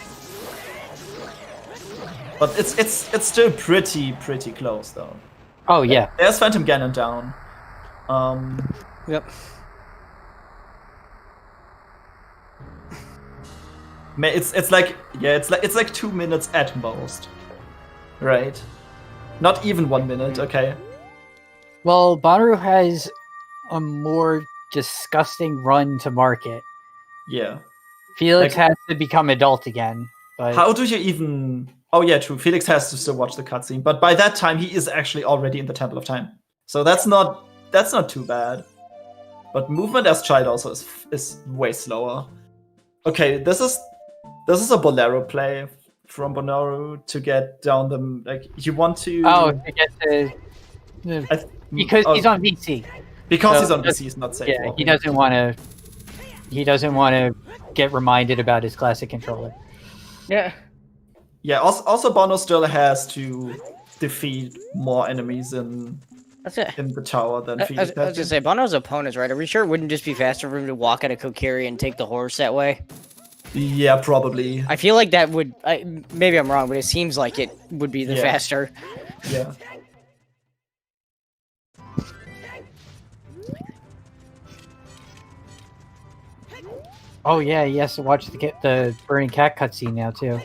But it's still pretty close though.
Oh yeah.
There's Phantom Ganon down.
Yep.
It's like 2 minutes at most, right? Not even 1 minute. Okay.
Well, Bonooru has a more disgusting run to market.
Yeah.
Felix has to become adult again. But
How do you even? Oh yeah, true. Felix has to still watch the cutscene, but by that time he is actually already in the Temple of Time, so that's not too bad. But movement as child also is way slower. Okay, this is a Bolero play from Bonooru to get down the you want to.
Oh, to get the because he's on VC.
Because
So,
he's on PC, it's not safe.
Yeah, he doesn't want to. He doesn't want to get reminded about his classic controller.
Yeah.
Yeah. Also, Bono still has to defeat more enemies in
That's it.
the tower than
I
Felix
was gonna say, Bono's opponents, right? Are we sure it wouldn't just be faster for him to walk out of Kokiri and take the horse that way?
Yeah, probably.
I feel like that would. Maybe I'm wrong, but it seems like it would be the
Yeah.
faster.
Yeah.
Oh yeah, he has to watch the burning cat cutscene now too.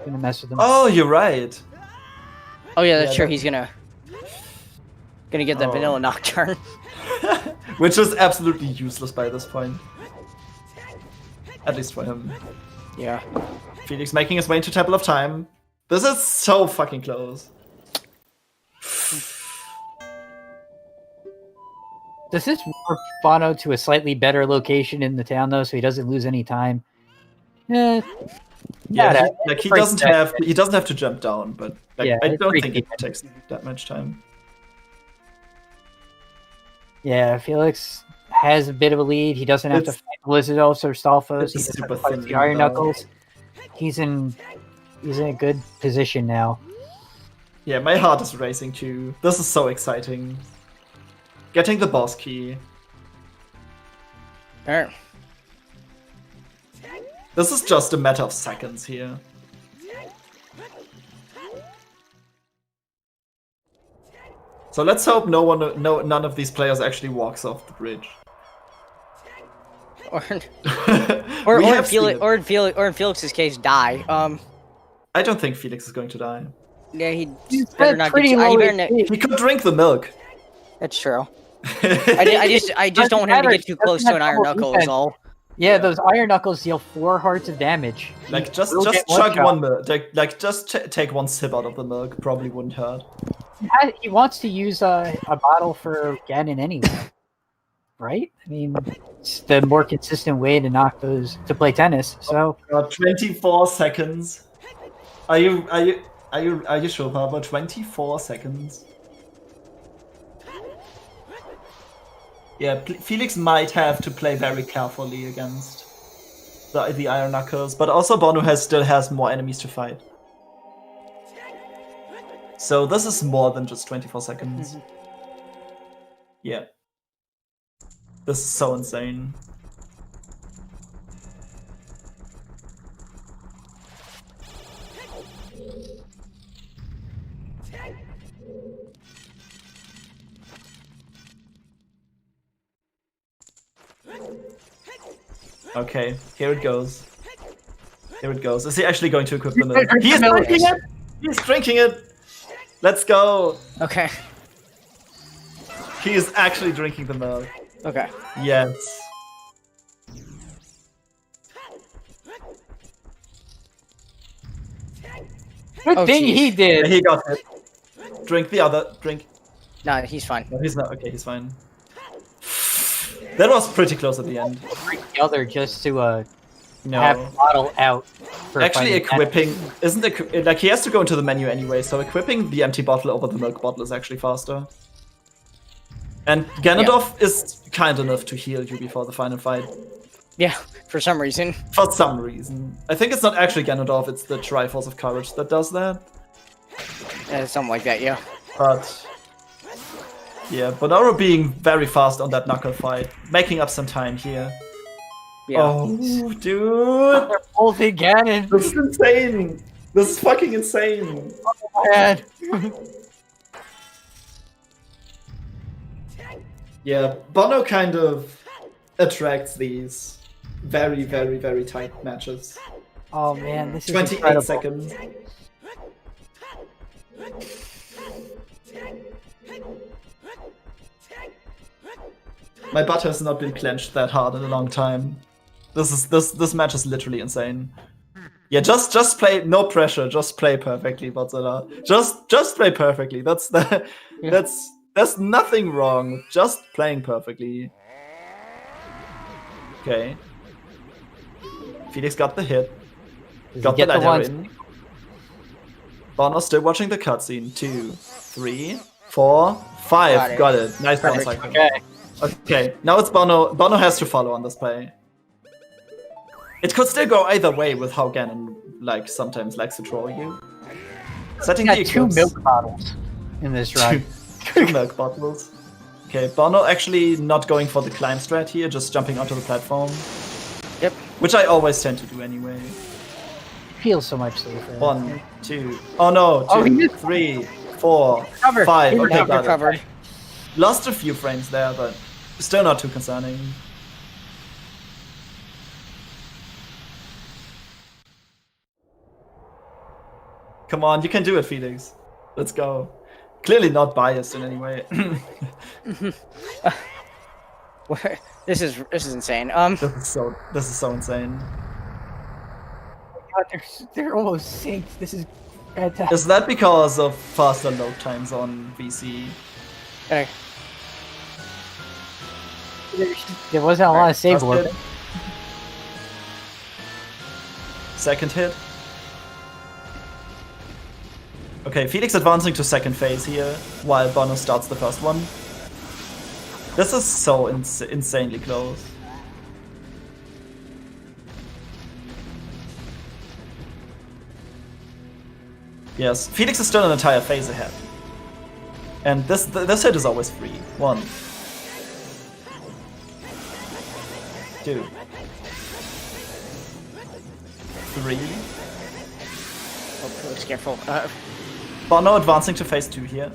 Gonna mess with him.
Oh, you're right.
Oh yeah, that's
Yeah,
true.
that-
He's gonna get the
Oh.
vanilla nocturne.
Which is absolutely useless by this point. At least for him.
Yeah.
Felix making his way into Temple of Time. This is so fucking close.
Does this warp Bono to a slightly better location in the town though, so he doesn't lose any time?
Yeah, he
pretty
doesn't have to jump down, but
Yeah,
I
it's
don't
pretty
think it
good.
takes that much time.
Yeah, Felix has a bit of a lead. He doesn't have to
It's-
fight Blizzard Elves or Stalfos.
it's
He
a
doesn't
super
have to fight
thin
the Iron
though.
Knuckles. He's in a good position now.
Yeah, my heart is racing too. This is so exciting. Getting the boss key.
Alright.
This is just a matter of seconds here. So let's hope none of these players actually walks off the bridge.
Or
We
in
have seen
Felix,
it.
or in Felix's case, die.
I don't think Felix is going to die.
Yeah, he
He's
better
got
not
pretty
get.
low
He better not,
HP.
He could drink the milk.
that's true. I just don't want him to get too close to an Iron Knuckle. Is all.
Yeah, those Iron Knuckles deal 4 hearts of damage.
Like just
will get
chug
shot.
one milk. Like just take one sip out of the milk. Probably wouldn't hurt.
He wants to use a bottle for Ganon anyway, right? I mean, it's the more consistent way to knock those to play tennis. So
24 seconds. Are you sure, Papa? 24 seconds. Yeah, Felix might have to play very carefully against the Iron Knuckles, but also Bono still has more enemies to fight. So this is more than just 24 seconds. Yeah. This is so insane. Okay, here it goes. Here it goes. Is he actually going to equip the milk? He's drinking it! He's drinking it! Let's go!
Okay.
He is actually drinking the milk.
Okay.
Yes.
good
Oh,
thing
jeez.
he did.
He got it. Drink the other. Drink.
No, he's fine.
No, he's not. Okay, he's fine. That was pretty close at the end.
The other just to
No.
have the bottle out. For
Actually,
fighting
equipping isn't like he has to go into the menu anyway. So equipping the empty bottle over the milk bottle is actually faster. And Ganondorf is kind enough to heal you before the final fight.
Yeah, for some reason.
For some reason. I think it's not actually Ganondorf, it's the Triforce of Courage that does that.
Something like that, yeah.
But Yeah, Bonooru being very fast on that knuckle fight, making up some time here.
Yeah.
Oh, dude!
They're both again.
This is insane! This is fucking insane!
Man.
Yeah, Bono kind of attracts these very, very, very tight matches.
Oh man, this is
28
incredible.
seconds. My butt has not been clenched that hard in a long time. This match is literally insane. Yeah, just play, no pressure, just play perfectly, Godzilla. Just play perfectly. There's nothing wrong. Just playing perfectly. Okay. Felix got the hit. Got the ladder in. Bono still watching the cutscene. 2, 3, 4, 5. Got it. Nice bounce cycle. Okay, now it's Bono. Bono has to follow on this play. It could still go either way with how Ganon sometimes likes to troll you. Setting the
two milk bottles in this run.
Two milk bottles. Okay, Bono actually not going for the climb strat here, just jumping onto the platform.
Yep.
Which I always tend to do anyway.
Feels so much safer.
1, 2. Oh no! 2, 3, 4, 5. Okay, got it. Lost a few frames there, but still not too concerning. Come on, you can do it, Felix. Let's go. Clearly not biased in any way.
This is insane.
This is so insane.
God, they're almost synced. This is fantastic.
Is that because of faster load times on VC?
Okay.
There wasn't a lot of save work.
Second hit. Okay, Felix advancing to second phase here, while Bono starts the first one. This is so insanely close. Yes, Felix is still an entire phase ahead. And this hit is always free. 1, 2, 3.
Oh, please, careful.
Bono advancing to phase 2 here.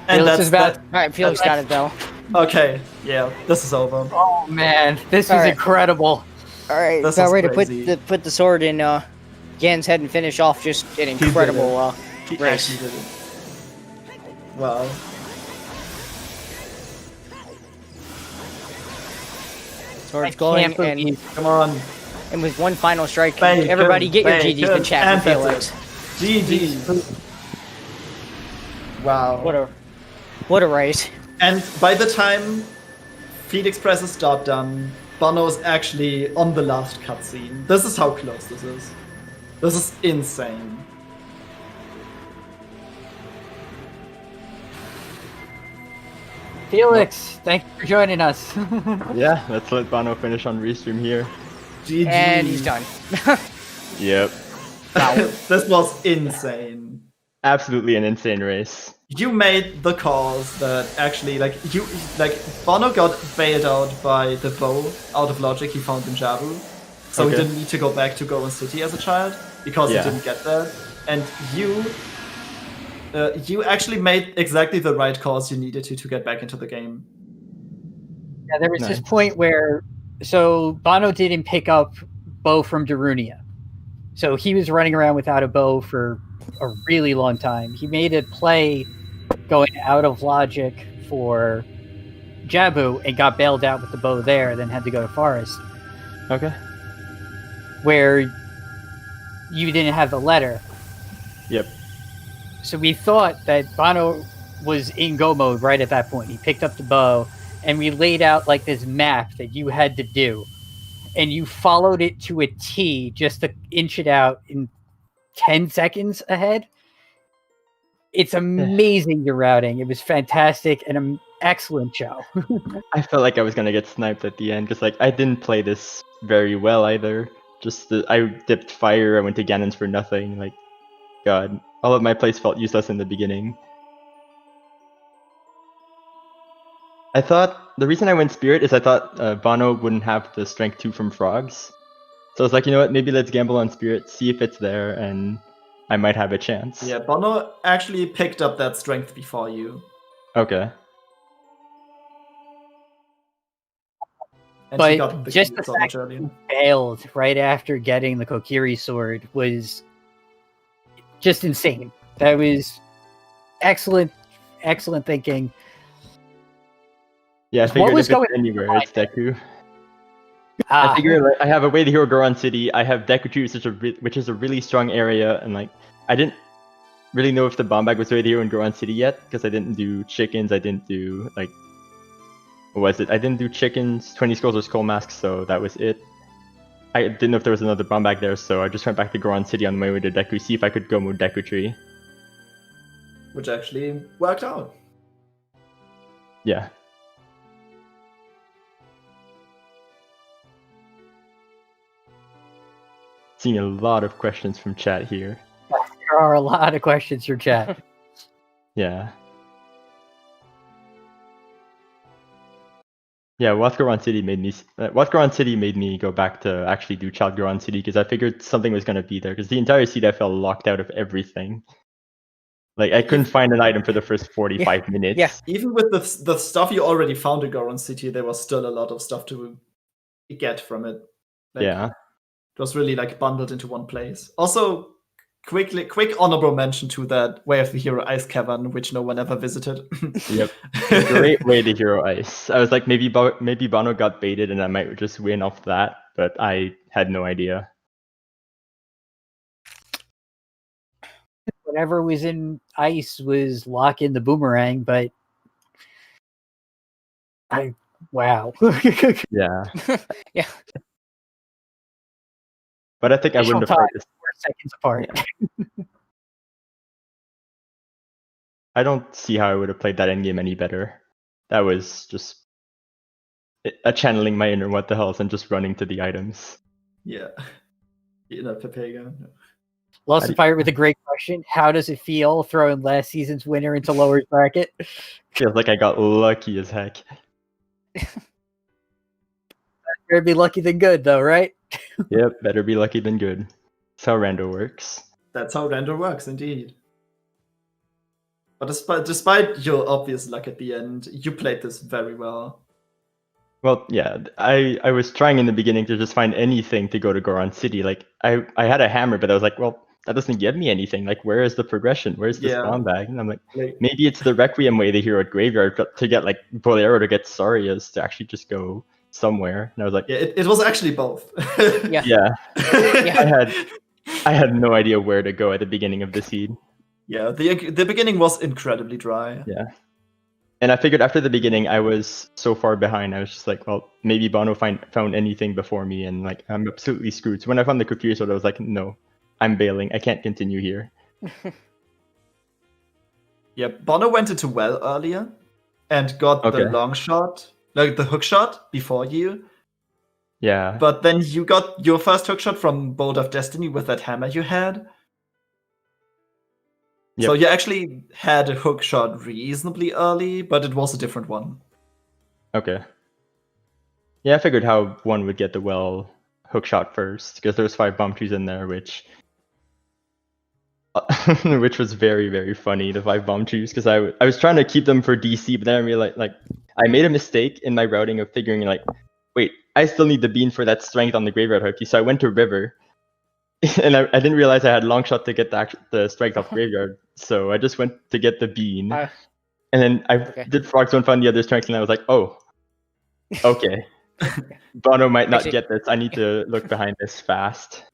And
Felix is bad.
Alright, Felix got it though.
Okay, yeah, this is over.
Oh man, this is incredible.
Alright,
This
about
is
ready
crazy.
to put the sword in Gan's head and finish off just an incredible
He
race.
actually did it. Wow.
Sword's going, and
Come on.
and with one final strike,
Bacon,
everybody get your GGs in
bacon,
chat
and
for Felix.
GG. Wow.
What a race.
And by the time Felix presses start done, Bono's actually on the last cutscene. This is how close this is. This is insane.
Felix, thank you for joining us.
Yeah, let's let Bono finish on restream here.
GG.
And he's done.
Yep.
This was insane.
Absolutely an insane race.
You made the calls that actually, Bono got bailed out by the bow out of logic he found in Jabu. So he didn't need to go back to Goen City as a child, because he didn't get that. And you actually made exactly the right calls you needed to get back into the game.
Yeah, there was this point where, so Bono didn't pick up bow from Darunia. So he was running around without a bow for a really long time. He made a play going out of logic for Jabu and got bailed out with the bow there, then had to go to Forest.
Okay.
Where you didn't have the letter.
Yep.
So we thought that Bono was in go mode right at that point. He picked up the bow, and we laid out like this map that you had to do. And you followed it to a T just to inch it out in 10 seconds ahead. It's amazing, your routing. It was fantastic and an excellent show.
I felt like I was gonna get sniped at the end, because I didn't play this very well either. I dipped fire, I went to Ganon's for nothing. God, all of my plays felt useless in the beginning. I thought the reason I went Spirit is I thought Bono wouldn't have the Strength 2 from Frogs. So I was like, you know what, maybe let's gamble on Spirit, see if it's there, and I might have a chance.
Yeah, Bono actually picked up that strength before you.
Okay.
And he
But
got the
just
key
the
so
fact
much earlier.
failed right after getting the Kokiri sword was just insane. That was excellent thinking.
Yeah, I
What
figured
was
if it's
going
anywhere, it's Deku.
Ah,
I figured like, I have a way to hero Goron City. I have Deku 2, which is a really strong area, and like I didn't really know if the bomb bag was way to hero in Goron City yet because I didn't do chickens. I didn't do like what was it? I didn't do chickens, 20 skulls, or skull masks, so that was it. I didn't know if there was another bomb bag there, so I just went back to Goron City on my way to Deku, see if I could go move Deku Tree.
Which actually worked out.
Yeah. Seeing a lot of questions from chat here.
there are a lot of questions from chat.
Yeah. Yeah, Wath Goron City made me go back to actually do Child Goron City because I figured something was gonna be there because the entire seed I felt locked out of everything. Like I couldn't find an item for the first 45 minutes.
Yeah.
Even with the stuff you already found in Goron City, there was still a lot of stuff to get from it. Like,
Yeah.
it was really like bundled into one place. Also, quick honorable mention to that Way of the Hero Ice Cavern, which no one ever visited.
Yep. Great way to hero ice. I was like, maybe Bono got baited and I might just win off that, but I had no idea.
Whatever was in ice was lock in the boomerang, but wow.
Yeah.
Yeah.
But I think I wouldn't have played this.
4 seconds apart.
I don't see how I would have played that endgame any better. That was just a channeling my inner what the hells and just running to the items.
Yeah. Pepega.
Lost the Pirate with a great question. How does it feel throwing last season's winner into lower bracket?
Feels like I got lucky as heck.
Better be lucky than good, though, right?
Yep, better be lucky than good. That's how Rando works.
That's how Rando works, indeed. But despite your obvious luck at the end, you played this very well.
Well, yeah, I was trying in the beginning to just find anything to go to Goron City. Like, I had a hammer, but I was like, well, that doesn't give me anything. Like, where is the progression? Where's the spawn bag? And I'm like, maybe it's the Requiem way, the hero at Graveyard, to get, like, Bolero to get Sarias to actually just go somewhere. And I was like...
Yeah, it was actually both.
Yeah. I had no idea where to go at the beginning of the seed.
Yeah, the beginning was incredibly dry.
Yeah. And I figured after the beginning, I was so far behind. I was just like, well, maybe Bono found anything before me, and like I'm absolutely screwed. So when I found the Kokiri sword, I was like, no, I'm bailing. I can't continue here.
Yeah, Bono went into well earlier and got the long shot, like the hook shot before you.
Yeah.
But then you got your first hook shot from Bolt of Destiny with that hammer you had. Yep. So you actually had a hook shot reasonably early, but it was a different one.
Okay. Yeah, I figured how one would get the well hook shot first, because there was 5 bomb trees in there, which was very, very funny, the 5 bomb trees, because I was trying to keep them for DC, but then I realized, like, I made a mistake in my routing of figuring, like, wait, I still need the bean for that strength on the graveyard hook, so I went to River. And I didn't realize I had long shot to get the strength off graveyard, so I just went to get the bean, and then I did Frog Zone, found the other strength, and I was like, oh, okay, Bono might not get this. I need to look behind this fast.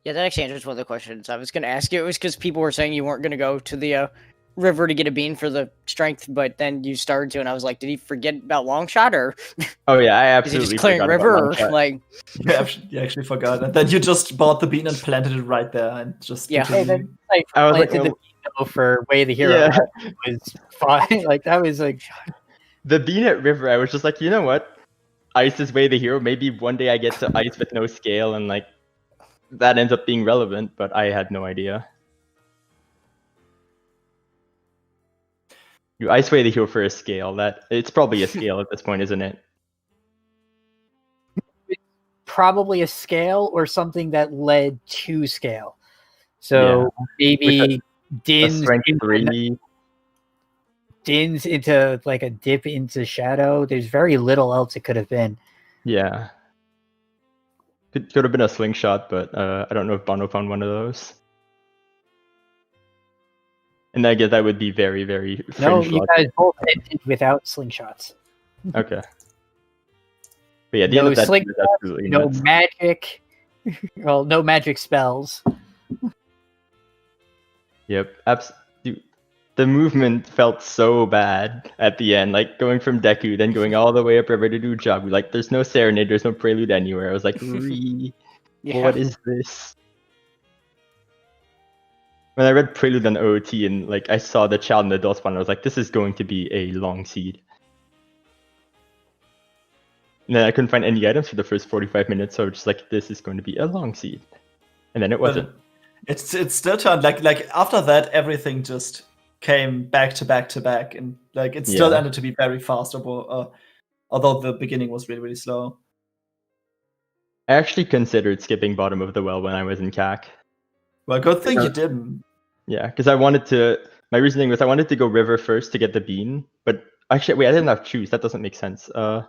Yeah, that actually answers one of the questions I was going to ask you. It was because people were saying you weren't going to go to the river to get a bean for the strength, but then you started to, and I was like, did he forget about long shot, or
oh yeah, I absolutely
is he just clearing river, or like
you actually forgot, and then you just bought the bean and planted it right there, and just
Hey, then, like,
I was
planted the bean for Way the Hero.
Yeah.
Was fine. Like that was like
the bean at River. I was just like, you know what, Ice is Way the Hero. Maybe one day I get to Ice with no scale, and like that ends up being relevant, but I had no idea. You ice way the heel for a scale. It's probably a scale at this point, isn't it?
Probably a scale or something that led to scale. So maybe
A strength 3.
Dins into like a dip into shadow. There's very little else it could have been.
Yeah. Could have been a slingshot, but I don't know if Bono found one of those. And I guess that would be very, very
No,
fringe
you
logic.
guys both ended without slingshots.
Okay. But yeah, the
No
end of that
slingshots,
is absolutely
no
nuts.
magic. Well, no magic spells.
Yep. Dude, the movement felt so bad at the end, like going from Deku, then going all the way up river to do Jabu. Like, there's no serenade, there's no prelude anywhere. I was like, what is this? When I read prelude on OoT and like I saw the child and the adult spawn, I was like, this is going to be a long seed. And then I couldn't find any items for the first 45 minutes, so I was just like, this is going to be a long seed. And then it wasn't.
It's still turned like after that everything just came back to back to back, and like it still ended to be very fast. Although the beginning was really, really slow.
I actually considered skipping bottom of the well when I was in CAC.
Well, good thing you didn't.
Yeah, because I wanted to. My reasoning was I wanted to go river first to get the bean, but actually, wait, I didn't have choose. That doesn't make sense. I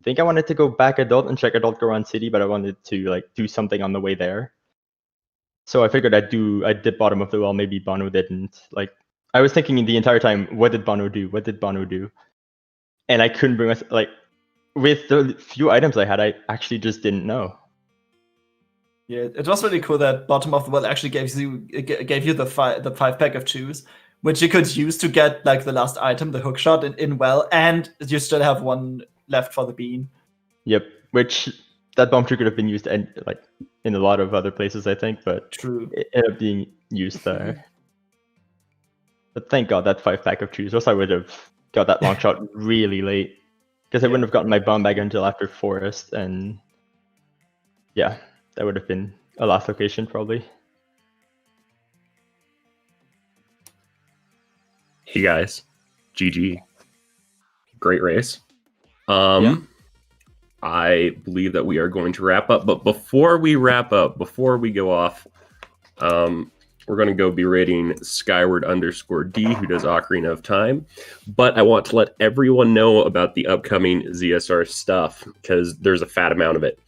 think I wanted to go back adult and check adult go around city, but I wanted to like do something on the way there. So I figured I'd dip bottom of the well. Maybe Bono didn't. Like I was thinking the entire time, what did Bono do? What did Bono do? And I couldn't bring myself like with the few items I had, I actually just didn't know.
Yeah, it was really cool that bottom of the well actually gave you the 5-pack of choose, which you could use to get like the last item, the hook shot in well, and you still have one left for the bean.
Yep, which that bomb tree could have been used in a lot of other places, I think, but
True.
It ended up being used there. But thank God that 5-pack of choose, or else I would have got that long shot really late, because I wouldn't have gotten my bomb bag until after forest, and yeah. That would have been a last location, probably.
Hey guys, GG. Great race. I believe that we are going to wrap up, but before we wrap up, before we go off, we're going to go be rating Skyward_D, who does Ocarina of Time. But I want to let everyone know about the upcoming ZSR stuff, because there's a fat amount of it.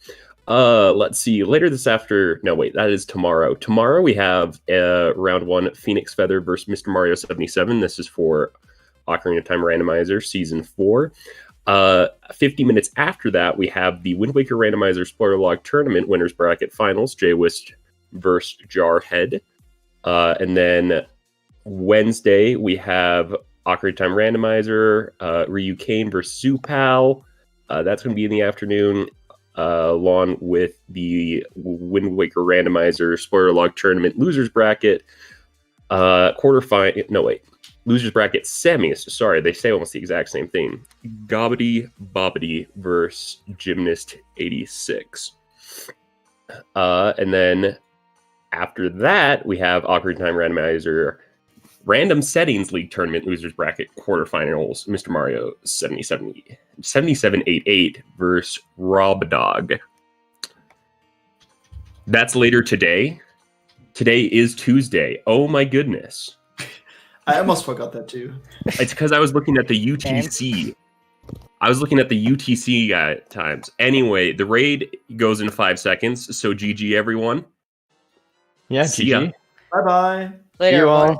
Let's see, later this that is tomorrow. Tomorrow we have round 1 Phoenix Feather versus Mr. Mario 77. This is for Ocarina of Time Randomizer Season 4. 50 minutes after that, we have the Wind Waker Randomizer Spoiler Log Tournament Winners Bracket Finals, J-Wist versus Jarhead. And then Wednesday, we have Ocarina of Time Randomizer, Ryu Kane versus Supal. That's going to be in the afternoon. Along with the Wind Waker Randomizer Spoiler Log Tournament Losers Bracket Losers Bracket Semis. Sorry, they say almost the exact same thing. Gobbity Bobbity versus Gymnast 86. And then after that, we have Ocarina of Time Randomizer Random Settings League Tournament Losers Bracket Quarterfinals. Mr. Mario 7788 versus Rob Dog. That's later today. Today is Tuesday. Oh my goodness.
I almost forgot that too.
It's because I was looking at the UTC. I was looking at the UTC times. Anyway, the raid goes in 5 seconds. So GG everyone.
Yeah,
See ya.
GG.
Bye-bye.
Later,
See you all.
everyone.